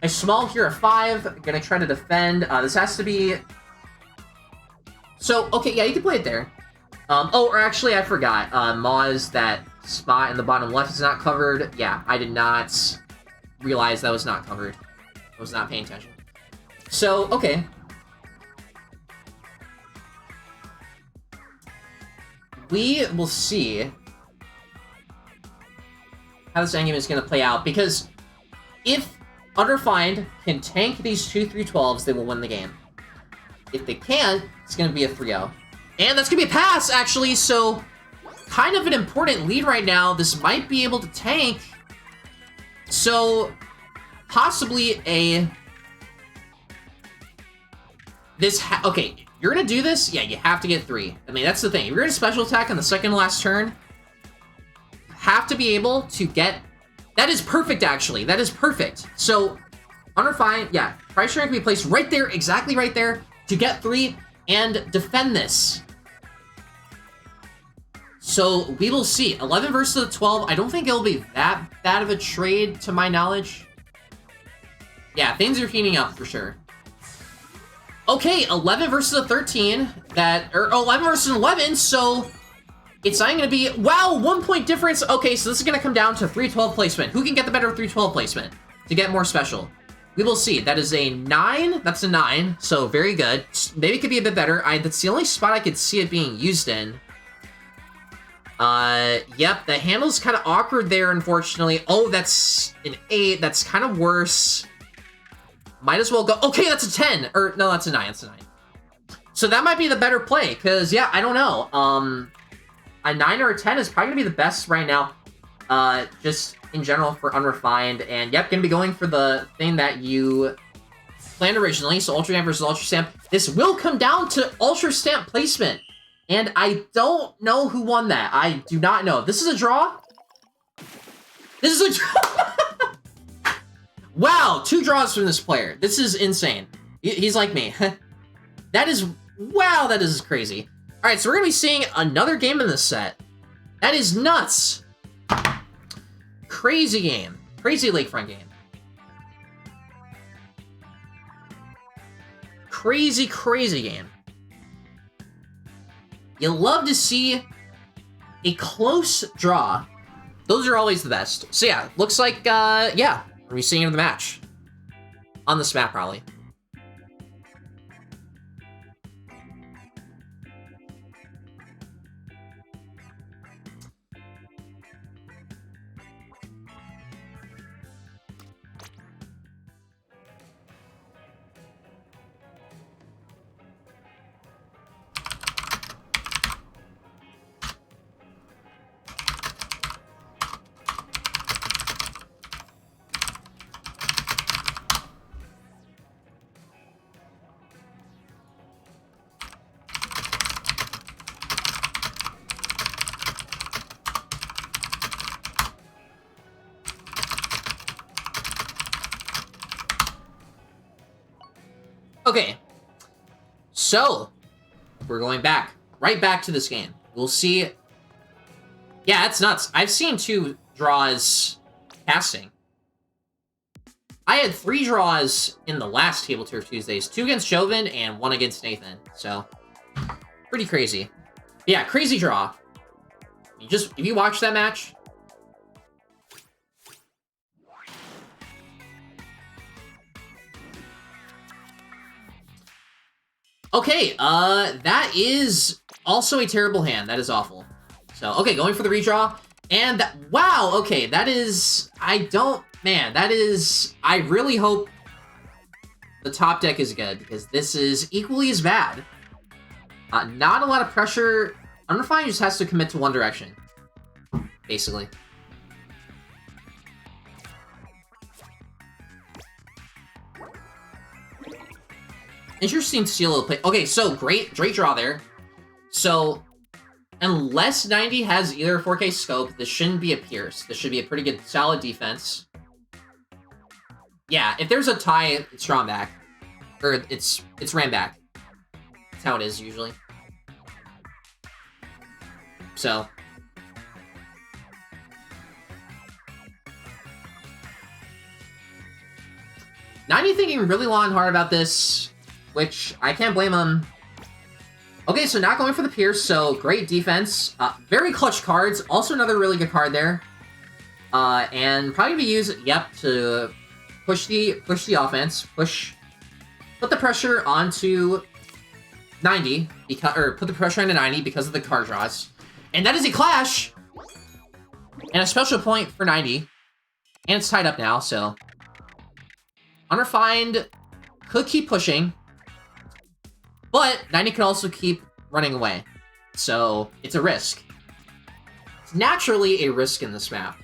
[SPEAKER 1] A small here, a 5. Gonna try to defend. This has to be... So, okay, yeah, you can play it there. Oh, or actually, I forgot. Moz, that spot in the bottom left is not covered. Yeah, I did not realize that was not covered. I was not paying attention. So, okay. We will see how this endgame is going to play out, because if Unrefined can tank these 2 3-12s, they will win the game. If they can't, it's going to be a 3-0. And that's going to be a pass, actually, so kind of an important lead right now. This might be able to tank. So, possibly a... Okay, you're going to do this? Yeah, you have to get 3. I mean, that's the thing. If you're going to special attack on the second to last turn, you have to be able to get... That is perfect, actually. That is perfect. So, Unrefined, yeah, price rank can be placed right there, exactly right there, to get 3 and defend this. So, we will see. 11 versus the 12. I don't think it'll be that bad of a trade, to my knowledge. Yeah, things are heating up for sure. Okay, 11 versus a 13. Or 11 versus 11, so it's not going to be... Wow, 1 point difference. Okay, so this is going to come down to 3-12 placement. Who can get the better 3-12 placement to get more special? We will see. That is a 9. That's a 9, so very good. Maybe it could be a bit better. That's the only spot I could see it being used in. Yep, the handle's kind of awkward there, unfortunately. Oh, that's an 8. That's kind of worse. Might as well go... Okay, that's a 10. Or, no, that's a 9. That's a 9. So that might be the better play, because, yeah, I don't know. A 9 or a 10 is probably going to be the best right now. Just in general for Unrefined. And, yep, going to be going for the thing that you planned originally. So, Ultra Stamp versus Ultra Stamp. This will come down to Ultra Stamp placement. And I don't know who won that. I do not know. This is a draw? This is a draw? Wow, 2 draws from this player. This is insane. He's like me. That is... Wow, that is crazy. Alright, so we're going to be seeing another game in this set. That is nuts. Crazy game. Crazy Lakefront game. Crazy, crazy game. You love to see a close draw. Those are always the best. So yeah, looks like, yeah, we're be seeing the match. On this map, probably. Okay, so we're going back, right back to this game. We'll see. Yeah, it's nuts. I've seen 2 draws casting. I had 3 draws in the last Tableturf Tuesdays, 2 against Chauvin and 1 against Nathan. So pretty crazy. Yeah, crazy draw. If you watch that match. Okay, that is also a terrible hand. That is awful. So, okay, going for the redraw. And that, wow, okay, that is, I really hope the top deck is good, because this is equally as bad. Not a lot of pressure Unrefined just has to commit to one direction, basically. Interesting steal play. Okay, so great draw there. So, unless 90 has either 4K scope, this shouldn't be a pierce. This should be a pretty good, solid defense. Yeah, if there's a tie, it's drawn back. Or it's ran back. That's how it is, usually. So. Ninety thinking really long and hard about this, which I can't blame him. Okay, so not going for the pierce, so great defense. Very clutch cards. Also another really good card there. And probably gonna be used, yep, to push the offense. Put the pressure onto 90, or put the pressure onto 90 because of the card draws. And that is a clash! And a special point for 90. And it's tied up now, so. Unrefined could keep pushing. But 90 could also keep running away. So, it's a risk. It's naturally a risk in this map.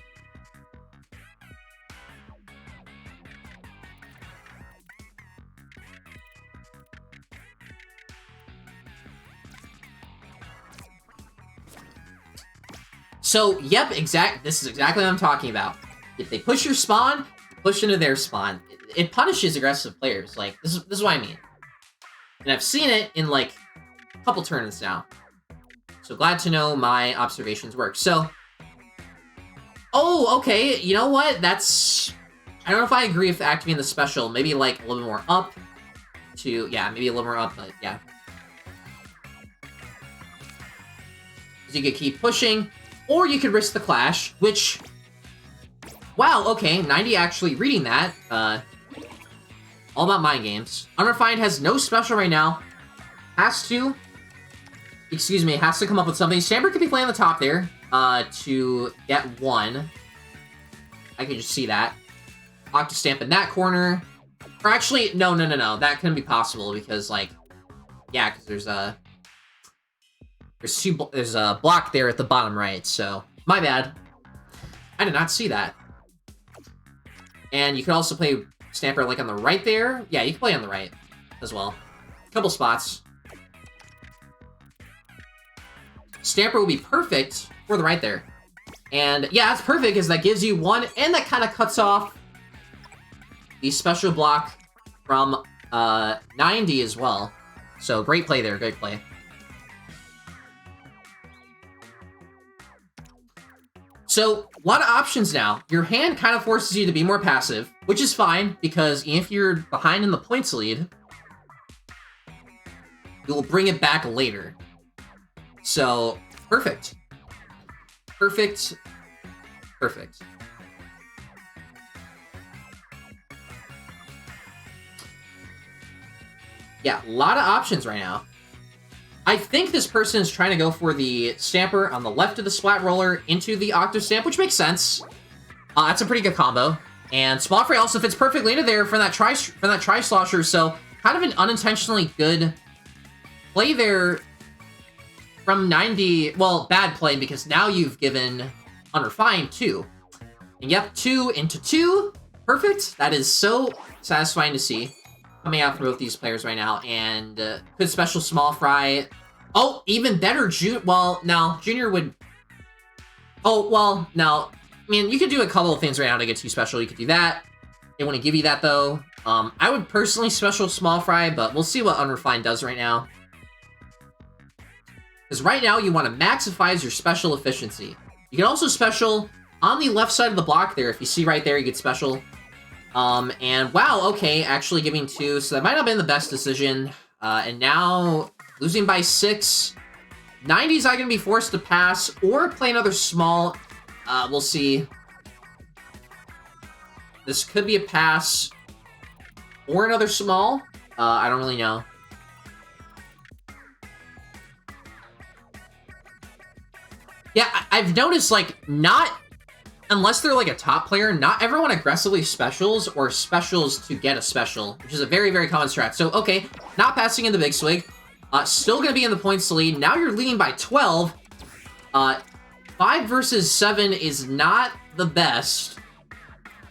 [SPEAKER 1] So, yep, this is exactly what I'm talking about. If they push your spawn, push into their spawn. It punishes aggressive players. Like, this is what I mean. And I've seen it in, like, a couple tournaments now. So glad to know my observations work. So, oh, okay, you know what? That's, I don't know if I agree with activating the special. Maybe, like, a little bit more up to, yeah, maybe a little more up, but yeah. So you could keep pushing, or you could risk the clash, which, wow, okay, 90 actually reading that. All about mind games. Unrefined has no special right now. Has to come up with something. Stamper could be playing on the top there, to get one. I can just see that. Octostamp in that corner. Or actually, no. That couldn't be possible because, like, yeah, because there's a block there at the bottom right, so my bad. I did not see that. And you could also play Stamper, like, on the right there. Yeah, you can play on the right as well. Couple spots. Stamper will be perfect for the right there. And, yeah, that's perfect, because that gives you one, and that kind of cuts off the special block from 90 as well. So, great play there, great play. So, a lot of options now. Your hand kind of forces you to be more passive, which is fine, because if you're behind in the points lead, you'll bring it back later. So, perfect. Perfect. Perfect. Yeah, a lot of options right now. I think this person is trying to go for the Stamper on the left of the Splat Roller into the Octostamp, which makes sense. That's a pretty good combo. And Splat Fray also fits perfectly into there for that Tri-Slosher, so kind of an unintentionally good play there from 90. Well, bad play, because now you've given Unrefined 2. And yep, 2 into 2. Perfect. That is so satisfying to see. Coming out from both these players right now, and could special Small Fry. Oh, even better, well, no, Junior would... Oh, well, no. I mean, you could do a couple of things right now to get 2 special. You could do that. They want to give you that, though. I would personally special Small Fry, but we'll see what Unrefined does right now. Because right now, you want to maximize your special efficiency. You can also special on the left side of the block there. If you see right there, you get special. And wow, okay, actually giving 2, so that might not have been the best decision. And now, losing by 6. 90's either gonna be forced to pass or play another small. We'll see. This could be a pass or another small. I don't really know. Yeah, I've noticed, like, not... Unless they're, like, a top player, not everyone aggressively specials or specials to get a special, which is a very, very common strat. So, okay, not passing in the big swig. Still gonna be in the points lead. Now you're leading by 12. 5 versus 7 is not the best.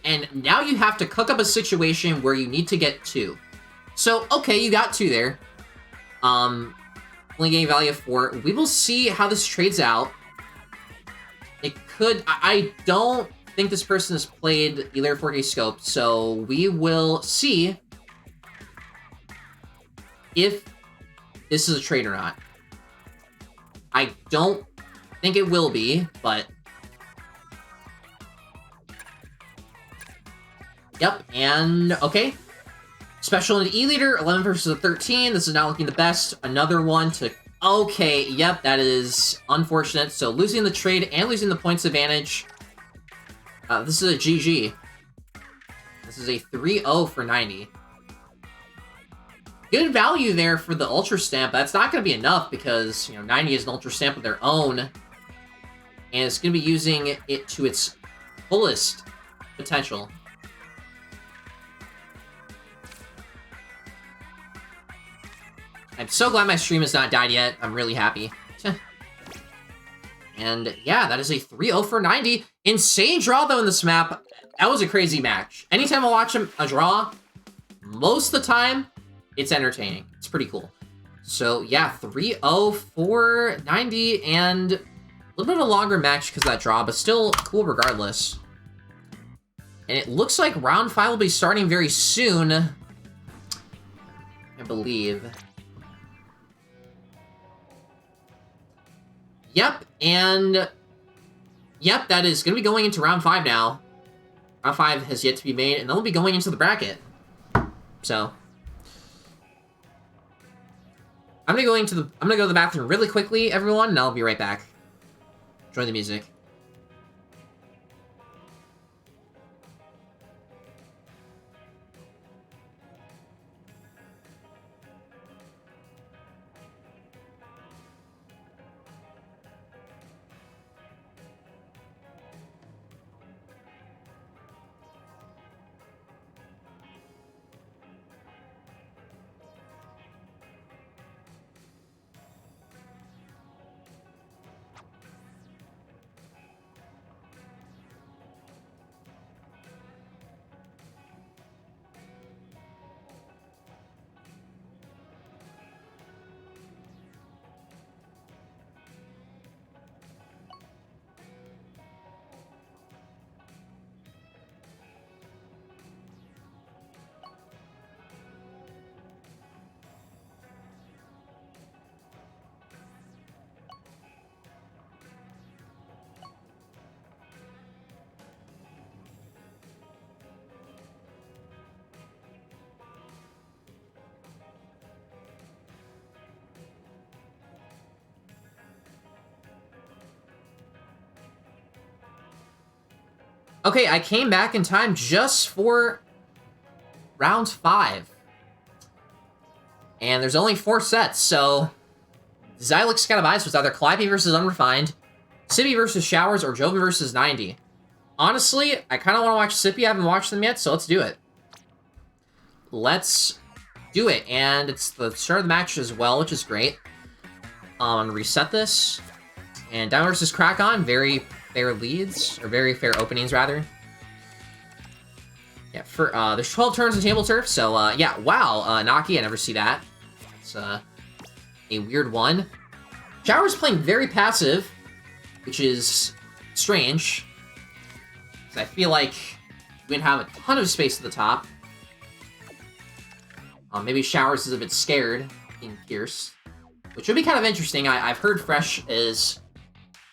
[SPEAKER 1] And now you have to cook up a situation where you need to get 2. So, okay, you got 2 there. Only getting value of 4. We will see how this trades out. It could... I don't think this person has played either 4K Scope, so we will see if this is a trade or not. I don't think it will be, but... Yep, and okay. Special into E-Leader, 11 versus a 13. This is not looking the best. Another one to... Okay, yep, that is unfortunate. So losing the trade and losing the points advantage. This is a GG. This is a 3-0 for 90. Good value there for the Ultra Stamp. That's not going to be enough because, you know, 90 is an Ultra Stamp of their own. And it's going to be using it to its fullest potential. I'm so glad my stream has not died yet. I'm really happy. And yeah, that is a 3-0 for 90. Insane draw, though, in this map. That was a crazy match. Anytime I watch a draw, most of the time, it's entertaining. It's pretty cool. So yeah, 3-0 for 90, and a little bit of a longer match because of that draw, but still cool regardless. And it looks like round 5 will be starting very soon, I believe. Yep, and... Yep, that is going to be going into round 5 now. Round 5 has yet to be made, and then we'll be going into the bracket. So... I'm gonna go to the bathroom really quickly, everyone, and I'll be right back. Enjoy the music. Okay, I came back in time just for round 5. And there's only 4 sets, so... Xylix kind of bias was either Calliope versus Unrefined, Sippy versus Showers, or Joven versus 90. Honestly, I kind of want to watch Sippy. I haven't watched them yet, so let's do it. Let's do it. And it's the start of the match as well, which is great. I'm going to reset this. And Down versus Krakon, very fair leads, or very fair openings, rather. Yeah, for there's 12 turns in Table Turf, so yeah, wow, Naki, I never see that. It's a weird one. Shower's playing very passive, which is strange. Because I feel like we have a ton of space at the top. Maybe Showers is a bit scared being pierced, which would be kind of interesting. I've heard Fresh is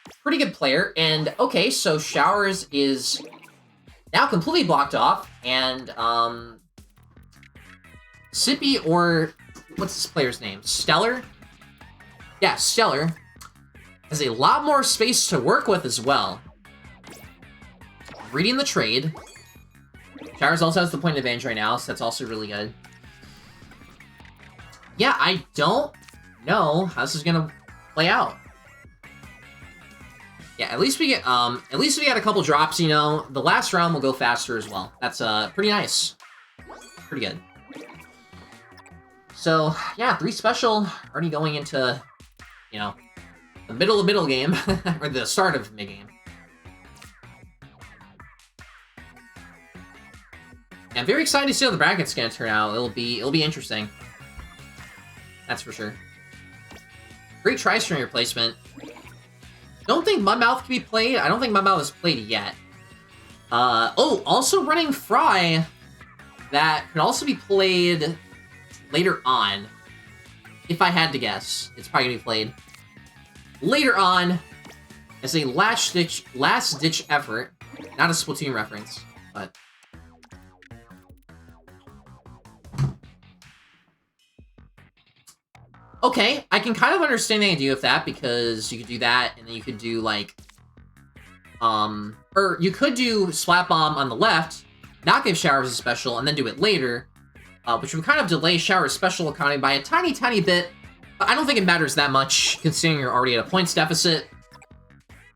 [SPEAKER 1] a pretty good player, and okay, so Showers is now completely blocked off, and Sippy, or what's this player's name? Stellar? Yeah, Stellar has a lot more space to work with as well. Reading the trade. Showers also has the point advantage right now, so that's also really good. Yeah, I don't know how this is gonna play out. Yeah, at least we get a couple drops, you know. The last round will go faster as well. That's pretty nice. Pretty good. So, yeah, 3 special, already going into, you know, the middle game, or the start of mid-game. Yeah, I'm very excited to see how the bracket's gonna turn out. It'll be interesting. That's for sure. Great tri-string replacement. Don't think Mudmouth can be played. I don't think Mudmouth is played yet. Oh, also running Fry. That can also be played later on. If I had to guess, it's probably gonna be played later on as a last-ditch effort. Not a Splatoon reference, but... Okay, I can kind of understand the idea of that, because you could do that, and then you could do, like... Or you could do Slap Bomb on the left, not give Showers a special, and then do it later, which would kind of delay Showers' special economy by a tiny bit. But I don't think it matters that much, considering you're already at a points deficit.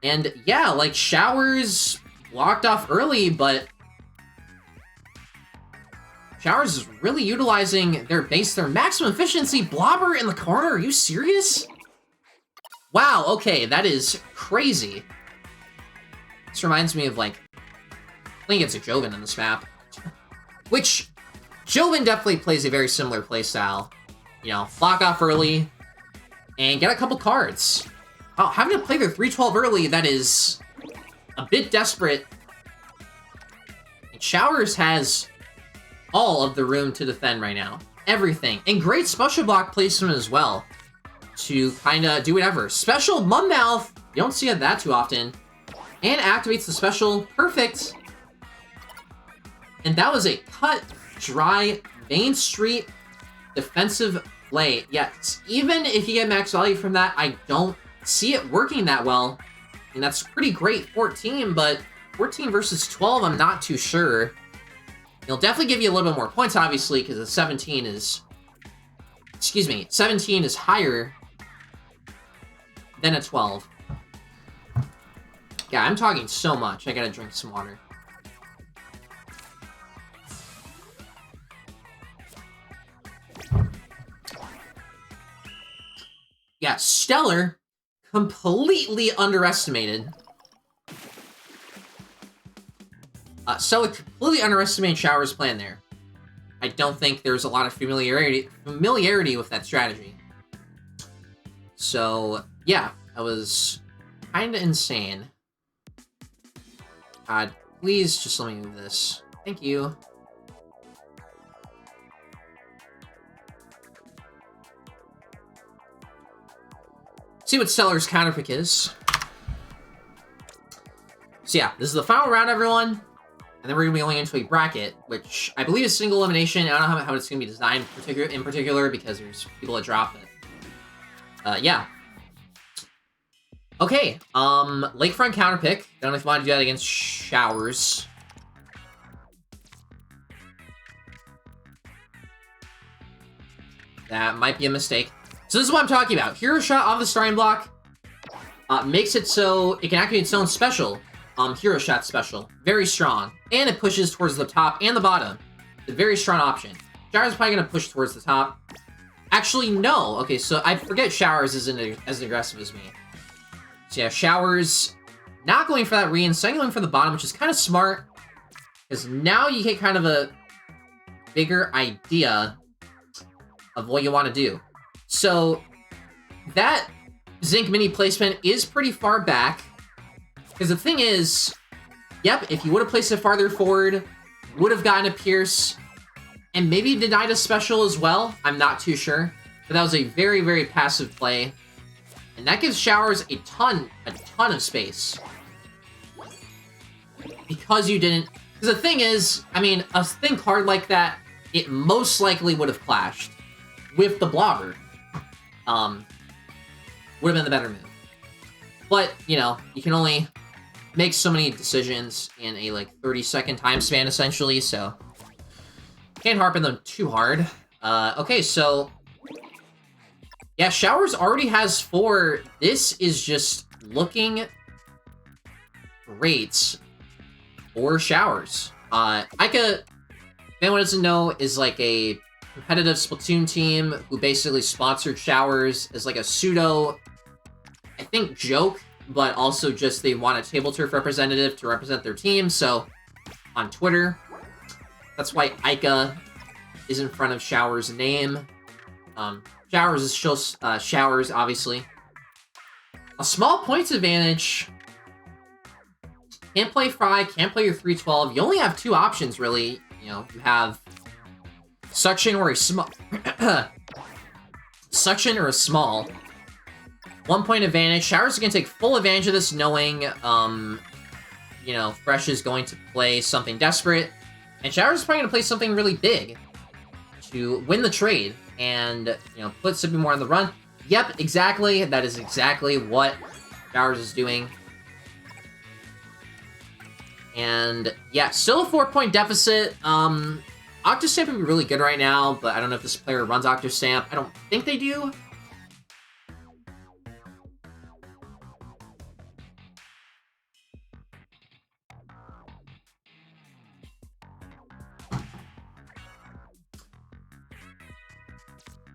[SPEAKER 1] And yeah, like, Showers blocked off early, but... Showers is really utilizing their maximum efficiency. Blobber in the corner, are you serious? Wow, okay, that is crazy. This reminds me of, like, playing against a Joven on this map. Which, Joven definitely plays a very similar playstyle. You know, block off early, and get a couple cards. Oh, having to play their 312 early, that is a bit desperate. And Showers has all of the room to defend right now. Everything. And great special block placement as well, to kind of do whatever. Special Mudmouth, you don't see that too often. And activates the special. Perfect. And that was a cut, dry, Main Street defensive play. Yes, even if you get max value from that, I don't see it working that well. And that's pretty great, 14, but 14 versus 12, I'm not too sure. It'll definitely give you a little bit more points, obviously, because the 17 is... Excuse me, 17 is higher than a 12. Yeah, I'm talking so much. I gotta drink some water. Yeah, Stellar, completely underestimated. Stellar completely underestimated Shower's plan there. I don't think there's a lot of familiarity with that strategy. So, yeah, that was kind of insane. God, please just let me move this. Thank you. See what Stellar's counterpick is. So yeah, this is the final round, everyone. And then we're going to be going into a bracket, which I believe is single elimination. I don't know how it's going to be designed in particular, because there's people that drop it. Yeah. Okay, Lakefront counterpick. Don't know if you want to do that against Showers. That might be a mistake. So this is what I'm talking about. Hero Shot off the starting block makes it so it can activate its own special. Hero Shot special. Very strong. And it pushes towards the top and the bottom. It's a very strong option. Showers is probably going to push towards the top. Actually, no. Okay, so I forget Showers isn't as aggressive as me. So yeah, Showers not going for that re, and going for the bottom, which is kind of smart. Because now you get kind of a bigger idea of what you want to do. So that Zinc Mini placement is pretty far back. Because the thing is, yep, if you would have placed it farther forward, would have gotten a Pierce, and maybe denied a special as well. I'm not too sure. But that was a very, very passive play. And that gives Showers a ton of space. Because you didn't... Because the thing is, I mean, a thin card like that, it most likely would have clashed with the Blobber. Would have been the better move. But, you know, you can only make so many decisions in a, like, 30-second time span, essentially, so... Can't harp on them too hard. Okay, so... Yeah, Showers already has 4. This is just looking great for Showers. Ica, if anyone doesn't know, is like a competitive Splatoon team who basically sponsored Showers as like a pseudo, I think, joke, but also just they want a Tableturf representative to represent their team, so on Twitter. That's why Ica is in front of Showers' name. Showers is still Showers, obviously. A small points advantage. Can't play Fry, can't play your 312. You only have two options, really. You know, you have Suction or a small... Suction or a small. 1 point advantage. Showers is going to take full advantage of this, knowing, you know, Fresh is going to play something desperate. And Showers is probably going to play something really big to win the trade and, you know, put Sippy more on the run. Yep, exactly. That is exactly what Showers is doing. And, yeah, still a 4-point deficit. Octostamp would be really good right now, but I don't know if this player runs Octostamp. I don't think they do.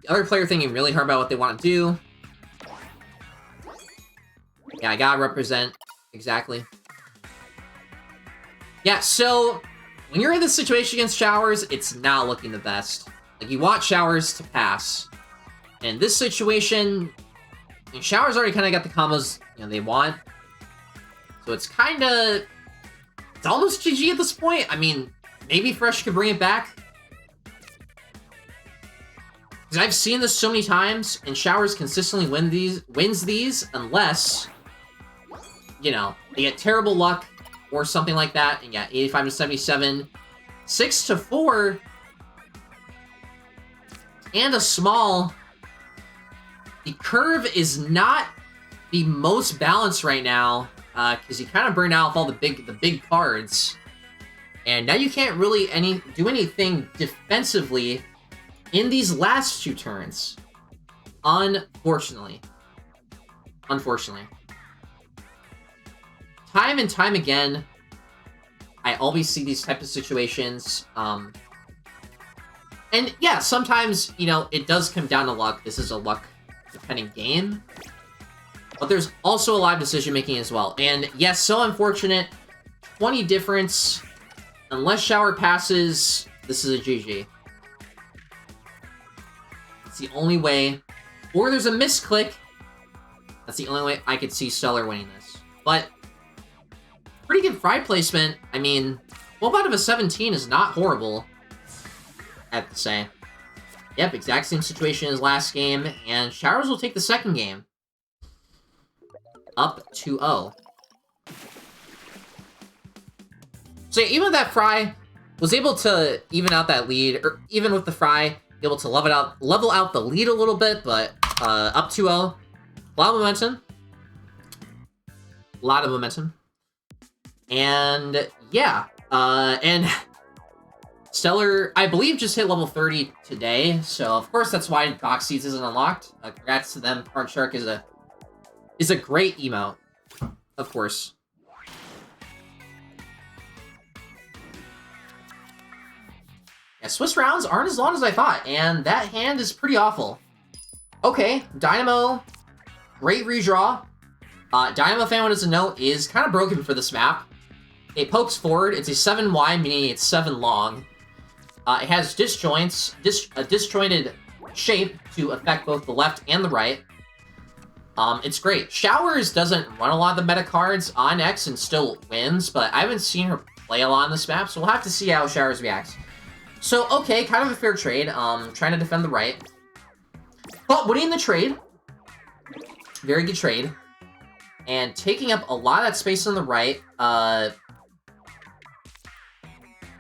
[SPEAKER 1] The other player thinking really hard about what they want to do. Yeah, I gotta represent. Exactly. Yeah, so when you're in this situation against Showers, it's not looking the best. Like, you want Showers to pass. And in this situation, I mean, Showers already kind of got the combos, you know, they want. So it's kind of... It's almost GG at this point. I mean, maybe Fresh could bring it back. Because I've seen this so many times, and Showers consistently wins these unless, you know, they get terrible luck or something like that. And yeah, 85 to 77, 6 to 4, and a small. The curve is not the most balanced right now, because you kind of burned out with all the big cards, and now you can't really do anything defensively in these last two turns. Unfortunately. Time and time again, I always see these types of situations. And yeah, sometimes, you know, it does come down to luck. This is a luck-dependent game. But there's also a lot of decision-making as well. And yes, so unfortunate. 20 difference. Unless Shower passes, this is a GG. It's the only way. Or there's a misclick. That's the only way I could see Stellar winning this. But pretty good Fry placement. I mean, 12 out of a 17 is not horrible, I have to say. Yep, exact same situation as last game, and Showers will take the second game. Up 2-0. So yeah, even with that Fry, was able to even out that lead, or even with the Fry, able to level out the lead a little bit, but up 2-0. A lot of momentum. And yeah, and Stellar, I believe, just hit level 30 today, so of course that's why Box Seeds isn't unlocked. Congrats to them. Card Shark is a great emote, of course. Yeah, Swiss rounds aren't as long as I thought, and that hand is pretty awful. Okay, Dynamo, great redraw. Dynamo, if anyone doesn't know, is kind of broken for this map. It pokes forward. It's a 7 wide, meaning it's 7 long. It has disjoints, a disjointed shape to affect both the left and the right. It's great. Showers doesn't run a lot of the meta cards on X and still wins, but I haven't seen her play a lot on this map, so we'll have to see how Showers reacts. So, okay, kind of a fair trade. Trying to defend the right. But winning the trade. Very good trade. And taking up a lot of that space on the right.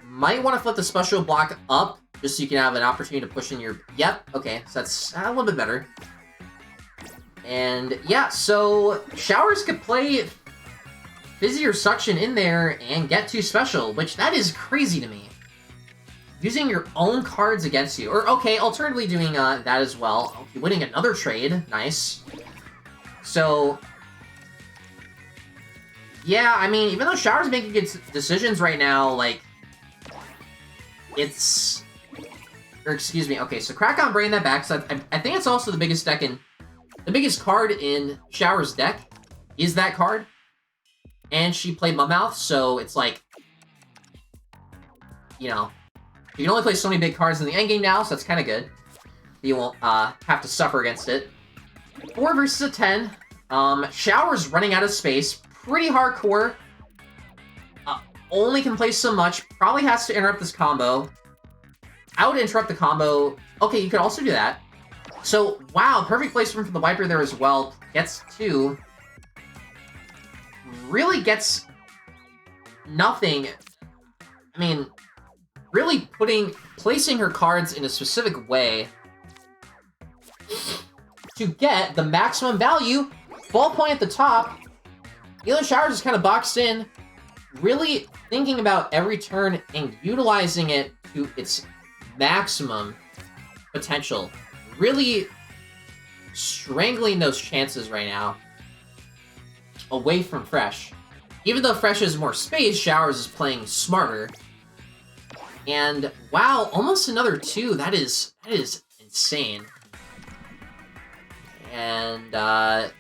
[SPEAKER 1] Might want to flip the special block up, just so you can have an opportunity to push in your... Yep, okay, so that's a little bit better. And yeah, so Showers could play Fizzy or Suction in there and get 2 special, which that is crazy to me. Using your own cards against you. Or, okay, alternatively doing that as well. Okay, winning another trade. Nice. So... yeah, I mean, even though Showers making good decisions right now, like... it's Or excuse me. Okay, so Crack On bringing that back. So I think it's also the biggest deck in... The biggest card in Shower's deck is that card. And she played Mudmouth, so it's like... You know... You can only play so many big cards in the endgame now, so that's kind of good. You won't have to suffer against it. 4 versus a 10. Shower's running out of space. Pretty hardcore. Only can play so much. Probably has to interrupt this combo. I would interrupt the combo. Okay, you could also do that. So, wow, perfect placement for the Viper there as well. Gets 2. Really gets nothing. I mean, really placing her cards in a specific way to get the maximum value. Ballpoint at the top. Healing Showers is kind of boxed in. Really thinking about every turn and utilizing it to its maximum potential. Really strangling those chances right now away from Fresh. Even though Fresh has more space, Showers is playing smarter. And wow, almost another 2. That is insane. And I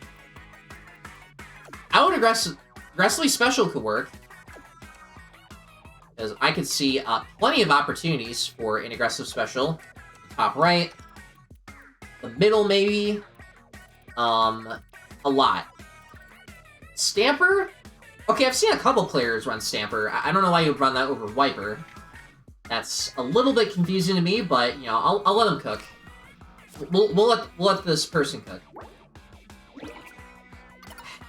[SPEAKER 1] would aggressively special could work. Because I could see plenty of opportunities for an aggressive special. Top right. The middle, maybe. A lot. Stamper? Okay, I've seen a couple players run Stamper. I don't know why you would run that over Wiper. That's a little bit confusing to me, but, you know, I'll let them cook. We'll let this person cook.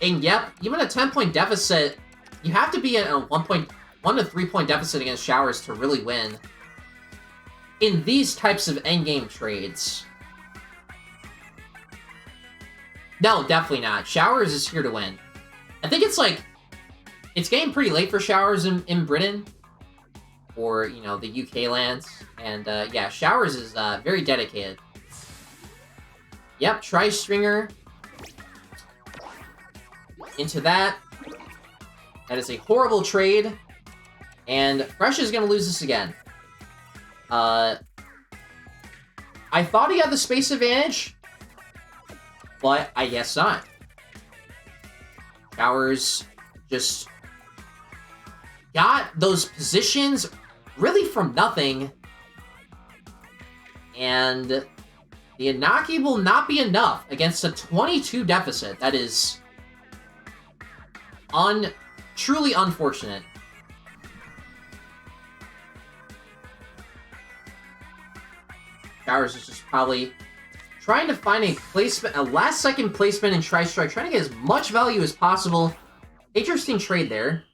[SPEAKER 1] And yep, even a 10-point deficit, you have to be in a 1 to 3 point deficit against Showers to really win. In these types of endgame trades. No, definitely not. Showers is here to win. I think it's like, it's getting pretty late for Showers in Britain. Or, you know, the UK lands. And, yeah, Showers is very dedicated. Yep, Tri-Stringer. Into that. That is a horrible trade. And Fresh is going to lose this again. I thought he had the space advantage. But I guess not. Showers just got those positions really from nothing. And the Inaki will not be enough against a 22 deficit. That is truly unfortunate. Showers is just probably trying to find a placement, a last-second placement in Tri-Strike, trying to get as much value as possible. Interesting trade there.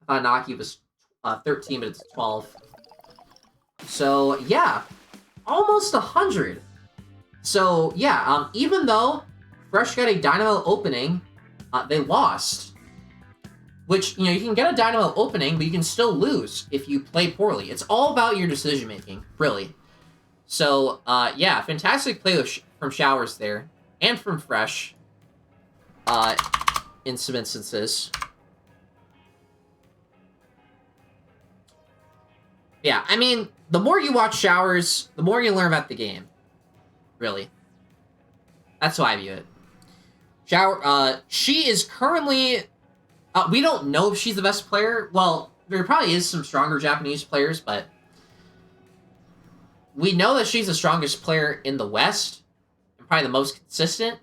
[SPEAKER 1] I thought Naki was 13, but it's 12. So, yeah. Almost 100. So, yeah, even though Fresh got a Dynamo opening, they lost. Which, you know, you can get a Dynamo opening, but you can still lose if you play poorly. It's all about your decision-making, really. So, yeah, fantastic play from Showers there. And from Fresh. In some instances. Yeah, I mean, the more you watch Showers, the more you learn about the game. Really. That's how I view it. She is currently... we don't know if she's the best player. Well, there probably is some stronger Japanese players, but... We know that she's the strongest player in the West. And probably the most consistent.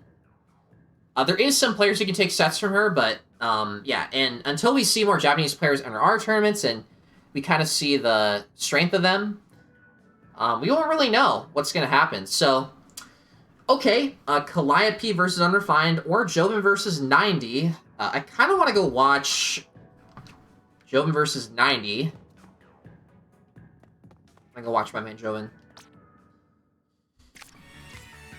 [SPEAKER 1] There is some players who can take sets from her, but, yeah. And until we see more Japanese players enter our tournaments, and we kind of see the strength of them, we won't really know what's going to happen. So, okay. Calliope versus Unrefined, or Joven versus 90. I kind of want to go watch Joven versus 90. I'm going to go watch my man Joven.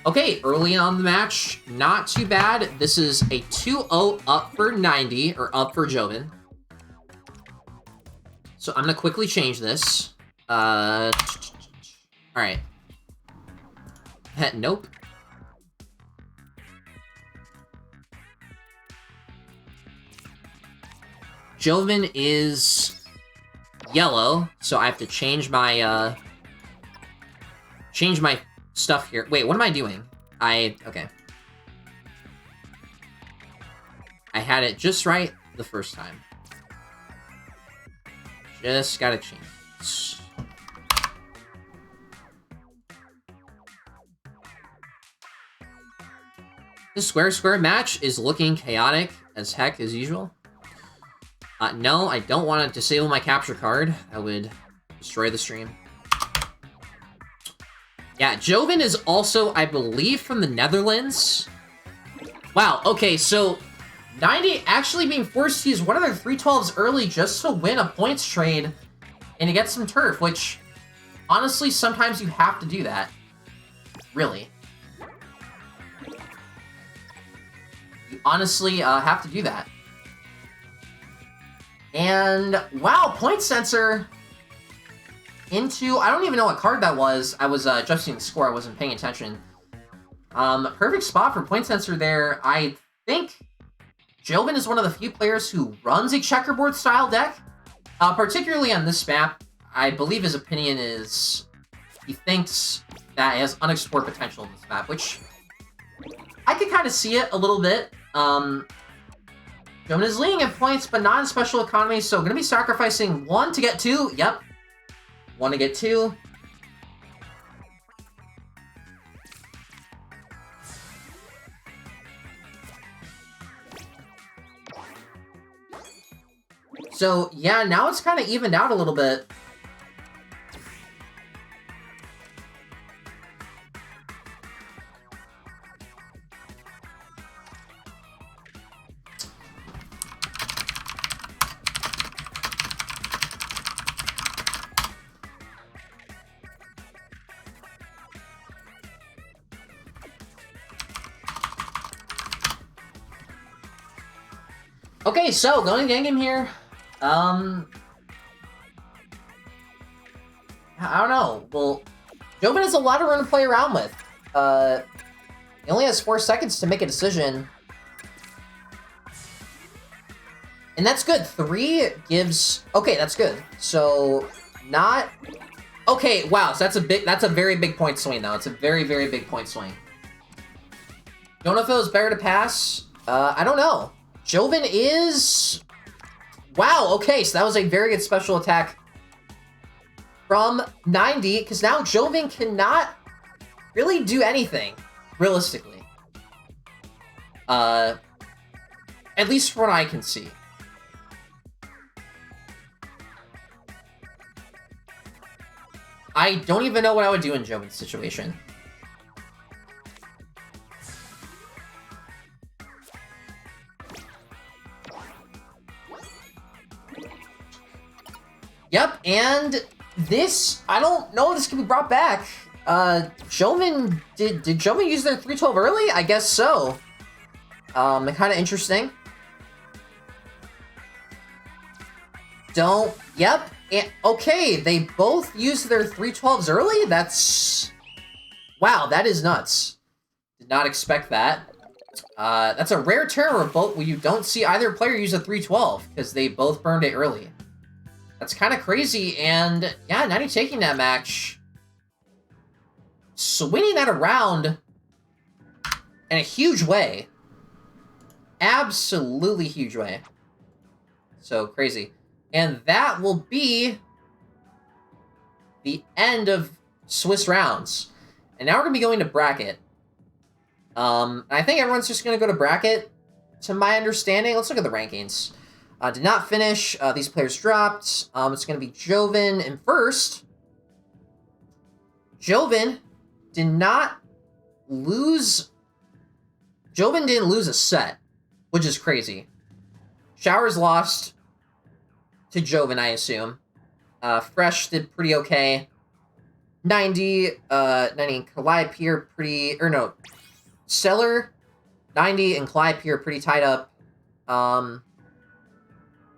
[SPEAKER 1] Okay, early on the match, not too bad. This is a 2-0 up for 90, or up for Joven. So I'm going to quickly change this. Alright. Nope. Joven is yellow, so I have to change my change my stuff here. Wait, what am I doing? Okay. I had it just right the first time. Just gotta change it. This square match is looking chaotic as heck as usual. No, I don't want to disable my capture card. I would destroy the stream. Yeah, Joven is also, I believe, from the Netherlands. Wow, okay, so 90 actually being forced to use one of their 312s early just to win a points trade and to get some turf, which, honestly, sometimes you have to do that. Really. You honestly have to do that. And, wow, point sensor into, I don't even know what card that was. I was adjusting the score, I wasn't paying attention. Perfect spot for point sensor there. I think Joven is one of the few players who runs a checkerboard style deck, particularly on this map. I believe his opinion is he thinks that it has unexplored potential in this map, which I could kind of see it a little bit. Joven is leading in points, but not in special economy, so going to be sacrificing 1 to get 2. Yep. 1 to get 2. So, yeah, now it's kind of evened out a little bit. Okay, so going to game here. I don't know. Well, Joven has a lot of room to play around with. He only has 4 seconds to make a decision. And that's good. 3 gives... Okay, that's good. So, not... Okay, wow. So that's a very big point swing, though. It's a very, very big point swing. Don't know if it was better to pass. I don't know. Joven is... Wow, okay, so that was a very good special attack from 90, because now Joven cannot really do anything, realistically. At least from what I can see. I don't even know what I would do in Joven's situation. Yep, and this, I don't know if this can be brought back. Joven, did Joven use their 312 early? I guess so. Kind of interesting. Yep, and, okay, they both used their 312s early? That's, wow, that is nuts. Did not expect that. That's a rare turn where you don't see either player use a 312, because they both burned it early. That's kind of crazy, and yeah, 90 taking that match. Swinging that around in a huge way. Absolutely huge way. So crazy. And that will be the end of Swiss rounds. And now we're going to be going to bracket. I think everyone's just going to go to bracket, to my understanding. Let's look at the rankings. Did not finish. These players dropped. It's going to be Joven in first. Joven did not lose. Joven didn't lose a set, which is crazy. Showers lost to Joven, I assume. Fresh did pretty okay. 90 and Calliope pretty, or no, Stellar, 90 and Calliope pretty tied up. And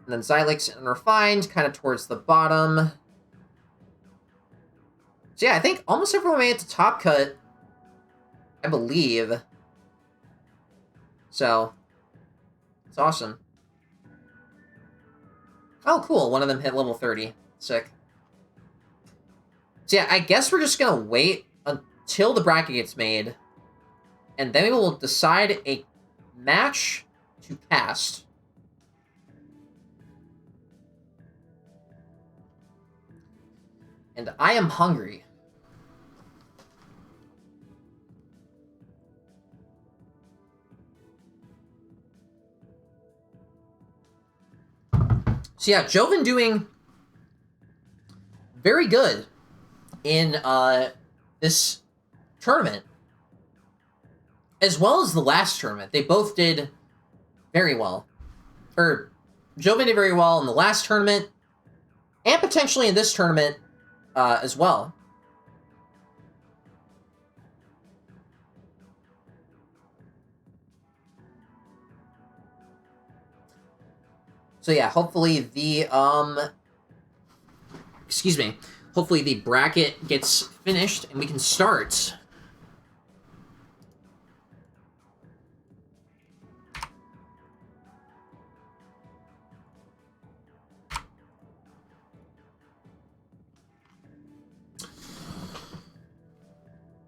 [SPEAKER 1] then Xylix and Refined, kind of towards the bottom. So yeah, I think almost everyone made it to top cut, I believe. So, it's awesome. Oh, cool. One of them hit level 30. Sick. So yeah, I guess we're just going to wait until the bracket gets made, and then we will decide a match to cast. And I am hungry. So yeah, Joven doing very good in this tournament, as well as the last tournament. They both did very well. Or, Joven did very well in the last tournament, and potentially in this tournament as well. So yeah, hopefully the, excuse me, hopefully the bracket gets finished and we can start.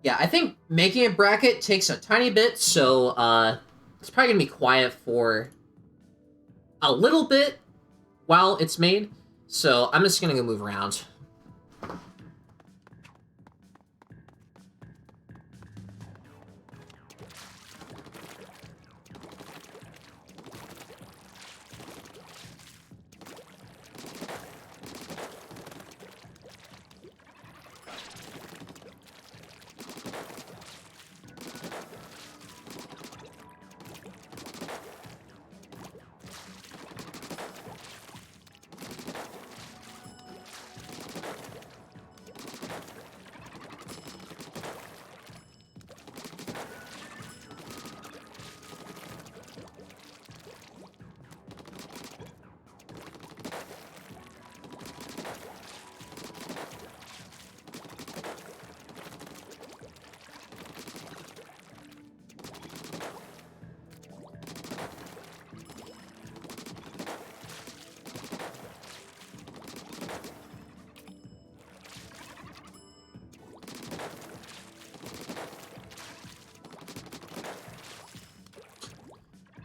[SPEAKER 1] Yeah, I think making a bracket takes a tiny bit, so it's probably gonna be quiet for a little bit while it's made. So I'm just gonna go move around.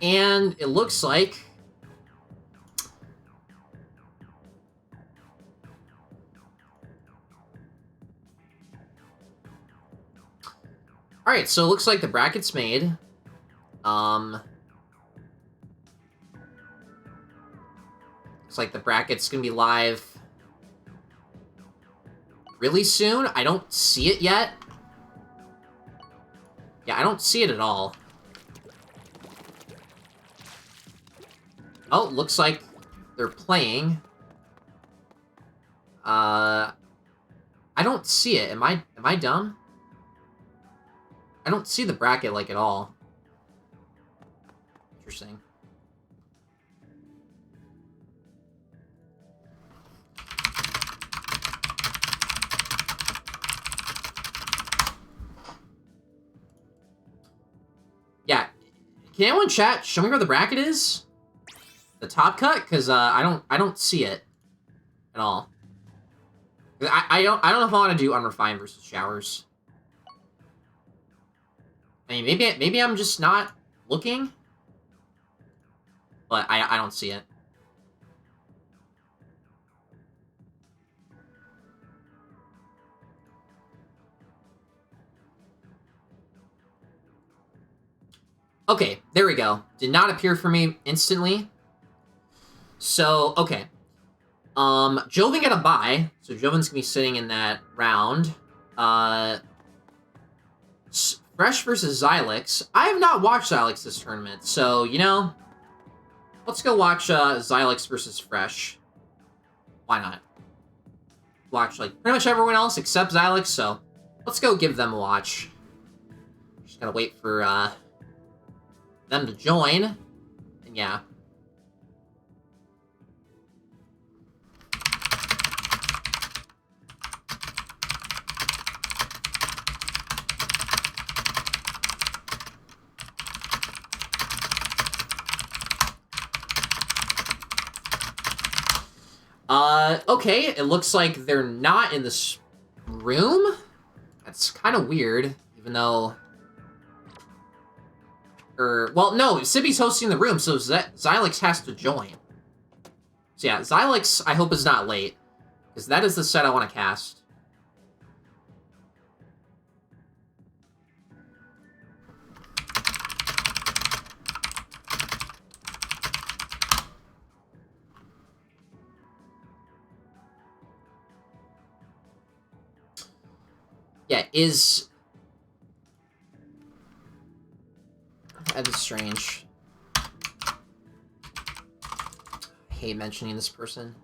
[SPEAKER 1] And it looks like alright, so it looks like the bracket's made. Looks like the bracket's gonna be live really soon. I don't see it yet. Yeah, I don't see it at all. Oh, looks like they're playing. I don't see it. Am I dumb? I don't see the bracket, like, at all. Interesting. Yeah. Can anyone chat? Show me where the bracket is? The top cut? Because I don't see it at all. I don't know if I want to do unrefined versus showers. I mean, maybe I'm just not looking, but I don't see it. Okay, there we go. Did not appear for me instantly. So, okay. Joven got a bye, so Joven's gonna be sitting in that round. Fresh versus Xylix. I have not watched Xylix this tournament, so, you know, let's go watch Xylix versus Fresh. Why not? Watch, like, pretty much everyone else except Xylix, so let's go give them a watch. Just gotta wait for them to join, and yeah. Okay, it looks like they're not in this room. That's kind of weird, even though... well, no, Sibby's hosting the room, so Xylix has to join. So yeah, Xylix, I hope, is not late, because that is the set I want to cast. Yeah, that is strange. I hate mentioning this person.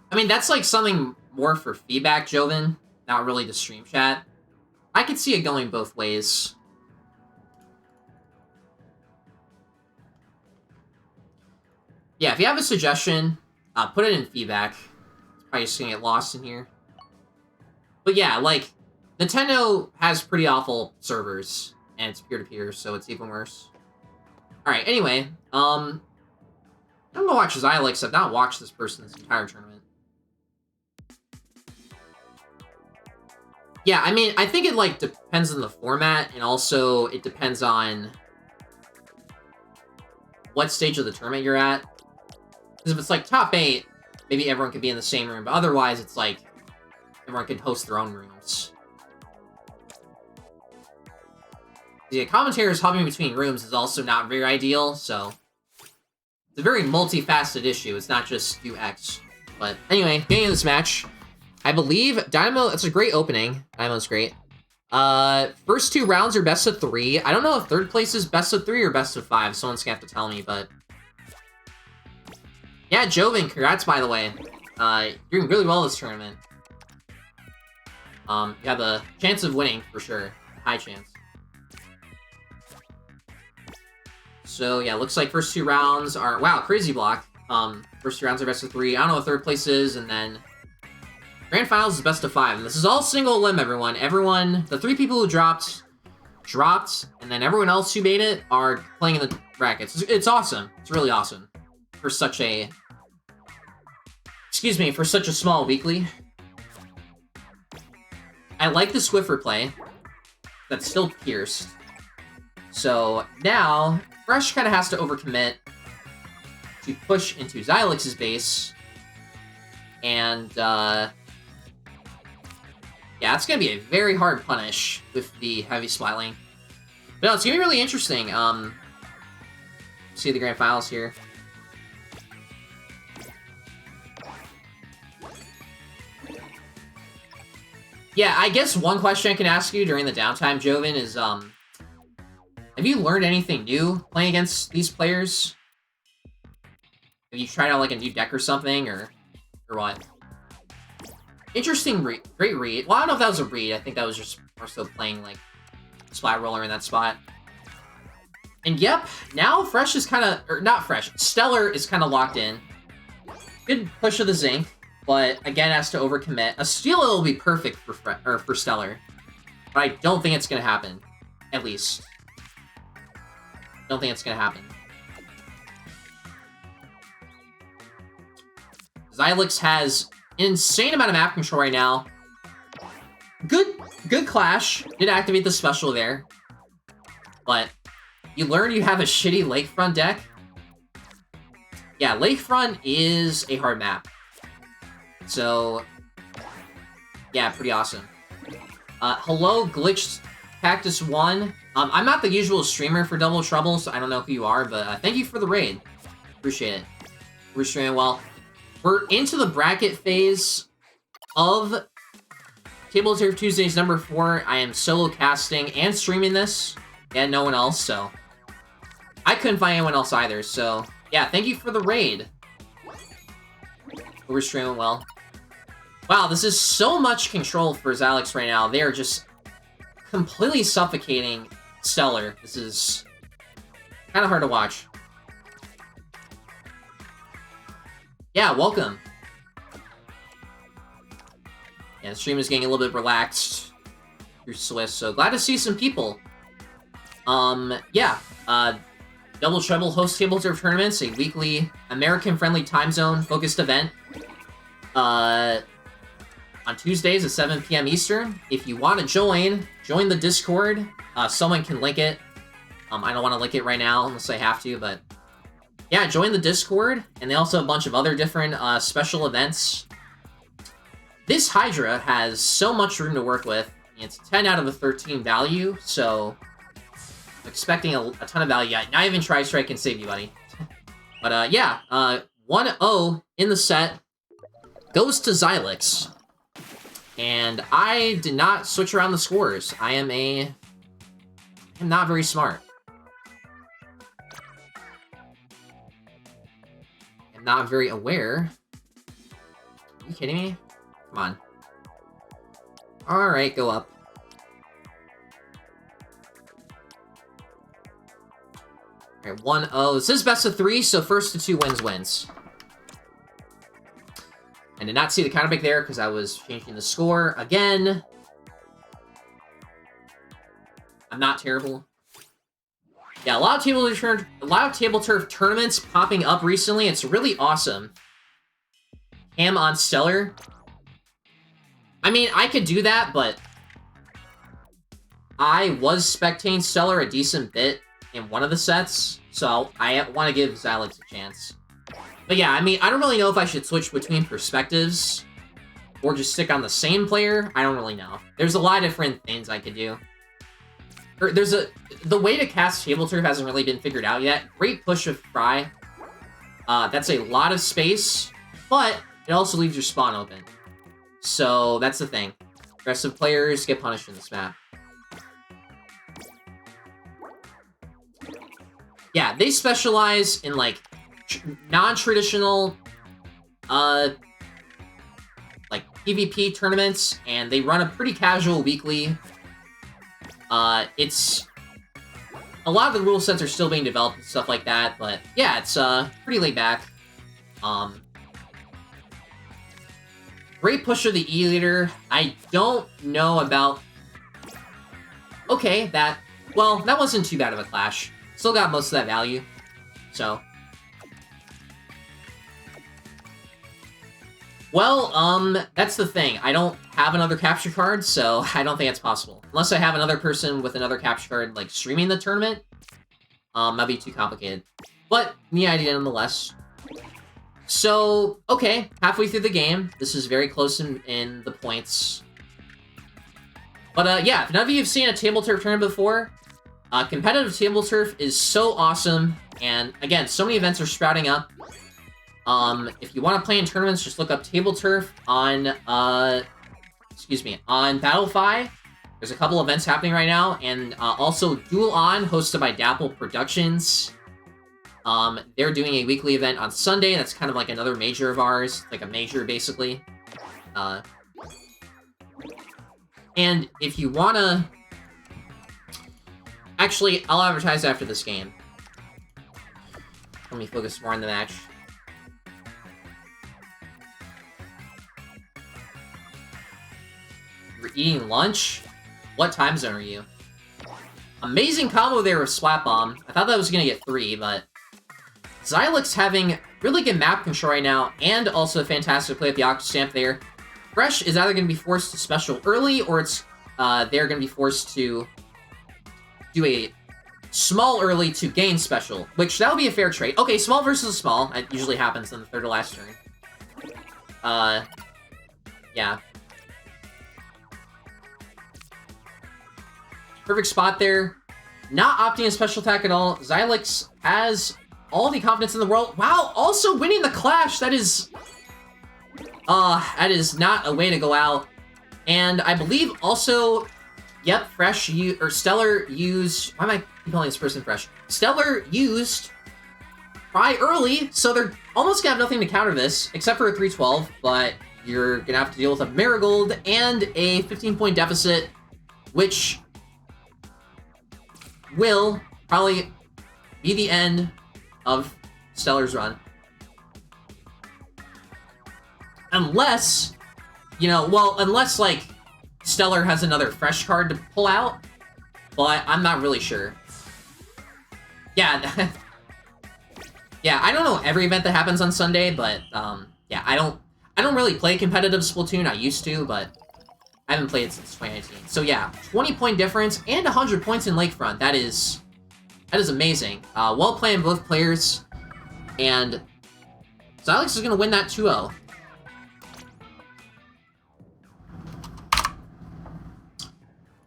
[SPEAKER 1] I mean, that's like something more for feedback, Joven, not really to stream chat. I could see it going both ways. Yeah, if you have a suggestion, put it in feedback. It's probably just gonna get lost in here. But yeah, like, Nintendo has pretty awful servers, and it's peer-to-peer, so it's even worse. Alright, anyway, I'm gonna watch Xylix. I've not watched this person this entire tournament. Yeah, I mean, I think it, like, depends on the format, and also it depends on what stage of the tournament you're at. Because if it's, like, top 8, maybe everyone could be in the same room, but otherwise it's, like, everyone can host their own rooms. The commentators hopping between rooms is also not very ideal, so... It's a very multifaceted issue. It's not just do X. But anyway, getting into this match... I believe Dynamo, it's a great opening. Dynamo's great. First 2 rounds are best of 3. I don't know if 3rd place is best of 3 or best of 5. Someone's gonna have to tell me, but... Yeah, Joven, congrats, by the way. You're doing really well this tournament. You have a chance of winning, for sure. High chance. So, yeah, looks like first 2 rounds are... Wow, crazy block. First 2 rounds are best of 3. I don't know what 3rd place is, and then... Grand Finals is best of 5, and this is all single limb, everyone. The 3 people who dropped, and then everyone else who made it are playing in the brackets. It's awesome. It's really awesome. For such a... Excuse me, for such a small weekly. I like the Swiffer play. That's still pierced. So, now, Fresh kind of has to overcommit to push into Xylix's base. And, yeah, it's going to be a very hard punish with the heavy splatling. But no, it's going to be really interesting. See the Grand Finals here. Yeah, I guess one question I can ask you during the downtime, Joven, is, have you learned anything new playing against these players? Have you tried out, like, a new deck or something, or what? Interesting read. Great read. Well, I don't know if that was a read. I think that was just more so playing, like, Splat Roller in that spot. And yep, now Fresh is kind of... Or, not Fresh. Stellar is kind of locked in. Good push of the Zinc, but, again, has to overcommit. A Steal will be perfect for Stellar. But I don't think it's going to happen. At least. Don't think it's going to happen. Xylix has... insane amount of map control right now. Good clash. Did activate the special there. But you learn you have a shitty lakefront deck. Yeah, lakefront is a hard map. So, yeah, pretty awesome. Hello, Glitched Cactus 1. I'm not the usual streamer for Double Trouble, so I don't know who you are, but thank you for the raid. Appreciate it. We're streaming well. We're into the bracket phase of Tableturf Tuesdays number 4. I am solo casting and streaming this, and no one else, so... I couldn't find anyone else either, so... Yeah, thank you for the raid. We're streaming well. Wow, this is so much control for Xylix right now. They are just completely suffocating Stellar. This is kind of hard to watch. Yeah, welcome. Yeah, the stream is getting a little bit relaxed through Swiss, so glad to see some people. Yeah, Double Treble hosts Tableturf tournaments, a weekly American-friendly time zone focused event. On Tuesdays at 7 p.m. Eastern. If you want to join the Discord. Someone can link it. I don't want to link it right now unless I have to, but yeah, join the Discord. And they also have a bunch of other different special events. This Hydra has so much room to work with. It's 10 out of a 13 value, so I'm expecting a ton of value. Not even Tri-Strike can save you, buddy. But yeah, 1-0 in the set goes to Xylix. And I did not switch around the scores. I'm not very smart. I'm not very aware. Are you kidding me? Come on. Alright, go up. Alright, 1-0. This is best of 3, so first to 2 wins. I did not see the counter pick there because I was changing the score again. I'm not terrible. Yeah, a lot of Tableturf tournaments popping up recently. It's really awesome. Cam on Stellar. I mean, I could do that, but I was spectating Stellar a decent bit in one of the sets, so I want to give Xylix a chance. But yeah, I mean, I don't really know if I should switch between perspectives or just stick on the same player. I don't really know. There's a lot of different things I could do. The way to cast Tableturf hasn't really been figured out yet. Great push of Fry. That's a lot of space, but it also leaves your spawn open. So that's the thing. Aggressive players get punished in this map. Yeah, they specialize in like non-traditional like PvP tournaments, and they run a pretty casual weekly. It's a lot of the rule sets are still being developed and stuff like that, but yeah, it's pretty laid back. Great push of the E-Leader. I don't know about... Okay, that wasn't too bad of a clash. Still got most of that value, so... Well, that's the thing. I don't have another capture card, so I don't think it's possible. Unless I have another person with another capture card, like, streaming the tournament. That'd be too complicated. But, the idea nonetheless. So, okay, halfway through the game. This is very close in the points. But, yeah, if none of you have seen a Tableturf tournament before, competitive Tableturf is so awesome. And, again, so many events are sprouting up. If you want to play in tournaments, just look up Tableturf on, on Battlefy. There's a couple events happening right now, and also Duel On, hosted by Dapple Productions. They're doing a weekly event on Sunday. That's kind of like another major of ours, like a major, basically. And if you want to... Actually, I'll advertise after this game. Let me focus more on the match. You're eating lunch? What time zone are you? Amazing combo there with Slap Bomb. I thought that was going to get 3, but... Xylix having really good map control right now, and also a fantastic play with the Octostamp there. Fresh is either going to be forced to special early, or it's they're going to be forced to do a small early to gain special, which that'll be a fair trade. Okay, small versus small. It usually happens in the third to last turn. Yeah. Perfect spot there. Not opting a special attack at all. Xylix has all the confidence in the world. Wow, also winning the clash. That is not a way to go out. And I believe also, yep, Stellar used... Why am I calling this person Fresh? Stellar used Fry early, so they're almost gonna have nothing to counter this, except for a 312, but you're gonna have to deal with a Marigold and a 15-point deficit, which... will probably be the end of Stellar's run. Unless, you know, well, unless, like, Stellar has another fresh card to pull out, but I'm not really sure. Yeah, yeah, I don't know every event that happens on Sunday, but, yeah, I don't really play competitive Splatoon. I used to, but I haven't played it since 2019. So yeah, 20-point difference and 100 points in Lakefront. That is amazing. Well played both players, and Xylex is going to win that 2-0.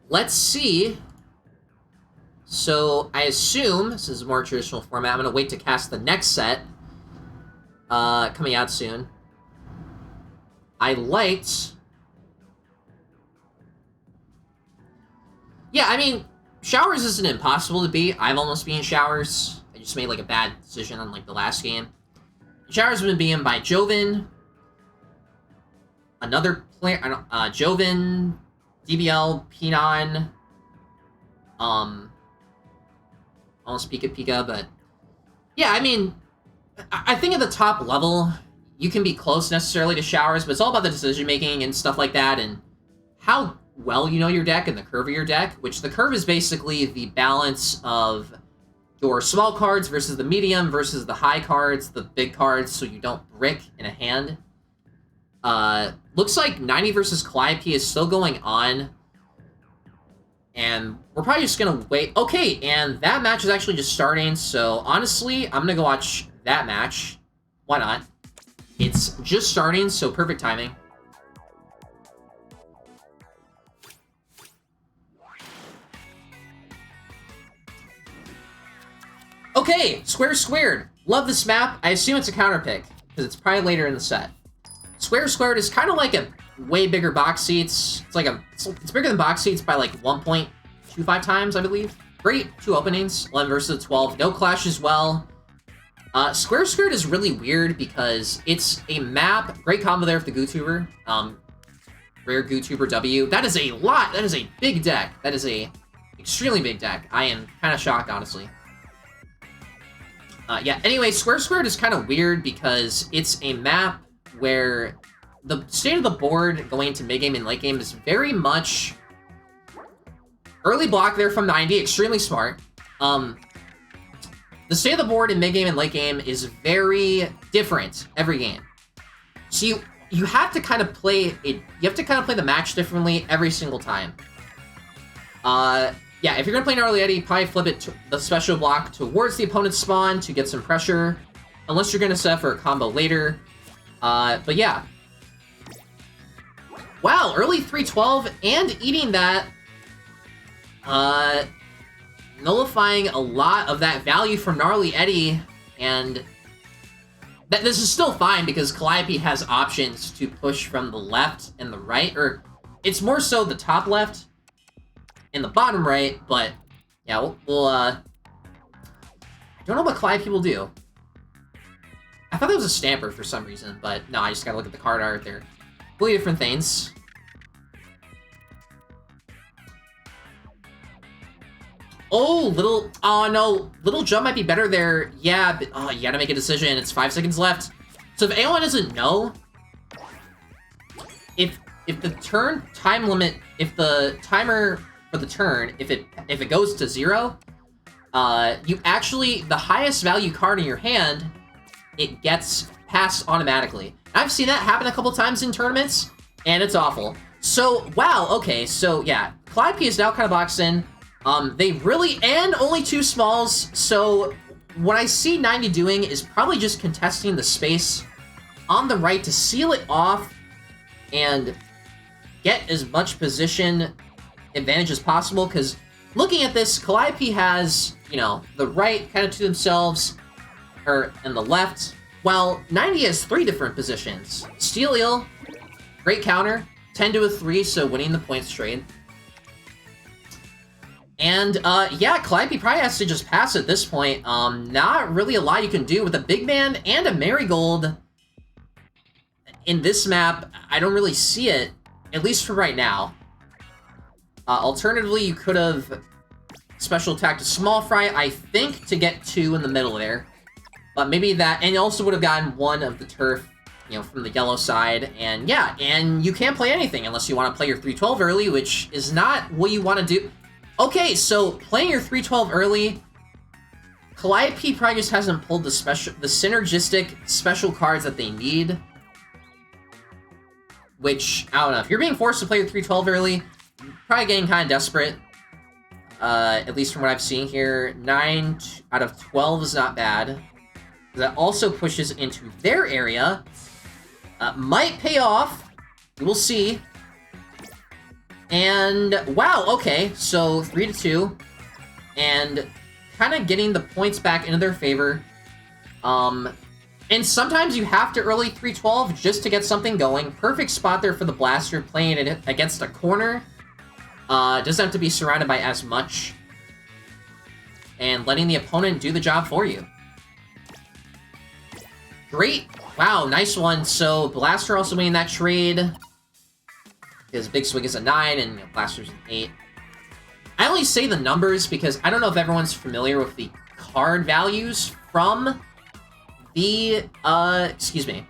[SPEAKER 1] Let's see. So I assume this is a more traditional format. I'm going to wait to cast the next set. Coming out soon. I liked... Yeah, I mean, Showers isn't impossible to beat. I've almost beaten Showers. I just made, like, a bad decision on, like, the last game. Showers has been beaten by Joven. Another player... Joven, DBL, Pinon... almost Pika, but... Yeah, I mean... I think at the top level, you can be close necessarily to Showers, but it's all about the decision-making and stuff like that, and how well you know your deck and the curve of your deck, which the curve is basically the balance of your small cards versus the medium versus the high cards, the big cards, so you don't brick in a hand. Looks like 90 versus Calliope is still going on, and we're probably just gonna wait. Okay, and that match is actually just starting, so honestly, I'm gonna go watch that match. Why not? It's just starting, so perfect timing. Okay, Square Squared. Love this map. I assume it's a counter pick, because it's probably later in the set. Square Squared is kind of like a way bigger box seats. It's like it's bigger than box seats by like 1.25 times, I believe. Great 2 openings, 11 versus 12. No clash as well. Square Squared is really weird because it's a map. Great combo there with the Gootuber. Rare Gootuber W. That is a lot. That is a big deck. That is a extremely big deck. I am kind of shocked, honestly. Yeah, anyway, Square Squared is kind of weird because it's a map where the state of the board going into mid-game and late game is very much... Early block there from 90, extremely smart. The state of the board in mid-game and late game is very different every game. So you have to kind of play it. You have to kind of play the match differently every single time. Yeah, if you're gonna play an early Eddie, probably flip it to the special block towards the opponent's spawn to get some pressure. Unless you're gonna set up for a combo later. But yeah. Wow, early 312 and eating that. Nullifying a lot of that value from Gnarly Eddie, and this is still fine because Calliope has options to push from the left and the right, or it's more so the top left and the bottom right, but yeah, we'll I don't know what Calliope will do. I thought that was a Stamper for some reason, but no, I just gotta look at the card art there. Completely different things. Oh, Little Jump might be better there. Yeah, but, oh, you gotta make a decision. It's 5 seconds left. So if anyone doesn't know, if the turn time limit, if the timer for the turn, if it goes to 0, you actually, the highest value card in your hand, it gets passed automatically. I've seen that happen a couple times in tournaments, and it's awful. So, wow, okay, so yeah, Calliope is now kind of boxed in. They really, and only 2 smalls, so what I see 90 doing is probably just contesting the space on the right to seal it off and get as much position advantage as possible, because looking at this, Calliope has, you know, the right kind of to themselves, and the left, while 90 has 3 different positions. Steel Eel, great counter, 10 to a 3, so winning the points trade. And, yeah, Calliope probably has to just pass at this point. Not really a lot you can do with a big man and a Marigold. In this map, I don't really see it, at least for right now. Alternatively, you could have special attack to Small Fry, I think, to get 2 in the middle there. But maybe that, and you also would have gotten 1 of the turf, you know, from the yellow side. And yeah, and you can't play anything unless you want to play your 312 early, which is not what you want to do. Okay, so playing your 312 early, Calliope probably just hasn't pulled the synergistic special cards that they need. Which, I don't know, if you're being forced to play your 312 early, you're probably getting kind of desperate. At least from what I've seen here, 9 out of 12 is not bad. That also pushes into their area. Might pay off. We will see. And, wow, okay, so 3-2. And kind of getting the points back into their favor. And sometimes you have to early 312 just to get something going. Perfect spot there for the blaster, playing it against a corner. Doesn't have to be surrounded by as much. And letting the opponent do the job for you. Great. Wow, nice one. So, Blaster also winning that trade. Because Big Swing is a 9 and, you know, Blaster's an 8. I only say the numbers because I don't know if everyone's familiar with the card values from the, excuse me.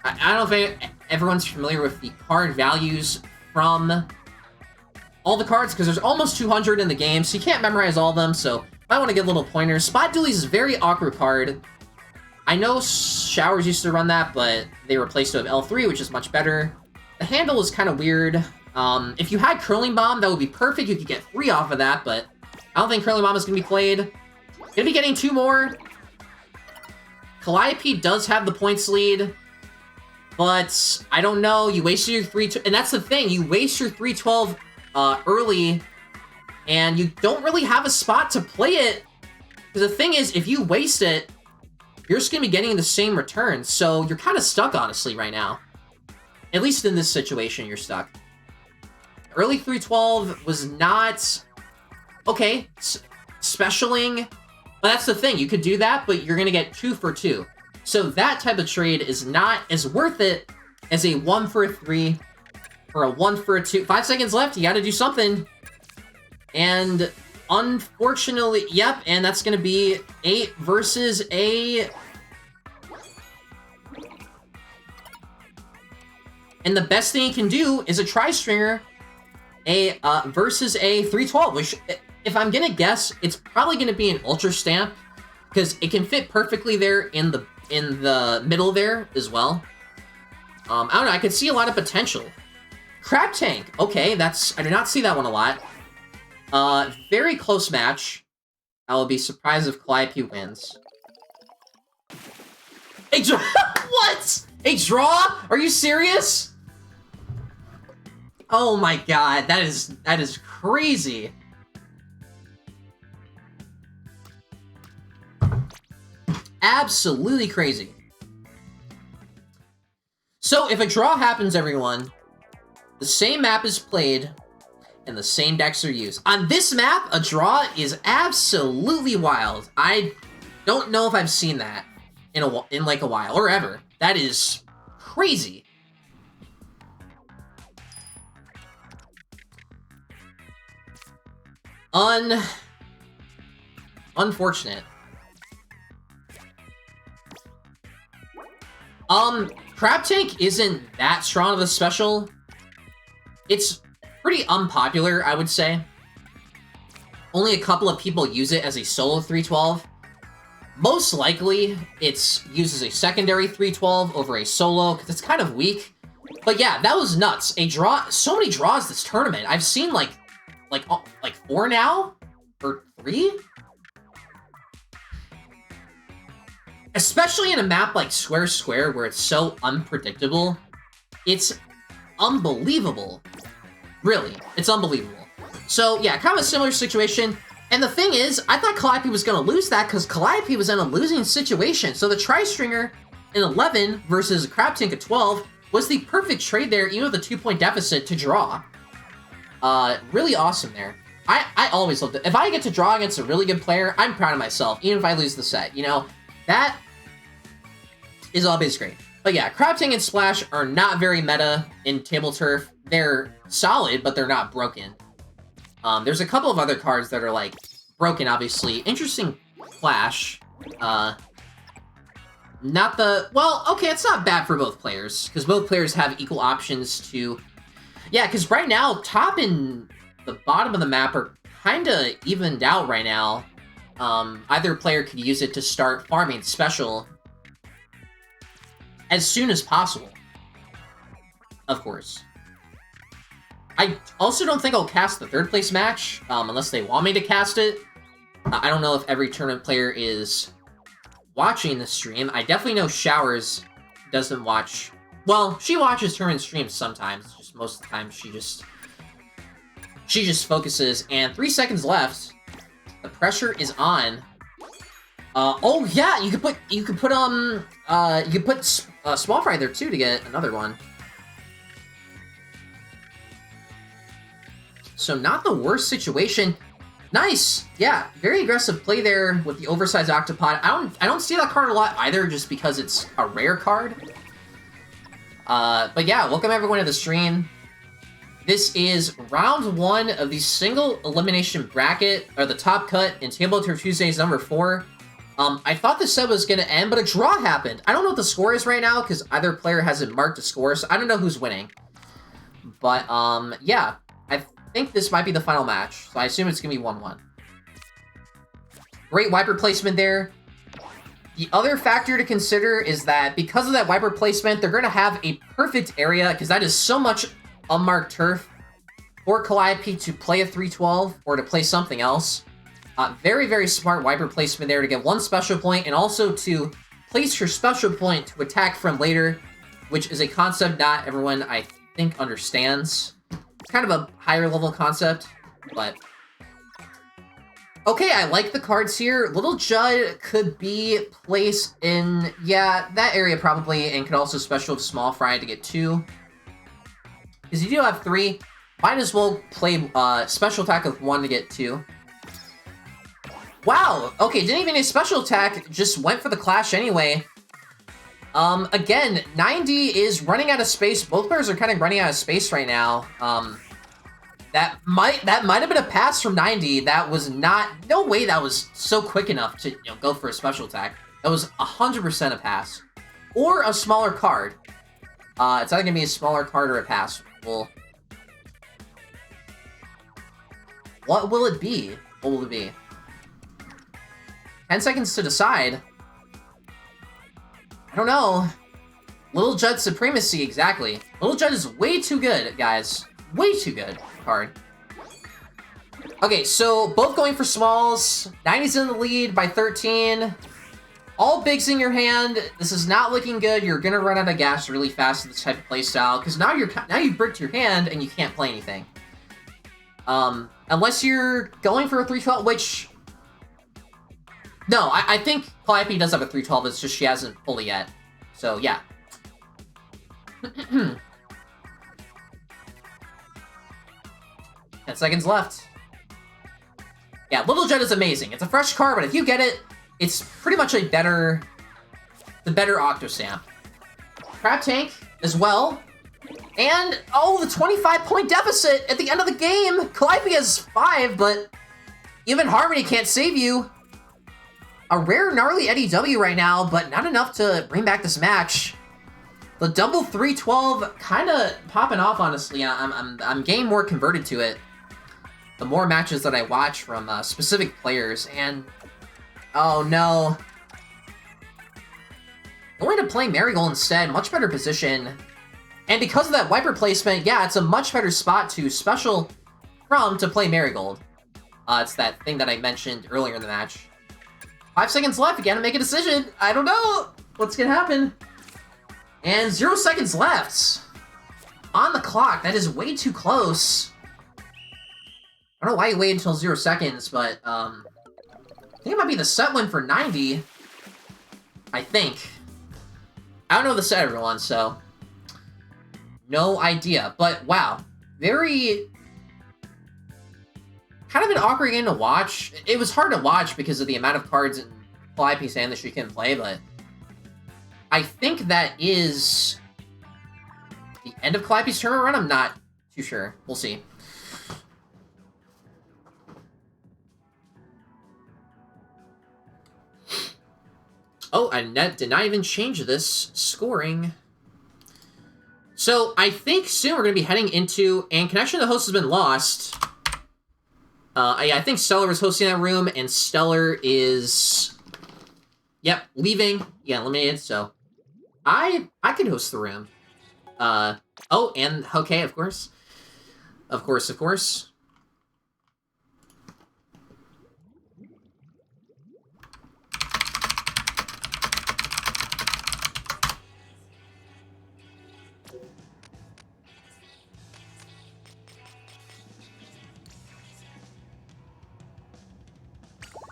[SPEAKER 1] I don't know if everyone's familiar with the card values from all the cards, because there's almost 200 in the game, so you can't memorize all of them, so I want to get little pointers. Spot Dualies is a very awkward card. I know Showers used to run that, but they replaced it with L3, which is much better. The handle is kind of weird. If you had Curling Bomb, that would be perfect. You could get 3 off of that, but I don't think Curling Bomb is going to be played. Gonna be getting 2 more. Calliope does have the points lead, but I don't know. You wasted your 3... And that's the thing. You waste your 312 early, and you don't really have a spot to play it. Because the thing is, if you waste it, you're just going to be getting the same return. So you're kind of stuck, honestly, right now. At least in this situation, you're stuck. Early 312 was not... Okay, specialing. But that's the thing. You could do that, but you're going to get 2 for 2. So that type of trade is not as worth it as a 1 for a 3 or a 1 for a 2. 5 seconds left. You got to do something. And unfortunately, yep, and that's going to be 8 versus a... And the best thing you can do is a Tri-Stringer versus a 312, which, if I'm going to guess, it's probably going to be an Ultra Stamp, because it can fit perfectly there in the middle there as well. I don't know, I could see a lot of potential. Crab Tank, okay, I do not see that one a lot. Very close match. I will be surprised if Calliope wins. A draw? What? A draw? Are you serious? Oh my god, that is crazy. Absolutely crazy. So, if a draw happens, everyone, the same map is played, and the same decks are used. On this map, a draw is absolutely wild. I don't know if I've seen that in like a while, or ever. That is crazy. Unfortunate. Crab Tank isn't that strong of a special. It's pretty unpopular, I would say. Only a couple of people use it as a solo 312. Most likely, it's used as a secondary 312 over a solo, because it's kind of weak. But yeah, that was nuts. A draw, so many draws this tournament. I've seen like 4 now? Or 3? Especially in a map like Square Square, where it's so unpredictable. It's unbelievable. Really, it's unbelievable. So yeah, kind of a similar situation. And the thing is, I thought Calliope was going to lose that because Calliope was in a losing situation. So the Tri-Stringer in 11 versus a Crab Tank at 12 was the perfect trade there, even with a 2-point deficit, to draw. Really awesome there. I always loved it. If I get to draw against a really good player, I'm proud of myself, even if I lose the set. You know, that is always great. But yeah, Crab Tank and Splash are not very meta in Table Turf. They're solid, but they're not broken. There's a couple of other cards that are, like, broken, obviously. Interesting Flash. Not the... Well, okay, it's not bad for both players, because both players have equal options to... Yeah, because right now, top and the bottom of the map are kind of evened out right now. Either player could use it to start farming special as soon as possible. Of course. I also don't think I'll cast the third place match, unless they want me to cast it. I don't know if every tournament player is watching the stream. I definitely know Showers doesn't watch... Well, she watches tournament streams sometimes. Just most of the time, she just focuses. And 3 seconds left. The pressure is on. Oh yeah, you could put Small Fry there too to get another one. So not the worst situation. Nice! Yeah, very aggressive play there with the oversized Octopod. I don't see that card a lot either, just because it's a rare card. But yeah, welcome everyone to the stream. This is round 1 of the single elimination bracket, or the top cut in Tableturf Tuesdays number 4. I thought the set was gonna end, but a draw happened. I don't know what the score is right now, because either player hasn't marked a score, so I don't know who's winning. But, yeah. I think this might be the final match, so I assume it's gonna be 1-1. Great wiper placement there. The other factor to consider is that because of that wiper placement, they're gonna have a perfect area, because that is so much unmarked turf for Calliope to play a 312 or to play something else. Very, very smart wiper placement there to get 1 special point, and also to place your special point to attack from later, which is a concept not everyone, I think, understands. It's kind of a higher level concept, but... Okay, I like the cards here. Little Judd could be placed in, yeah, that area probably, and could also special Small Fry to get 2. Because you do have 3, might as well play special attack with 1 to get 2. Wow, okay, didn't even need special attack, just went for the clash anyway. Again, 90 is running out of space. Both players are kind of running out of space right now. That might have been a pass from 90. That was not... No way that was so quick enough to, go for a special attack. That was 100% a pass. Or a smaller card. It's either going to be a smaller card or a pass. Well... What will it be? What will it be? 10 seconds to decide. I don't know. Little Judd Supremacy, exactly. Little Judd is way too good, guys. Way too good card. Okay, so both going for smalls. 90's in the lead by 13. All bigs in your hand. This is not looking good. You're gonna run out of gas really fast in this type of playstyle, because now you've bricked your hand and you can't play anything. Unless you're going for a 312, which... No, I think Calliope does have a 312, it's just she hasn't fully yet. So, yeah. 10 seconds left. Yeah, Little Judd is amazing. It's a fresh card, but if you get it, it's pretty much the better Octostamp. Crab Tank as well. And, oh, the 25-point deficit at the end of the game! Calliope has 5, but even Harmony can't save you. A rare gnarly Eddie W right now, but not enough to bring back this match. The double 312 kind of popping off, honestly. I'm getting more converted to it. The more matches that I watch from specific players, and... Oh, no. Going to play Marigold instead, much better position. And because of that wiper placement, yeah, it's a much better spot to special from to play Marigold. It's that thing that I mentioned earlier in the match. 5 seconds left, again to make a decision. I don't know what's gonna happen. And 0 seconds left. On the clock, that is way too close. I don't know why you wait until 0 seconds, but I think it might be the set win for 90. I think. I don't know the set, everyone, so no idea. But wow, very kind of an awkward game to watch. It was hard to watch because of the amount of cards in Calliope's hand that she can play, but I think that is the end of Calliope's tournament run. I'm not too sure. We'll see. Oh, I did not even change this scoring. So, I think soon we're going to be heading into... And connection to the host has been lost. Yeah, I think Stellar was hosting that room, and Stellar is... Yep, leaving. Yeah, eliminated, so... I could host the room. Oh, and... Okay, of course. Of course, of course.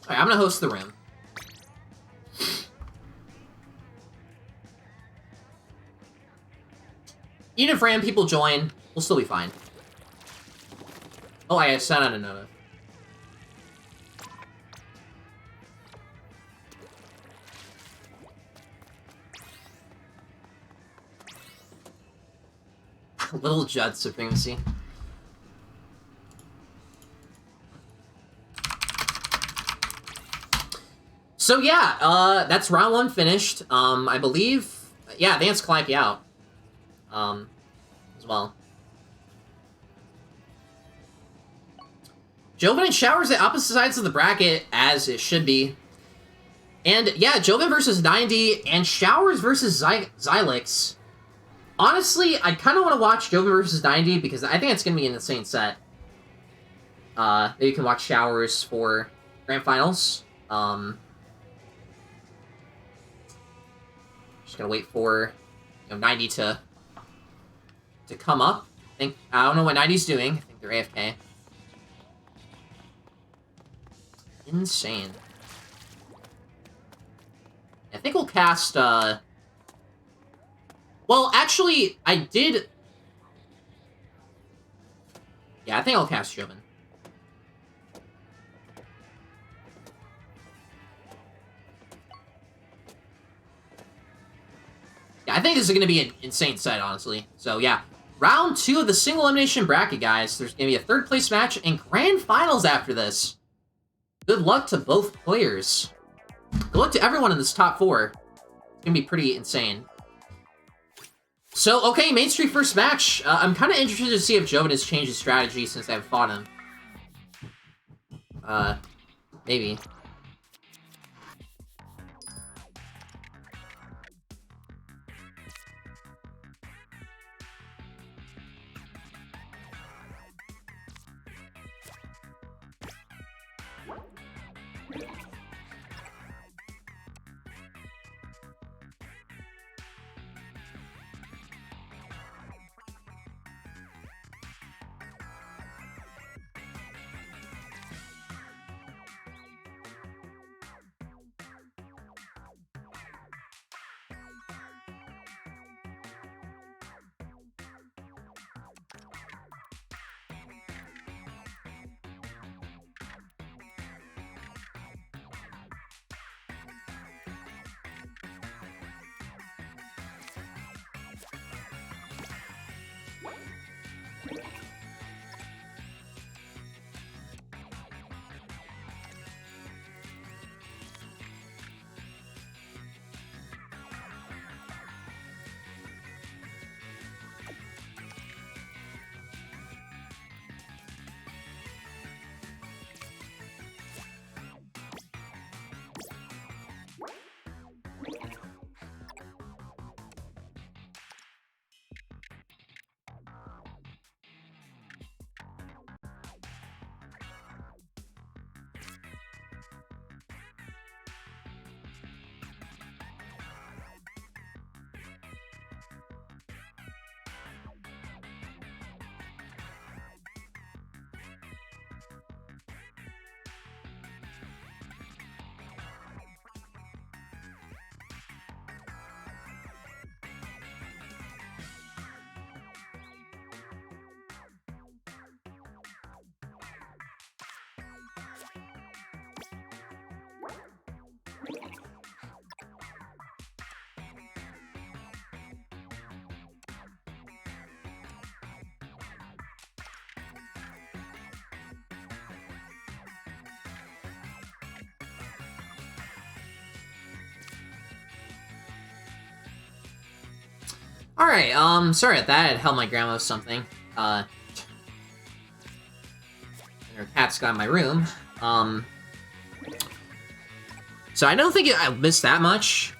[SPEAKER 1] Alright, I'm gonna host the room. Even if random people join, we'll still be fine. Oh, I sent out a note. Little Judd supremacy. So yeah, that's round 1 finished. I believe, yeah, Vance Calliope out. As well. Joven and Showers at opposite sides of the bracket, as it should be. And yeah, Joven versus 90, and Showers versus Xylix. Honestly, I kind of want to watch Joven versus 90, because I think it's going to be an insane set. Maybe you can watch Showers for Grand Finals. Just gonna wait for 90 to come up. I don't know what 90's doing. I think they're AFK. Insane. I think we'll cast, well, actually, I did... Yeah, I think I'll cast Joven. Yeah, I think this is going to be an insane set, honestly. So, yeah. Round 2 of the single elimination bracket, guys. There's going to be a 3rd place match and grand finals after this. Good luck to both players. Good luck to everyone in this top 4. It's going to be pretty insane. So, okay, Main Street first match. I'm kind of interested to see if Joven has changed his strategy since I've fought him. Maybe. Alright, sorry about that. I held my grandma with something. And her cat's got in my room. So I don't think I missed that much.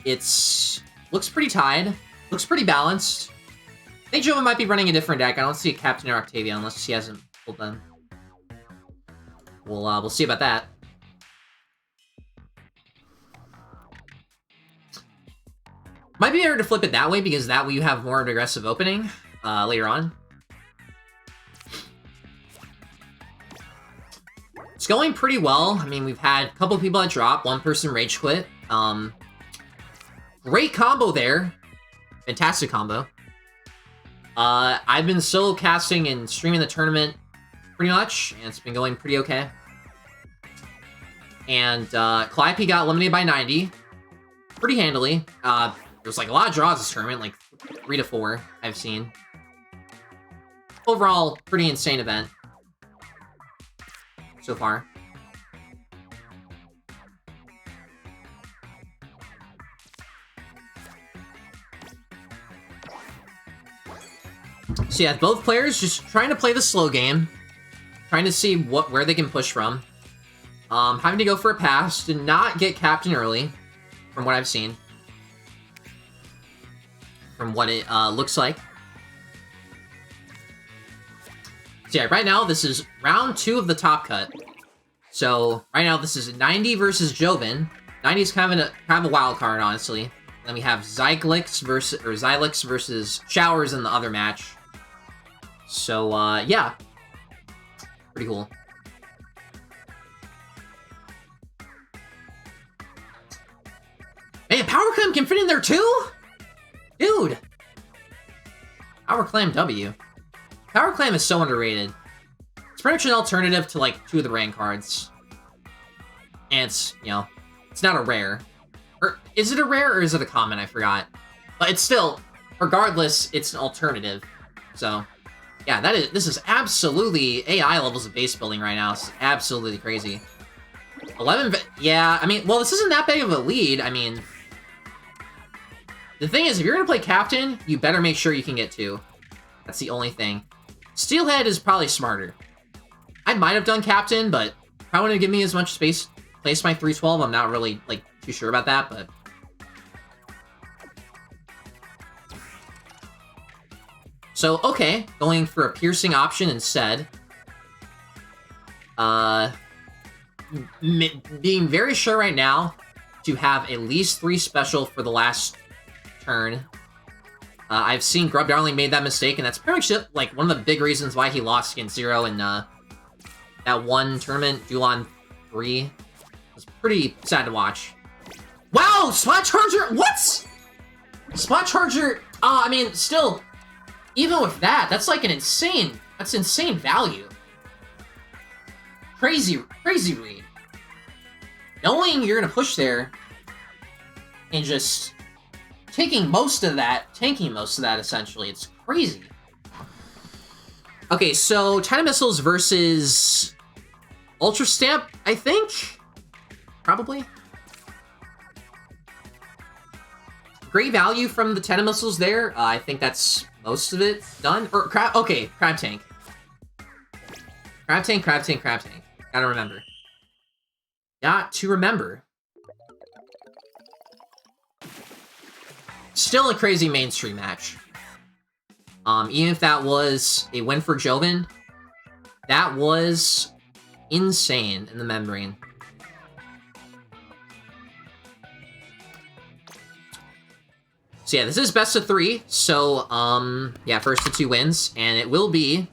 [SPEAKER 1] Looks pretty tied. Looks pretty balanced. I think Joven might be running a different deck. I don't see a Captain or Octavia unless he hasn't pulled them. We'll see about that. Might be better to flip it that way, because that way you have more of an aggressive opening later on. It's going pretty well. I mean, we've had a couple people that drop, one person rage quit. Great combo there. Fantastic combo. I've been solo casting and streaming the tournament pretty much, and it's been going pretty okay. And Calliope got eliminated by 90 pretty handily. There's like a lot of draws this tournament, like 3 to 4 I've seen. Overall, pretty insane event so far. So yeah, both players just trying to play the slow game, trying to see where they can push from. Having to go for a pass, did not get captain early, from what I've seen. From what it looks like. So yeah, right now this is round 2 of the top cut. So right now this is 90 versus Joven. 90 is kind of a wild card, honestly. Then we have Xylix versus Showers in the other match. So yeah, pretty cool. Man, Power Clam can fit in there too? Dude! Power Clam W. Power Clam is so underrated. It's pretty much an alternative to, like, 2 of the rain cards. And it's, you know, it's not a rare. Or, is it a rare or is it a common? I forgot. But it's still, regardless, it's an alternative. So, yeah, this is absolutely AI levels of base building right now. It's absolutely crazy. 11, yeah, I mean, well, this isn't that big of a lead. I mean, the thing is, if you're going to play Captain, you better make sure you can get 2. That's the only thing. Steelhead is probably smarter. I might have done Captain, but probably wouldn't give me as much space. Place my 312, I'm not really, like, too sure about that, but... So, okay, going for a piercing option instead. Being very sure right now to have at least 3 special for the last turn. I've seen Grub Darling made that mistake, and that's pretty much like one of the big reasons why he lost against Zero in that one tournament, Dulon 3. It was pretty sad to watch. Wow! Spot Charger! What? Spot Charger, I mean, still, even with that, that's like that's insane value. Crazy read. Knowing you're gonna push there and just tanking most of that, essentially. It's crazy. Okay, so China Missiles versus Ultra Stamp, I think? Probably. Great value from the China Missiles there. I think that's most of it done. Or, okay, Crab Tank. Crab Tank. Gotta remember. Got to remember. Still a crazy mainstream match. Even if that was a win for Joven, that was insane in the membrane. So yeah, this is best of 3. So, yeah, first to 2 wins, and it will be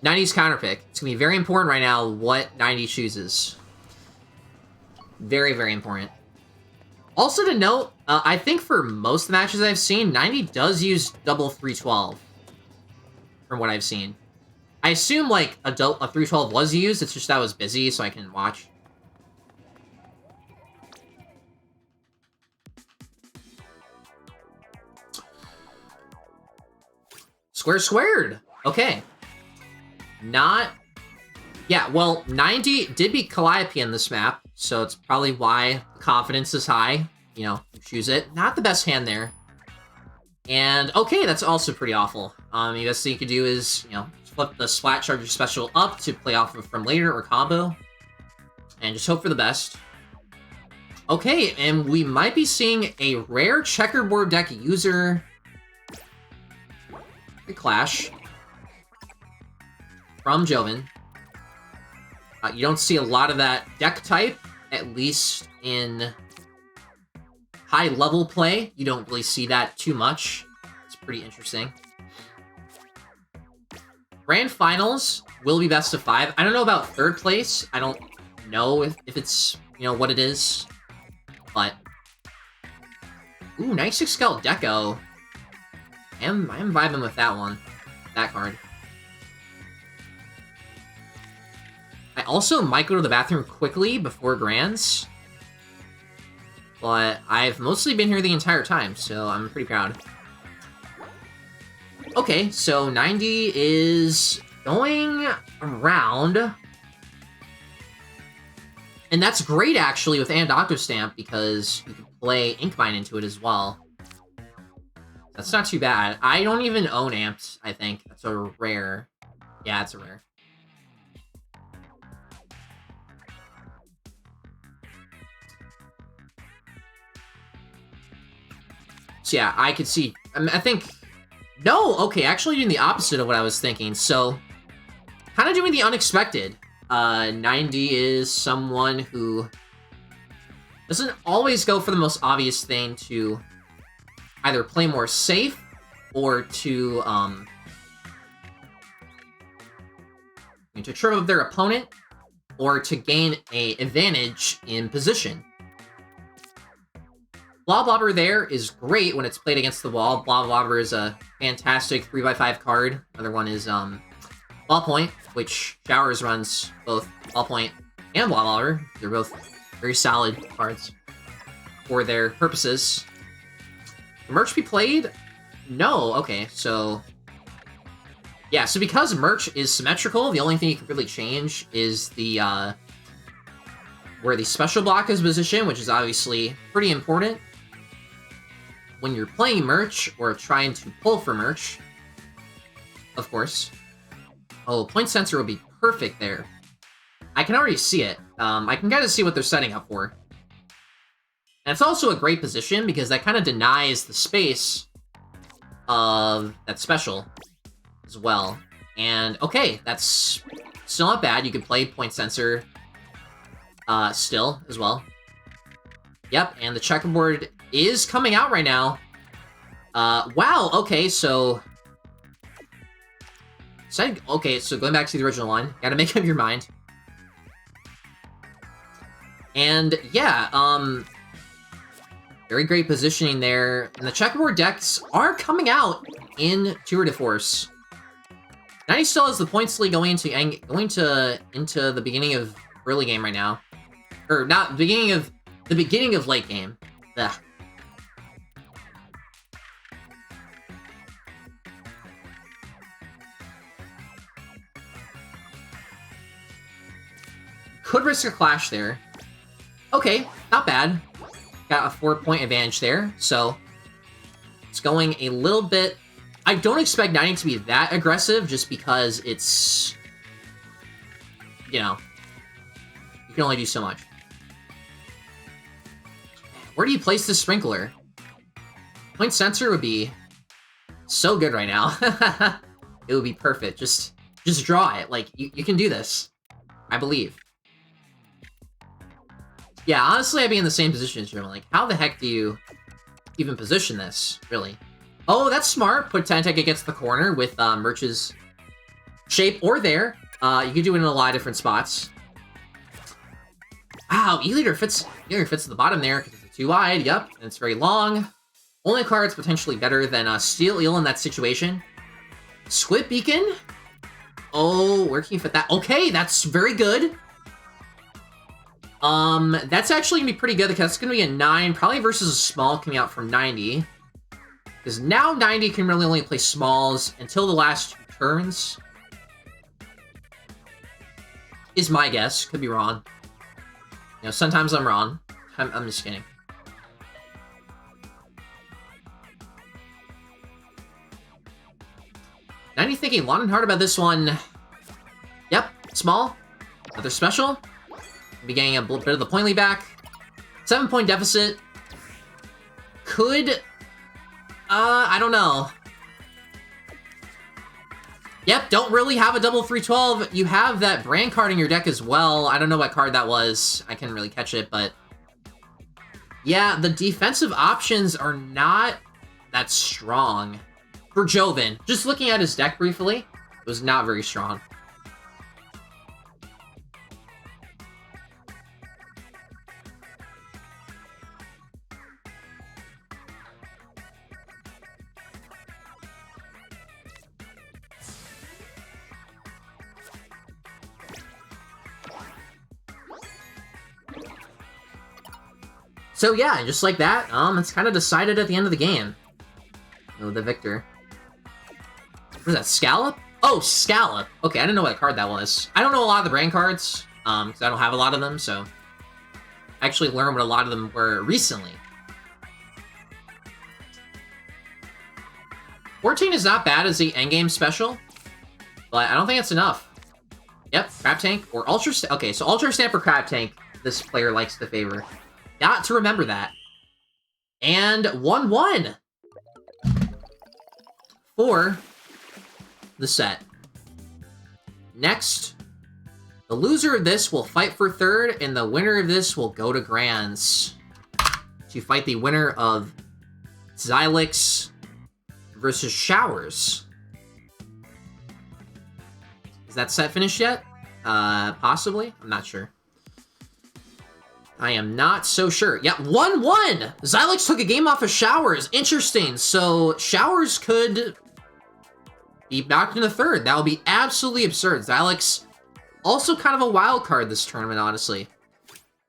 [SPEAKER 1] 90's counter pick. It's gonna be very important right now what 90 chooses. Very, very important. Also to note, I think for most of the matches I've seen, 90 does use double 312. From what I've seen. I assume, like, a 312 was used, it's just I was busy, so I couldn't watch. Squared! Okay. Yeah, well, 90 did beat Calliope in this map, so it's probably why the confidence is high. You know, choose it. Not the best hand there. And okay, that's also pretty awful. The best thing you could do is, you know, flip the Splat Charger special up to play off of from later or combo. And just hope for the best. Okay, and we might be seeing a rare checkerboard deck user. A Clash. From Joven. You don't see a lot of that deck type, at least in high-level play. You don't really see that too much. It's pretty interesting. Grand Finals will be best of 5. I don't know about third place. I don't know if it's, you know, what it is. But... Ooh, 96 Scout Deco. I'm vibing with that one. That card. I also might go to the bathroom quickly before Grands. But I've mostly been here the entire time, so I'm pretty proud. Okay, so 90 is going around. And that's great, actually, with And Octostamp, because you can play Inkmine into it as well. That's not too bad. I don't even own Amped, I think. That's a rare. Yeah, it's a rare. So yeah, I could see... I think... No! Okay, actually doing the opposite of what I was thinking. So, kind of doing the unexpected. 90 is someone who doesn't always go for the most obvious thing to either play more safe or to trip up their opponent or to gain an advantage in position. Bloblobber there is great when it's played against the wall. Bloblobber is a fantastic 3x5 card. Another one is Ballpoint, which Showers runs both Ballpoint and Bloblobber. They're both very solid cards for their purposes. Can Merch be played? No. Okay, so... Yeah, so because Merch is symmetrical, the only thing you can really change is the, where the special block is positioned, which is obviously pretty important when you're playing Merch or trying to pull for Merch, of course. Oh, Point Sensor would be perfect there. I can already see it. I can kind of see what they're setting up for. And it's also a great position because that kind of denies the space of that special as well. And okay, that's still not bad. You can play Point Sensor still as well. Yep, and the checkerboard is coming out right now. Wow, okay, so... Okay, so going back to the original line, gotta make up your mind. And yeah, very great positioning there. And the checkerboard decks are coming out in Tour de Force. 90 still has the points lead going into the beginning of early game right now. Or not the beginning of late game. Ugh. Could risk a clash there. Okay, not bad. Got a 4-point advantage there, so it's going a little bit... I don't expect 90 to be that aggressive, just because it's... You know, you can only do so much. Where do you place this Sprinkler? Point Sensor would be so good right now. It would be perfect. Just draw it. Like, you can do this. I believe. Yeah, honestly, I'd be in the same position as you. I'm like, how the heck do you even position this, really? Oh, that's smart. Put Tentec against the corner with Merch's shape or there. You can do it in a lot of different spots. Wow, E-Leader fits at the bottom there because it's too wide. Yep, and it's very long. Only card's potentially better than Steel Eel in that situation. Squid Beacon? Oh, where can you fit that? Okay, that's very good. That's actually gonna be pretty good because it's gonna be a 9, probably versus a small coming out from 90. Because now 90 can really only play smalls until the last 2 turns. Is my guess. Could be wrong. You know, sometimes I'm wrong. I'm just kidding. Now you're thinking long and hard about this one. Yep, small. Another special. Be getting a bit of the point lead back. 7-point deficit. Could... I don't know. Yep, don't really have a double 312. You have that brand card in your deck as well. I don't know what card that was. I couldn't really catch it, but... yeah, the defensive options are not that strong. For Joven, just looking at his deck briefly, it was not very strong. So yeah, just like that, it's kind of decided at the end of the game. Oh, the victor. What is that, Scallop? Oh, Scallop. Okay, I didn't know what card that was. I don't know a lot of the brand cards, because I don't have a lot of them, so... I actually learned what a lot of them were recently. 14 is not bad as the endgame special, but I don't think it's enough. Yep, Crab Tank or Ultra Stamp. Okay, so Ultra Stamp or Crab Tank, this player likes to favor. Got to remember that. And 1-1 for the set. Next, the loser of this will fight for third, and the winner of this will go to Grands to fight the winner of Xylix versus Showers. Is that set finished yet? Possibly? I'm not sure. I am not so sure. Yeah, 1-1! Xylix took a game off of Showers. Interesting. So, Showers could be back in the third. That would be absolutely absurd. Xylix, also kind of a wild card this tournament, honestly.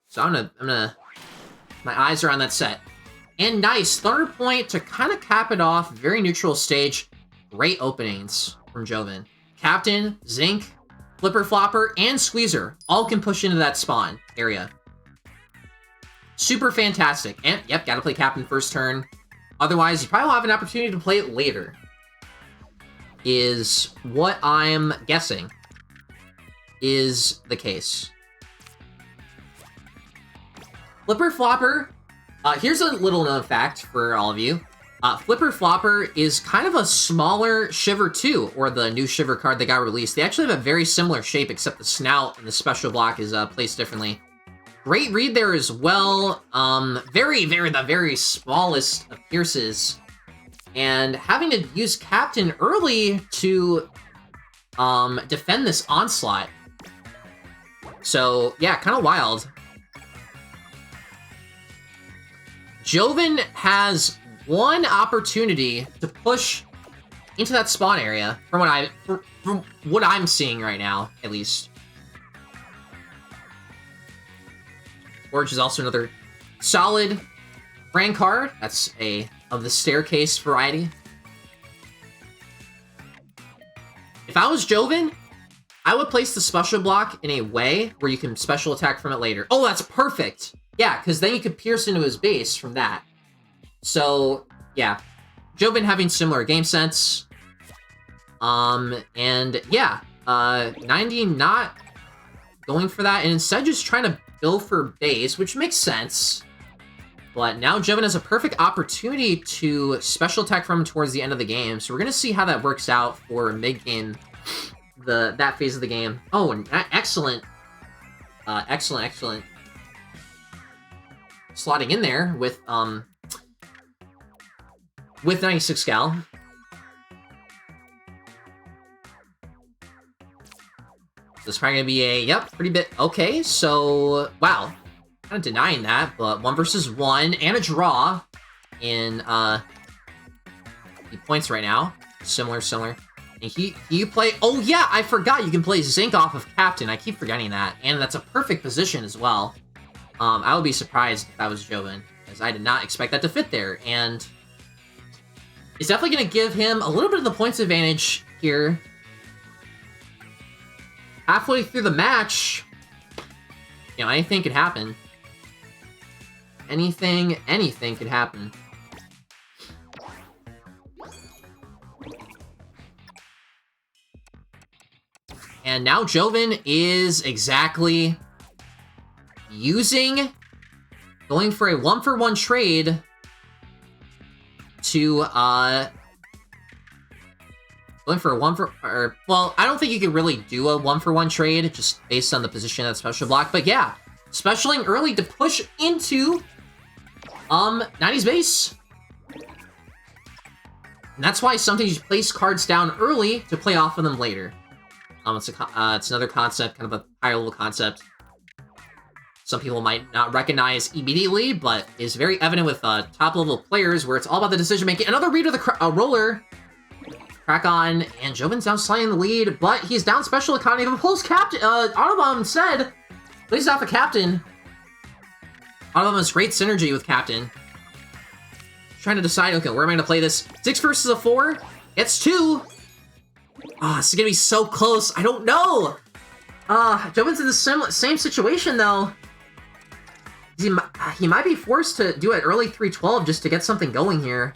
[SPEAKER 1] So I'm gonna... my eyes are on that set. And nice, Thunder Point to kind of cap it off. Very neutral stage. Great openings from Joven. Captain, Zinc, Flipper Flopper, and Squeezer all can push into that spawn area. Super fantastic. And, yep, gotta play Captain first turn. Otherwise, you probably will have an opportunity to play it later. Is what I'm guessing is the case. Flipper Flopper. Here's a little known fact for all of you. Flipper Flopper is kind of a smaller Shiver 2, or the new Shiver card that got released. They actually have a very similar shape, except the snout and the special block is placed differently. Great read there as well. The very smallest of Pierces. And having to use Captain early to defend this onslaught. So, yeah, kind of wild. Joven has one opportunity to push into that spawn area, from what I'm seeing right now, at least. Forge is also another solid brand card. That's of the staircase variety. If I was Joven, I would place the special block in a way where you can special attack from it later. Oh, that's perfect! Yeah, because then you could pierce into his base from that. So, yeah. Joven having similar game sense. And yeah, 90 not going for that, and instead just trying to build for base, which makes sense. But now Joven has a perfect opportunity to special attack from him towards the end of the game, so we're going to see how that works out for mid-game, that phase of the game. Oh, and excellent. Excellent. Slotting in there with 96 Gal. This is probably going to be a, yep, pretty bit. Okay, so, wow. Kind of denying that, but 1 versus 1 and a draw in the points right now. Similar. And you play, oh yeah, I forgot you can play Zinc off of Captain. I keep forgetting that. And that's a perfect position as well. I would be surprised if that was Joven, because I did not expect that to fit there. And it's definitely going to give him a little bit of the points advantage here. Halfway through the match, you know, anything could happen. Anything could happen. And now Joven is exactly going for a 1-for-1 trade to, going for a well, I don't think you could really do a 1-for-1 trade just based on the position of the special block, but yeah, specialing early to push into, 90's base. And that's why sometimes you place cards down early to play off of them later. It's another concept, kind of a higher level concept. Some people might not recognize immediately, but is very evident with top level players where it's all about the decision making. Another read of the roller. Crack on, and Joven's now slightly in the lead, but he's down special economy. But pulls captain. Autobomb said, plays off a captain. Autobomb has great synergy with captain. Trying to decide, okay, where am I going to play this? 6 versus a 4. Gets 2. This is going to be so close. I don't know. Joven's in the same situation, though. He might be forced to do it early 3-12 just to get something going here.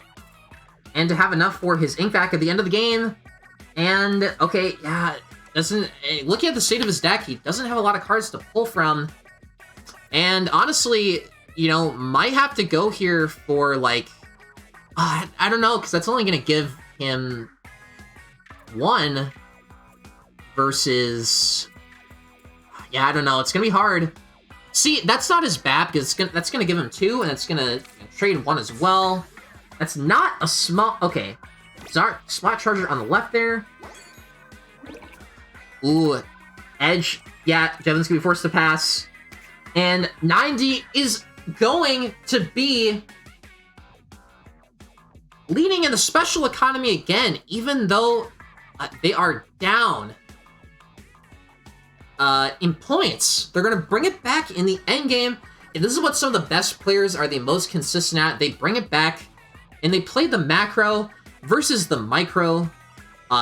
[SPEAKER 1] And to have enough for his ink back at the end of the game. And, okay, yeah, looking at the state of his deck, he doesn't have a lot of cards to pull from. And honestly, you know, might have to go here for, like, I don't know, because that's only going to give him 1 versus... Yeah, I don't know. It's going to be hard. See, that's not as bad, because that's going to give him 2, and it's going to trade 1 as well. That's not a small... Okay. Spot Charger on the left there. Ooh. Edge. Yeah, Joven's going to be forced to pass. And 90 is going to be leading in the special economy again, even though they are down in points. They're going to bring it back in the end game. And this is what some of the best players are the most consistent at. They bring it back, and they play the macro versus the micro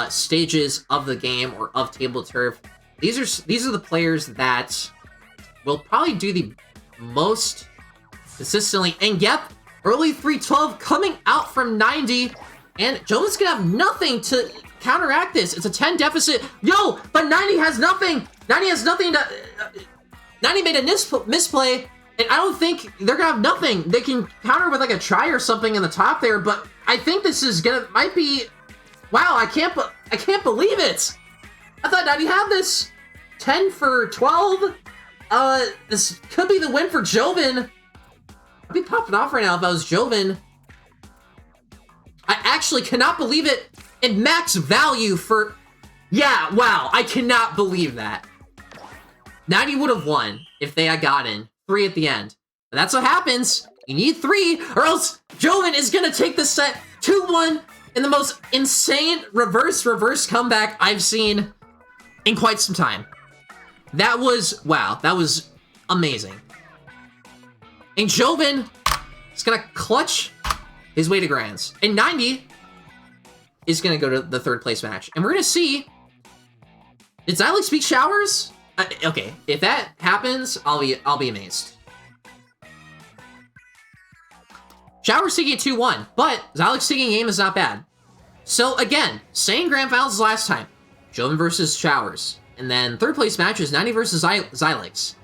[SPEAKER 1] stages of the game or of Table Turf. These are the players that will probably do the most consistently. And yep, early 3-12 coming out from 90, and Joven's gonna have nothing to counteract this. It's a 10 deficit. Yo, but 90 has nothing. 90 has nothing to... 90 made a misplay, and I don't think they're gonna have nothing. They can counter with like a try or something in the top there, but I think this is might be... Wow, I can't believe it. I thought 90 had this. 10 for 12. This could be the win for Joven. I'd be popping off right now if I was Joven. I actually cannot believe it. And max value for... Yeah, wow, I cannot believe that. 90 would have won if they had gotten 3 at the end. But that's what happens. You need 3, or else Joven is going to take the set 2-1 in the most insane reverse comeback I've seen in quite some time. That was, wow, that was amazing. And Joven is going to clutch his way to Grands. And 90 is going to go to the 3rd place match. And we're going to see, did Zylex beat Showers? Okay, if that happens, I'll be amazed. Showers taking 2-1, but Zylex taking aim is not bad. So again, same grand finals as last time. Joven versus Showers. And then 3rd place match is 90 versus Zylex.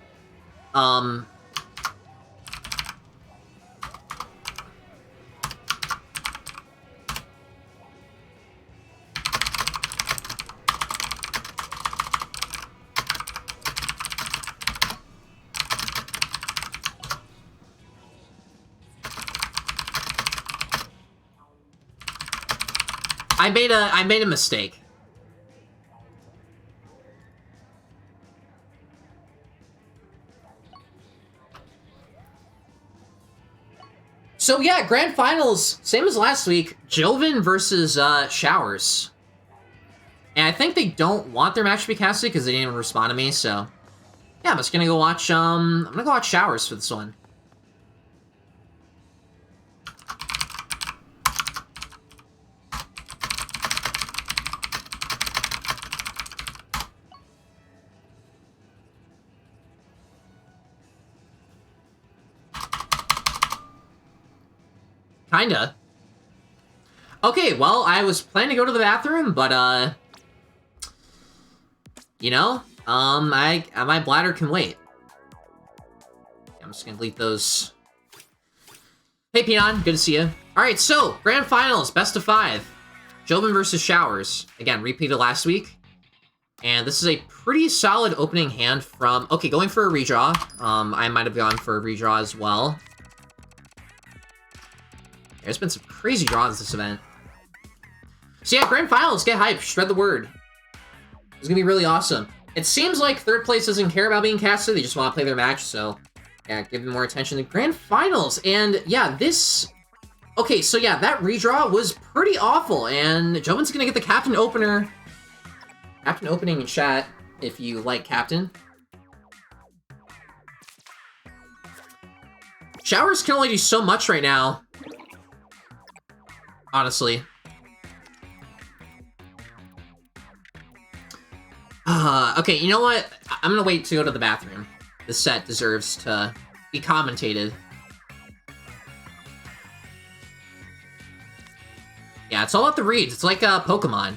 [SPEAKER 1] I made a mistake. So yeah, grand finals, same as last week. Joven versus Showers. And I think they don't want their match to be casted because they didn't even respond to me, so yeah, I'm just gonna go watch I'm gonna go watch Showers for this one. Kinda. Okay, well, I was planning to go to the bathroom, but, You know, my bladder can wait. I'm just gonna delete those. Hey, Peon, good to see you. All right, so grand finals, best of 5. Joven versus Showers. Again, repeated last week. And this is a pretty solid opening hand from... Okay, going for a redraw. I might have gone for a redraw as well. There's been some crazy draws this event. So yeah, grand finals, get hyped, spread the word. It's gonna be really awesome. It seems like third place doesn't care about being casted, they just want to play their match, so... Yeah, give them more attention to grand finals. And yeah, this... Okay, so yeah, that redraw was pretty awful, and Joven's gonna get the captain opener. Captain opening in chat, if you like captain. Showers can only do so much right now. Honestly. Okay, you know what? I'm gonna wait to go to the bathroom. This set deserves to be commentated. Yeah, it's all about the reads. It's like Pokemon.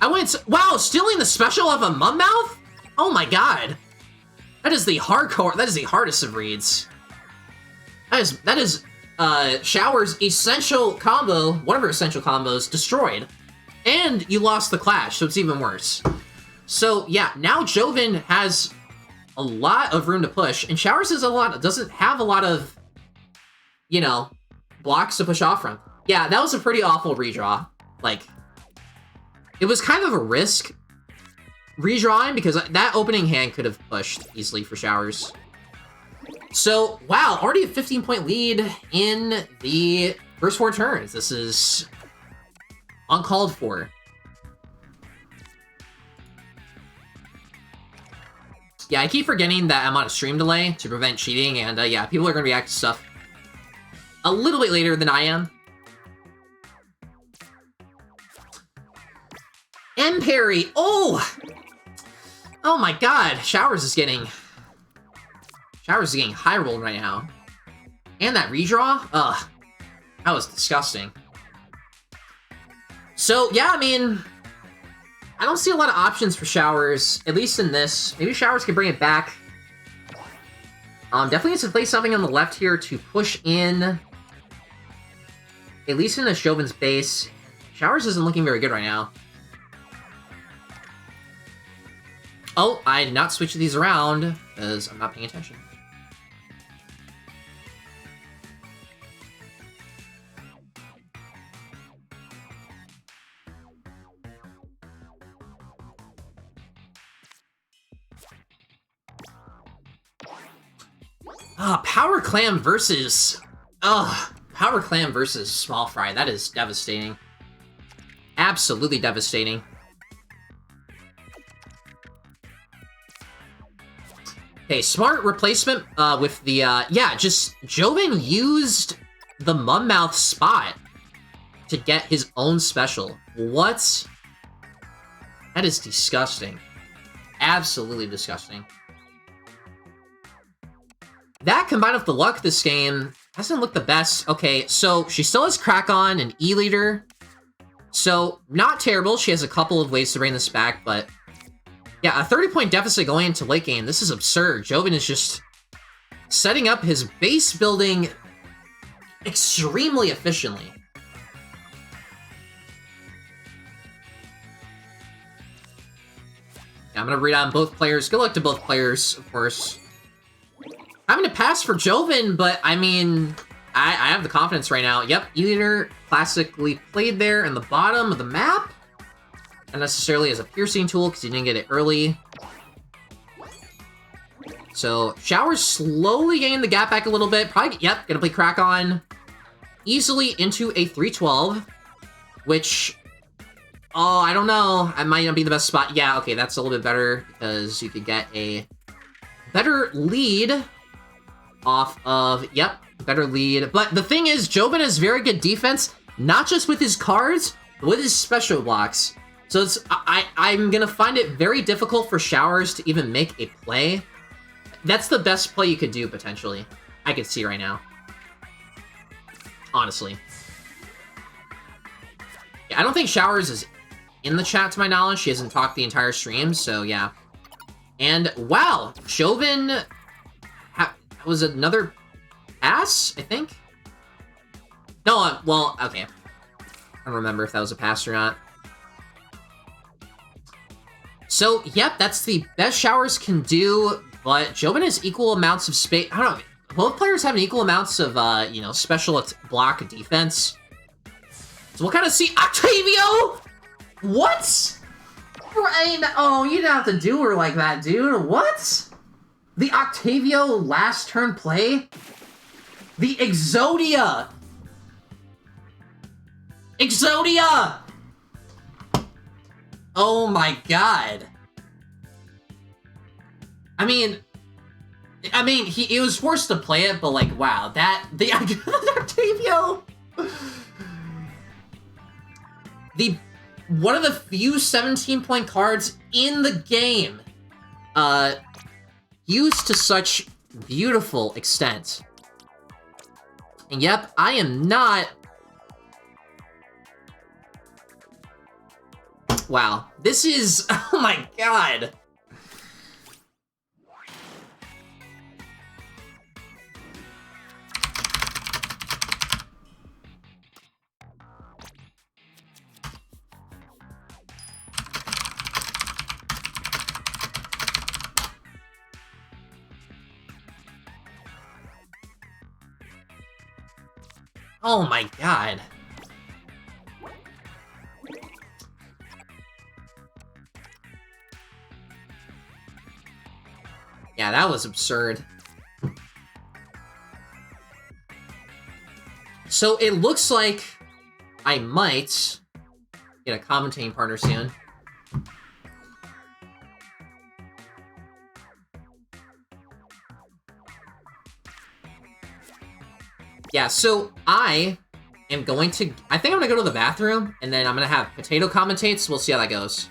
[SPEAKER 1] I went... Wow, stealing the special of a Mudmouth? Oh my god. That is the hardcore... That is the hardest of reads. That is Shower's essential combo, one of her essential combos, destroyed. And you lost the clash, so it's even worse. So, yeah, now Joven has a lot of room to push, and Showers doesn't have a lot of, you know, blocks to push off from. Yeah, that was a pretty awful redraw. Like, it was kind of a risk redrawing because that opening hand could have pushed easily for Showers. So, wow, already a 15-point lead in the first 4 turns. This is uncalled for. Yeah, I keep forgetting that I'm on a stream delay to prevent cheating, and yeah, people are going to react to stuff a little bit later than I am. M parry! Oh! Oh my god, Showers is getting high rolled right now. And that redraw? Ugh. That was disgusting. So, yeah, I mean... I don't see a lot of options for Showers, at least in this. Maybe Showers can bring it back. Definitely needs to play something on the left here to push in. At least in the Joven's base. Showers isn't looking very good right now. Oh, I did not switch these around, because I'm not paying attention. Power Clam versus... Power Clam versus Small Fry. That is devastating. Absolutely devastating. Okay, smart replacement with the, yeah, just Joven used the Mudmouth spot to get his own special. What? That is disgusting. Absolutely disgusting. That combined with the luck this game hasn't looked the best. Okay, so she still has Crack on and E-Leader. So, not terrible. She has a couple of ways to bring this back, but... Yeah, a 30-point deficit going into late game. This is absurd. Joven is just setting up his base building extremely efficiently. Yeah, I'm going to read on both players. Good luck to both players, of course. Having to pass for Joven, but I mean, I have the confidence right now. Yep, E-Leader classically played there in the bottom of the map. Not necessarily as a piercing tool, because he didn't get it early. So, Showers slowly gaining the gap back a little bit. Probably, yep, gonna play Crack on easily into a 312, which, oh, I don't know. I might not be the best spot. Yeah, okay, that's a little bit better, because you could get a better lead off of, yep, better lead. But the thing is, Joven has very good defense, not just with his cards, but with his special blocks. So it's, I'm gonna find it very difficult for Showers to even make a play. That's the best play you could do, potentially. I could see right now. Honestly. Yeah, I don't think Showers is in the chat, to my knowledge. She hasn't talked the entire stream, so yeah. And wow, Joven was another pass, I think? No, well, okay. I don't remember if that was a pass or not. So, yep, that's the best Showers can do, but Joven has equal amounts of space. I don't know. Both players have equal amounts of, you know, special block defense. So what kind of Octavio? What? Oh, you didn't have to do her like that, dude. What? The Octavio last turn play? The Exodia! Exodia! Oh my god. I mean, he was forced to play it, but like, wow, the Octavio, one of the few 17-point cards in the game, used to such beautiful extent. And yep, I am not. Wow, this is, oh my god. Oh my god. Yeah, that was absurd. So it looks like I might get a commentating partner soon. Yeah, so I am going to... I think I'm going to go to the bathroom, and then I'm going to have Potato commentates. We'll see how that goes.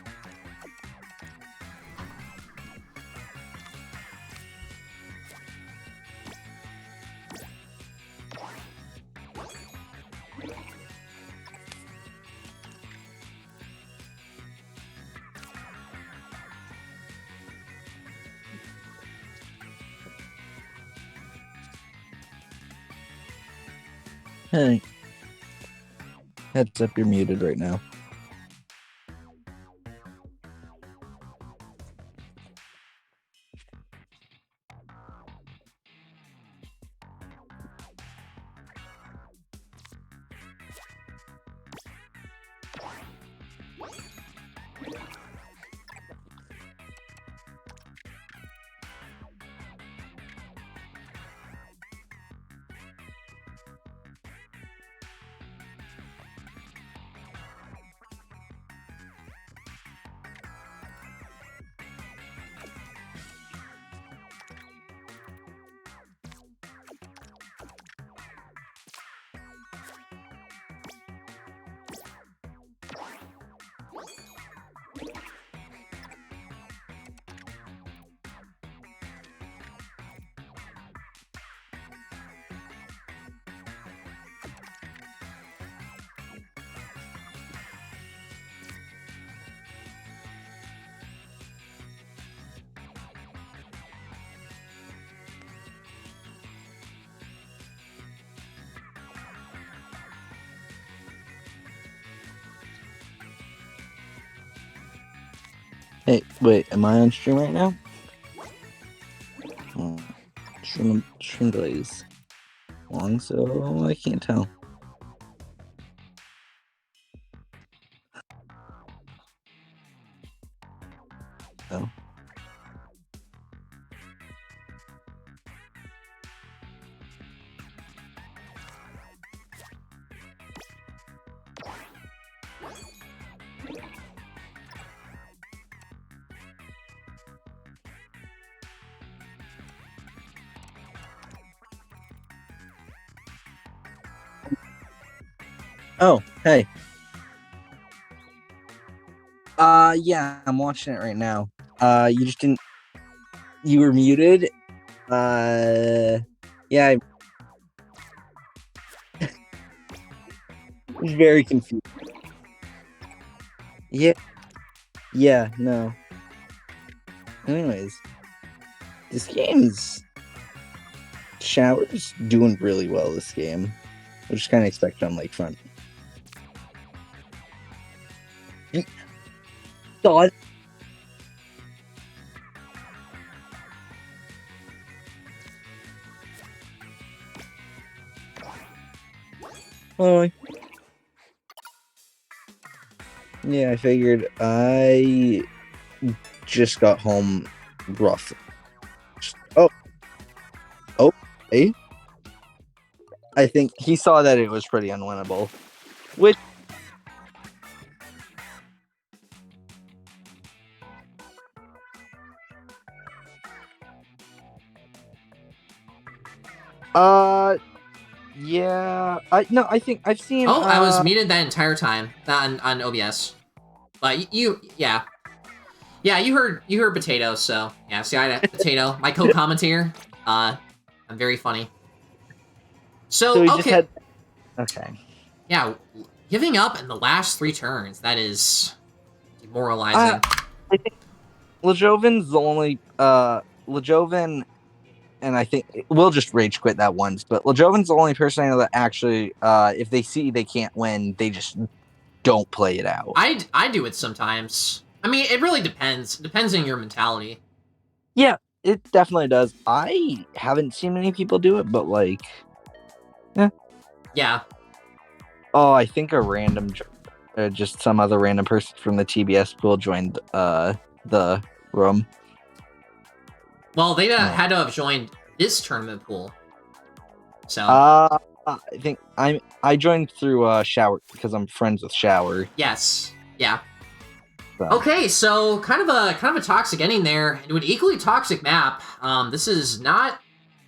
[SPEAKER 2] Hey. Heads up, you're muted right now. Hey, wait, am I on stream right now? Oh, stream delays long, so I can't tell. Oh. Oh, hey. Yeah, I'm watching it right now. You just didn't... You were muted? Yeah, I was very confused. Yeah. Yeah, no. Anyways, this game's Shower's doing really well this game, which kind of expect on Lakefront. God. Oh. Yeah, I figured I just got home rough. Oh. Hey. I think he saw that it was pretty unwinnable. Which yeah. I think I've seen
[SPEAKER 1] Oh, I was muted that entire time, not on OBS. But yeah. Yeah, you heard Potato, so yeah, see I Potato, my co-commentator. I'm very funny. So
[SPEAKER 2] he
[SPEAKER 1] okay.
[SPEAKER 2] just had okay.
[SPEAKER 1] Yeah, giving up in the last 3 turns, that is demoralizing.
[SPEAKER 2] I think Lejoven's the only Lejoven, and I think we'll just rage quit that once, but Lejoven's the only person I know that actually if they see they can't win, they just don't play it out.
[SPEAKER 1] I do it sometimes. I mean, it really depends. It depends on your mentality.
[SPEAKER 2] Yeah, it definitely does. I haven't seen many people do it, but like
[SPEAKER 1] Yeah.
[SPEAKER 2] Oh, I think a random just some other random person from the TBS pool joined the room.
[SPEAKER 1] Well, they had to have joined this tournament pool. So
[SPEAKER 2] I think I joined through Shower because I'm friends with Shower.
[SPEAKER 1] Yes. Yeah.
[SPEAKER 2] So.
[SPEAKER 1] Okay, so kind of a toxic ending there into an equally toxic map. This is not.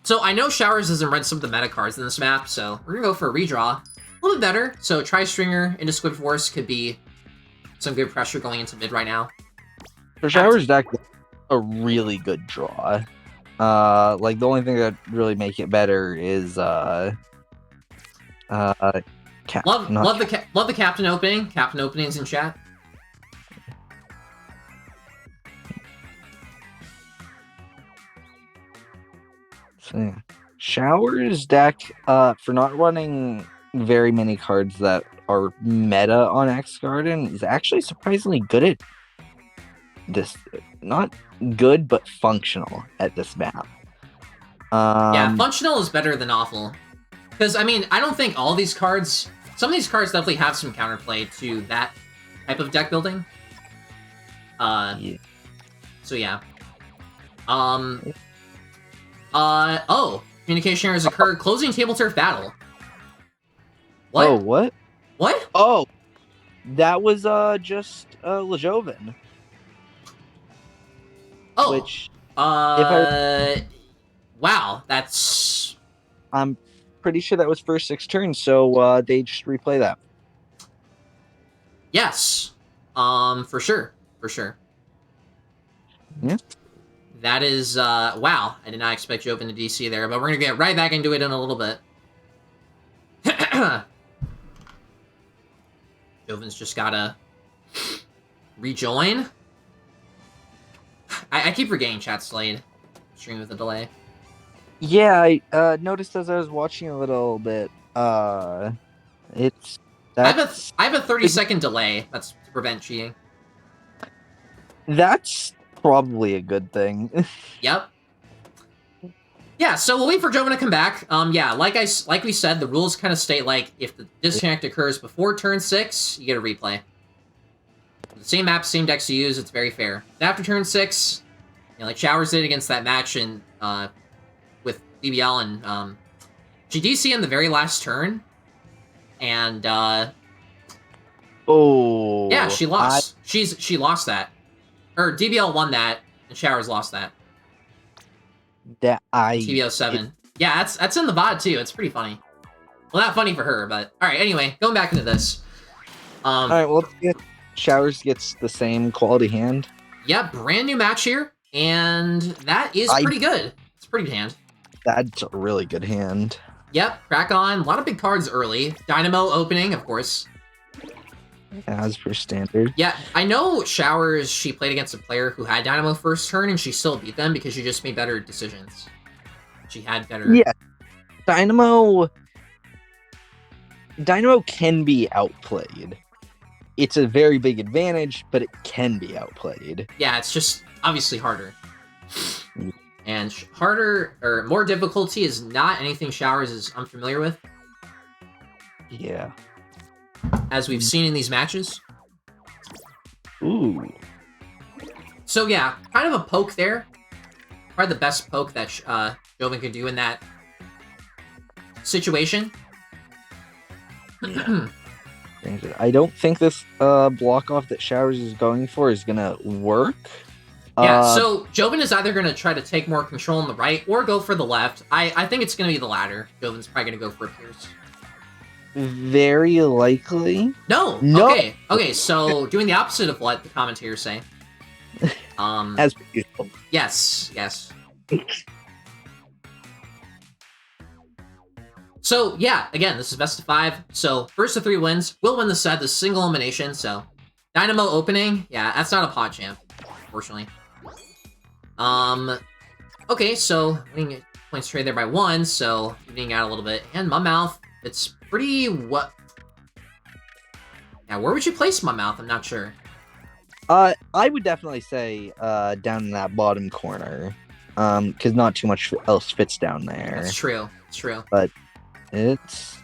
[SPEAKER 1] So I know Showers doesn't run some of the meta cards in this map, so we're gonna go for a redraw. A little bit better. So Tri-Stringer into Squid Force could be some good pressure going into mid right now.
[SPEAKER 2] For Shower's deck, a really good draw. Like the only thing that really make it better is
[SPEAKER 1] love the captain opening. Captain openings in chat.
[SPEAKER 2] So, yeah. Shower's deck, for not running very many cards that are meta on X Garden, is actually surprisingly good at this. Not good, but functional at this map.
[SPEAKER 1] Yeah, functional is better than awful. Because, I mean, I don't think all these cards... Some of these cards definitely have some counterplay to that type of deck building.
[SPEAKER 2] Yeah.
[SPEAKER 1] So, yeah. Oh. Communication errors occurred. Closing Tableturf battle. What?
[SPEAKER 2] Oh, what?
[SPEAKER 1] What?
[SPEAKER 2] Oh, that was just Lejoven.
[SPEAKER 1] Oh.
[SPEAKER 2] Which,
[SPEAKER 1] wow, that's...
[SPEAKER 2] I'm pretty sure that was first 6 turns, so they just replay that.
[SPEAKER 1] Yes. For sure. For sure.
[SPEAKER 2] Yeah.
[SPEAKER 1] That is, wow. I did not expect Joven to DC there, but we're gonna get right back into it in a little bit. Joven's just gotta rejoin. I keep forgetting chat Slade. Stream with a delay.
[SPEAKER 2] Yeah, I noticed as I was watching a little bit, it's...
[SPEAKER 1] I have a 30-second delay. That's to prevent cheating.
[SPEAKER 2] That's probably a good thing.
[SPEAKER 1] Yep. Yeah, so we'll wait for Joven to come back. Yeah, like we said, the rules kind of state, like, if the disconnect occurs before turn 6, you get a replay. The same map, same decks you use, it's very fair. After turn 6, you know, like Showers did against that match in, with DBL, and, she DC in the very last turn, and,
[SPEAKER 2] oh.
[SPEAKER 1] yeah, she lost. She lost that. Or DBL won that, and Showers lost that. TBO 7. Yeah, that's in the VOD too. It's pretty funny. Well, not funny for her, but alright, anyway, going back into this.
[SPEAKER 2] Alright, well, Showers gets the same quality hand.
[SPEAKER 1] Yeah, brand new match here, and that is pretty good. It's a pretty good hand.
[SPEAKER 2] That's a really good hand.
[SPEAKER 1] Yep, crack on. A lot of big cards early. Dynamo opening, of course.
[SPEAKER 2] as per standard.
[SPEAKER 1] Yeah, I know Showers, she played against a player who had Dynamo first turn, and she still beat them because she just made better decisions. She had better...
[SPEAKER 2] Yeah, Dynamo can be outplayed. It's a very big advantage, but it can be outplayed.
[SPEAKER 1] Yeah, it's just obviously harder. And harder, or more difficulty is not anything Showers is unfamiliar with.
[SPEAKER 2] Yeah.
[SPEAKER 1] As we've seen in these matches.
[SPEAKER 2] Ooh.
[SPEAKER 1] So yeah, kind of a poke there. Probably the best poke that Joven could do in that situation.
[SPEAKER 2] I don't think this block off that Showers is going for is gonna work.
[SPEAKER 1] Yeah, so Joven is either going to try to take more control on the right or go for the left. I think it's going to be the latter. Joven's probably going to go for a Pierce.
[SPEAKER 2] Very likely.
[SPEAKER 1] No! Okay, so doing the opposite of what the commentators say.
[SPEAKER 2] As usual.
[SPEAKER 1] Yes. So, yeah, again, this is best of 5. So, first of 3 wins. Will win the set, the single elimination, so... Dynamo opening? Yeah, that's not a pod champ, unfortunately. Okay, so winning points trade there by 1, so evening out a little bit. And Mumouth, it's pretty what? Yeah, where would you place Mumouth? I'm not sure.
[SPEAKER 2] I would definitely say down in that bottom corner, because not too much else fits down there.
[SPEAKER 1] That's true. It's true.
[SPEAKER 2] But it's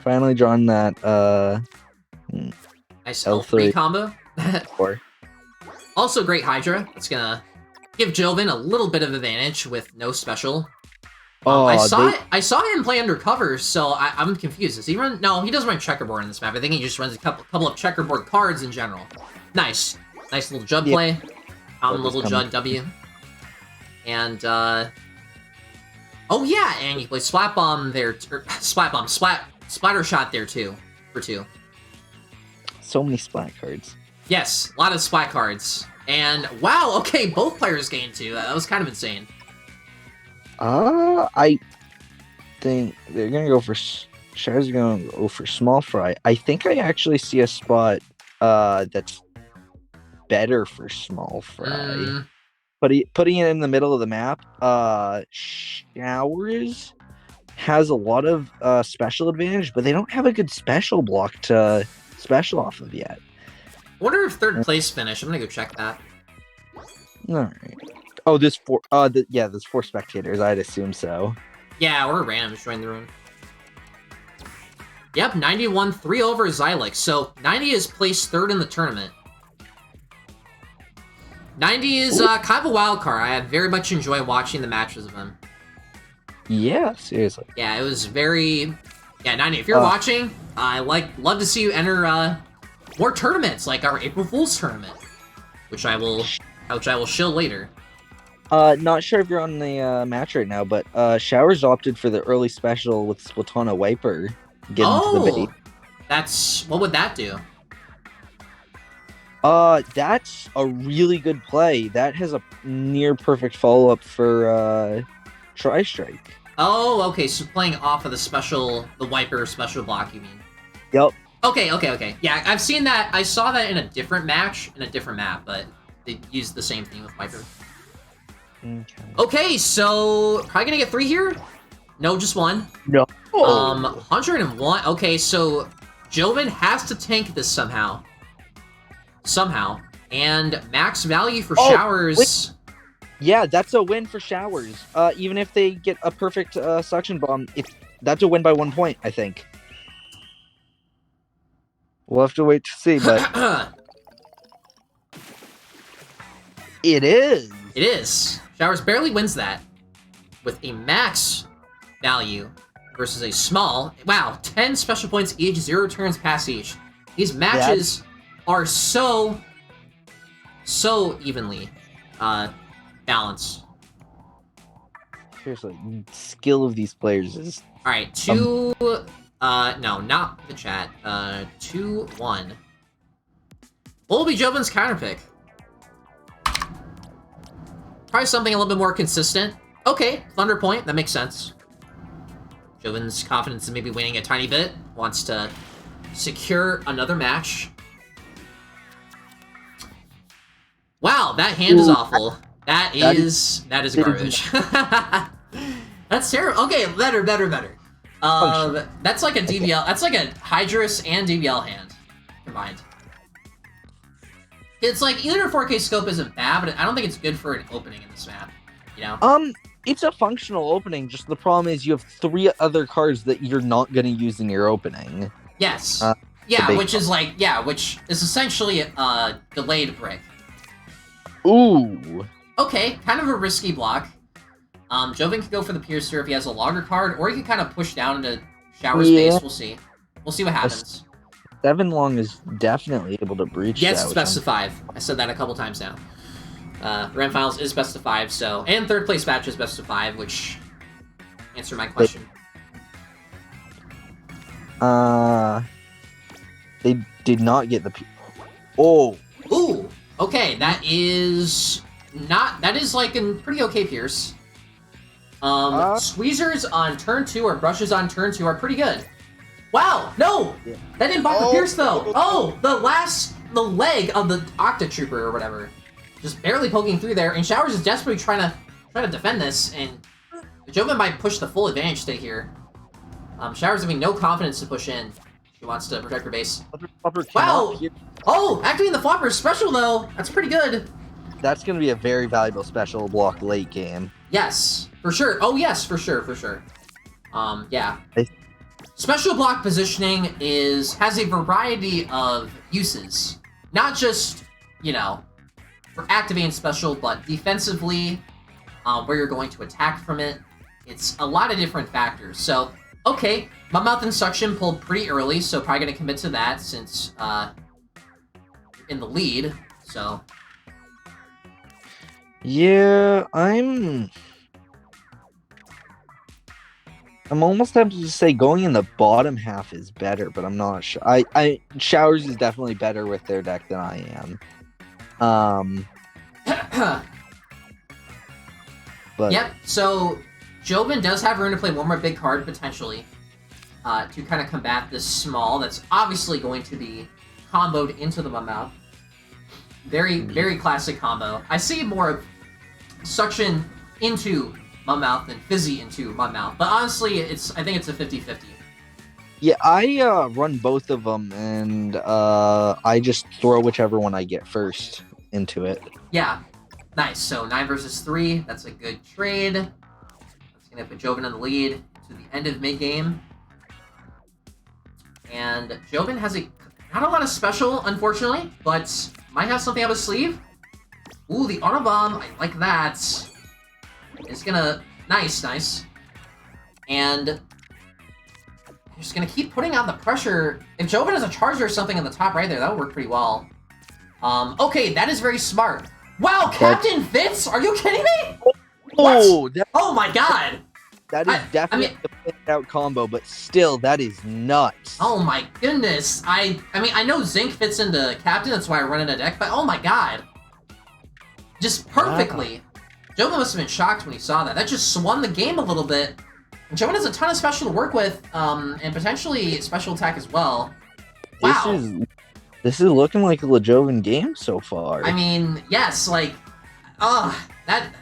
[SPEAKER 2] finally drawn that
[SPEAKER 1] nice L3 combo.
[SPEAKER 2] Or.
[SPEAKER 1] Also great Hydra. It's gonna give Joven a little bit of advantage with no special. I saw him play undercover, so I'm confused. Does he run? No, he doesn't run checkerboard in this map. I think he just runs a couple of checkerboard cards in general. Nice little Judd play. Common little Judd W. And oh yeah, and you play Splat Bomb there, Splatter Shot there too, for 2.
[SPEAKER 2] So many splat cards.
[SPEAKER 1] Yes, a lot of splat cards. And, wow, okay, both players gained 2. That was kind of insane.
[SPEAKER 2] I think they're going to go for... Showers are going to go for Small Fry. I think I actually see a spot that's better for Small Fry. Putting it in the middle of the map, Showers has a lot of special advantage, but they don't have a good special block to special off of yet.
[SPEAKER 1] I wonder if 3rd place finish. I'm gonna go check that.
[SPEAKER 2] Alright. Oh, there's 4 there's 4 spectators, I'd assume so.
[SPEAKER 1] Yeah, or randoms join the room. Yep, 91, 3 over Xylix. So 90 is placed 3rd in the tournament. 90 is kind of a wild card. I very much enjoy watching the matches of him.
[SPEAKER 2] Yeah, seriously.
[SPEAKER 1] Yeah, it was very... Yeah, 90, if you're watching, I love to see you enter more tournaments, like our April Fool's tournament, which I will show later.
[SPEAKER 2] Not sure if you're on the match right now, but Showers opted for the early special with Splatana Wiper. Get into the bait.
[SPEAKER 1] That's... What would that do?
[SPEAKER 2] That's a really good play. That has a near perfect follow-up for Tri-Strike.
[SPEAKER 1] Oh, okay, so playing off of the Wiper special block, you mean?
[SPEAKER 2] Yep.
[SPEAKER 1] Okay. Yeah, I've seen that. I saw that in a different match, in a different map, but they used the same thing with Wiper. Okay, so probably gonna get 3 here? No, just 1.
[SPEAKER 2] No.
[SPEAKER 1] 101. Okay, so Joven has to tank this somehow. And max value for Showers.
[SPEAKER 2] Wait. Yeah, that's a win for Showers. Even if they get a perfect suction bomb, that's a win by 1 point, I think. We'll have to wait to see, but it is.
[SPEAKER 1] It is. Showers barely wins that with a max value versus a small. Wow, 10 special points each, 0 turns past each. These matches are so evenly balanced.
[SPEAKER 2] Seriously, skill of these players is...
[SPEAKER 1] Alright, 2... no, not the chat. 2-1. What will be Joven's counter pick? Probably something a little bit more consistent. Okay, Thunder Point, that makes sense. Joven's confidence in maybe winning a tiny bit. Wants to secure another match. Wow, that hand is awful. That is garbage. That's terrible. Okay, better. That's like a DBL. That's like a Hydrus and DBL hand combined. It's like either a 4K scope isn't bad, but I don't think it's good for an opening in this map. You know?
[SPEAKER 2] It's a functional opening. Just the problem is you have 3 other cards that you're not going to use in your opening.
[SPEAKER 1] Yes. Which is essentially a delayed brick.
[SPEAKER 2] Ooh.
[SPEAKER 1] Okay, kind of a risky block. Joven can go for the Piercer if he has a longer card, or he can kind of push down into Shower Space. We'll see. We'll see what happens.
[SPEAKER 2] 7 long is definitely able to breach that.
[SPEAKER 1] Yes, it's best of 5. I said that a couple times now. Grand Finals is best of 5, so... And third place match is best of 5, which... Answer my question.
[SPEAKER 2] They did not get the... Oh!
[SPEAKER 1] Ooh! Okay, that is... That is like a pretty okay Pierce. Squeezers on turn 2 or brushes on turn 2 are pretty good. Wow! No! Yeah. That didn't bump the Pierce, though! Oh! The leg of the Octa Trooper or whatever. Just barely poking through there, and Showers is desperately trying to defend this, and Joven might push the full advantage stay here. Showers having no confidence to push in. She wants to protect her base. Wow! Oh! Activating the Flopper is special, though! That's pretty good.
[SPEAKER 2] That's going to be a very valuable special block late game.
[SPEAKER 1] Yes, for sure. Oh, yes, for sure. Yeah. Special block positioning has a variety of uses. Not just, you know, for activating special, but defensively, where you're going to attack from it. It's a lot of different factors. So, okay, my mouth and suction pulled pretty early, so probably going to commit to that since you're in the lead. So,
[SPEAKER 2] yeah, I'm almost tempted to say going in the bottom half is better, but I'm not sure. Showers is definitely better with their deck than I am. But
[SPEAKER 1] yep, so Joven does have room to play one more big card, potentially, to kind of combat this small that's obviously going to be comboed into the Mummouth. Very, very classic combo. I see more of suction into Mummouth than fizzy into Mummouth, but honestly, I think it's a 50-50.
[SPEAKER 2] Yeah, I run both of them, and I just throw whichever one I get first into it.
[SPEAKER 1] Yeah, nice. So 9 versus 3, that's a good trade. That's going to put Joven in the lead to the end of mid-game. And Joven has not a lot of special, unfortunately, but might have something up his sleeve. Ooh, the Autobomb, I like that. It's gonna... Nice. And... just gonna keep putting on the pressure. If Joven has a charger or something in the top right there, that would work pretty well. Okay, that is very smart. Wow, Captain Fitz? Are you kidding me?
[SPEAKER 2] Oh,
[SPEAKER 1] oh my god!
[SPEAKER 2] That is definitely a planned out combo, but still, that is nuts.
[SPEAKER 1] Oh my goodness. I mean, I know Zinc fits into Captain, that's why I run in a deck, but oh my god. Just perfectly. Wow. Joven must have been shocked when he saw that. That just swung the game a little bit. And Joven has a ton of special to work with, and potentially special attack as well. Wow.
[SPEAKER 2] This is looking like a LeJoven game so far.
[SPEAKER 1] I mean, yes, like, that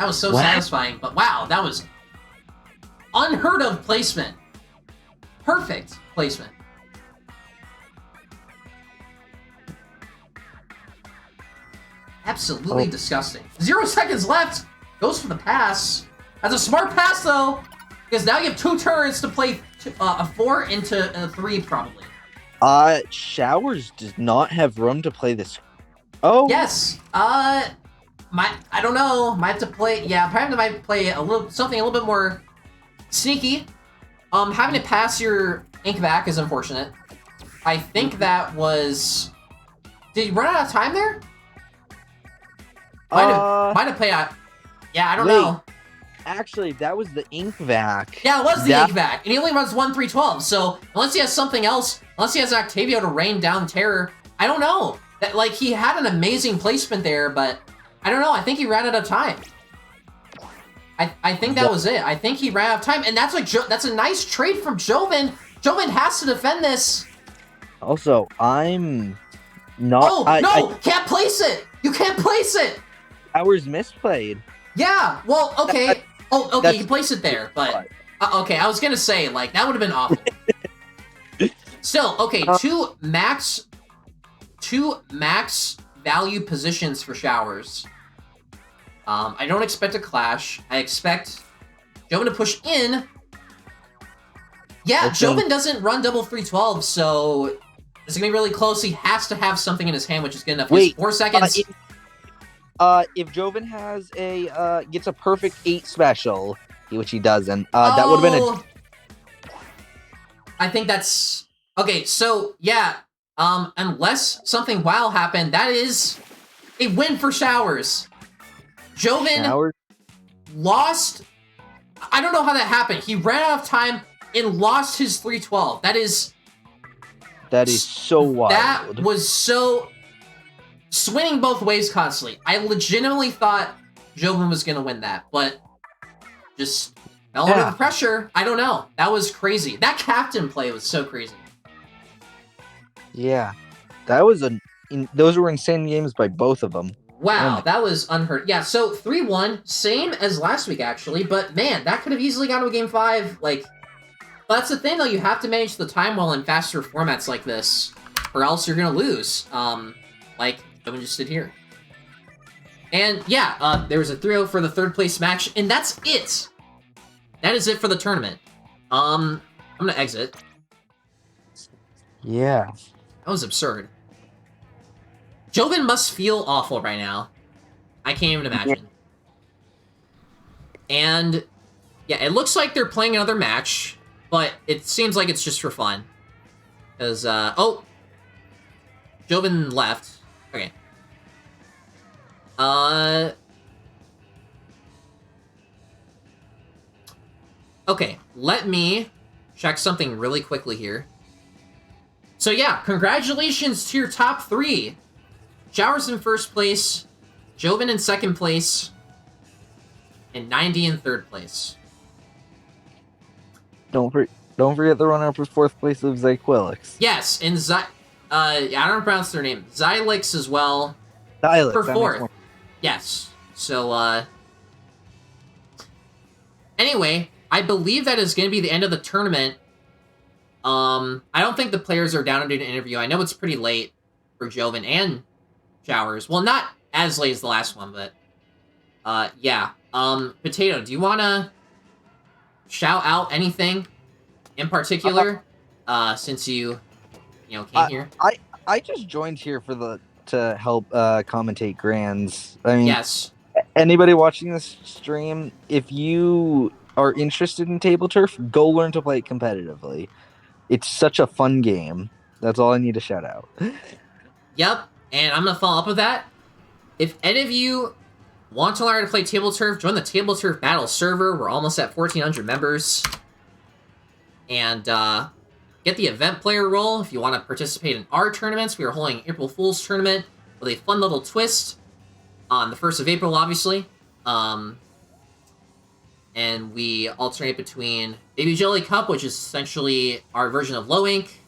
[SPEAKER 1] was so satisfying. But wow, that was unheard of placement. Perfect placement. Absolutely disgusting. 0 seconds left. Goes for the pass. That's a smart pass, though, because now you have 2 turns to play a 4 into a 3, probably.
[SPEAKER 2] Showers does not have room to play this. Oh.
[SPEAKER 1] Yes. I don't know. Might have to play. Yeah, probably might play something a little bit more sneaky. Having to pass your ink back is unfortunate. I think that was. Did you run out of time there? Might have played out. Yeah, I don't know.
[SPEAKER 2] Actually, that was the ink vac.
[SPEAKER 1] Yeah, it was the ink vac, and he only runs 1-3-12. So unless he has something else, unless he has Octavio to rain down terror, I don't know. That like he had an amazing placement there, but I don't know. I think he ran out of time. I think that was it. I think he ran out of time, and that's like that's a nice trade from Joven. Joven has to defend this.
[SPEAKER 2] Also, I'm not.
[SPEAKER 1] Oh no! Can't place it. You can't place it.
[SPEAKER 2] Showers misplayed.
[SPEAKER 1] Yeah. Well, okay. Oh, okay. You place it there, but okay. I was gonna say like that would have been awful. Still, okay. Two max value positions for Showers. I don't expect a clash. I expect Joven to push in. Yeah, Joven doesn't run double 312, so it's gonna be really close. He has to have something in his hand, which is good enough.
[SPEAKER 2] Wait,
[SPEAKER 1] 4 seconds.
[SPEAKER 2] If Joven has gets a perfect 8 special, which he doesn't, that would have been a.
[SPEAKER 1] I think that's okay. So yeah, unless something wow happened, that is a win for Showers. Joven lost. I don't know how that happened. He ran out of time and lost his 312. That is
[SPEAKER 2] so wild.
[SPEAKER 1] That was so swinging both ways constantly. I legitimately thought Joven was gonna win that, but just fell under the pressure. I don't know. That was crazy. That captain play was so crazy.
[SPEAKER 2] Yeah, that was those were insane games by both of them.
[SPEAKER 1] Wow, that was unheard. Yeah, so 3-1, same as last week actually, but man, that could have easily gone to a game 5. Like, that's the thing though, you have to manage the time well in faster formats like this, or else you're gonna lose. Like Joven just did here. And yeah, there was a 3-0 for the 3rd place match, and that's it. That is it for the tournament. I'm gonna exit.
[SPEAKER 2] Yeah.
[SPEAKER 1] That was absurd. Joven must feel awful right now. I can't even imagine. And yeah, it looks like they're playing another match, but it seems like it's just for fun. Because, oh! Joven left. Okay. Okay, let me check something really quickly here. So yeah, congratulations to your top 3. Showers in 1st place, Joven in 2nd place, and 90 in 3rd place.
[SPEAKER 2] Don't forget the runner-up for 4th place of Zyquilix.
[SPEAKER 1] Yes, and I don't pronounce their name. Xylix as well.
[SPEAKER 2] Xylix
[SPEAKER 1] for 4th. Yes. So anyway, I believe that is going to be the end of the tournament. I don't think the players are down to do an interview. I know it's pretty late for Joven and Showers. Well, not as late as the last one, but yeah. Potato, do you want to shout out anything in particular since you came here?
[SPEAKER 2] I just joined here to help commentate Grands. I mean,
[SPEAKER 1] yes.
[SPEAKER 2] Anybody watching this stream, if you are interested in Table Turf, go learn to play it competitively. It's such a fun game. That's all I need to shout out.
[SPEAKER 1] Yep, and I'm going to follow up with that. If any of you want to learn how to play Table Turf, join the Table Turf Battle server. We're almost at 1,400 members. And get the event player role if you want to participate in our tournaments. We are holding an April Fool's tournament with a fun little twist on the 1st of April, obviously. And we alternate between Baby Jelly Cup, which is essentially our version of Low Ink,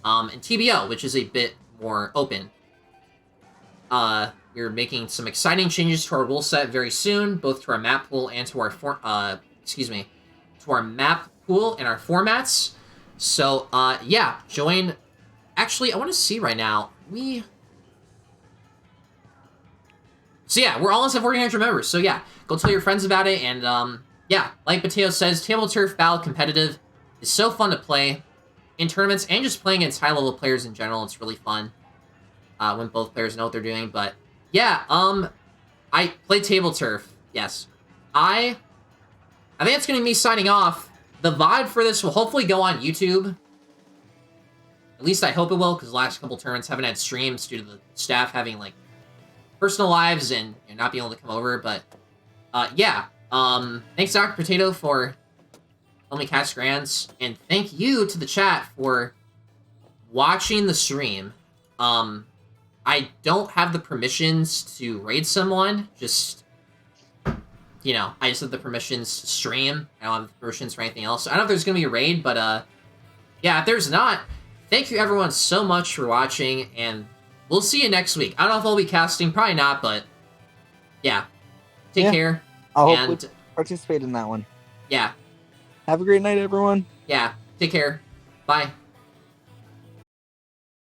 [SPEAKER 1] and TBO, which is a bit more open. We're making some exciting changes to our rule set very soon, both to our map pool and to our to our map pool and our formats. So yeah, join. Actually, I want to see right now. So yeah, we're almost at 1,400 members. So yeah, go tell your friends about it. And yeah, like Potato says, Table Turf Battle Competitive is so fun to play in tournaments and just playing against high-level players in general. It's really fun when both players know what they're doing. But yeah, I play Table Turf. Yes, I think it's gonna be me signing off. The VOD for this will hopefully go on YouTube. At least I hope it will, because the last couple tournaments haven't had streams due to the staff having like personal lives and not being able to come over. But yeah, thanks Dr. Potato for helping me cast Grands, and thank you to the chat for watching the stream. I don't have the permissions to raid someone, just you know, I just have the permissions stream. I don't have the permissions for anything else. So I don't know if there's going to be a raid, but yeah, if there's not, thank you everyone so much for watching, and we'll see you next week. I don't know if I'll be casting, probably not, but yeah. Take care.
[SPEAKER 2] I'll hopefully participate in that one.
[SPEAKER 1] Yeah.
[SPEAKER 2] Have a great night, everyone.
[SPEAKER 1] Yeah. Take care. Bye.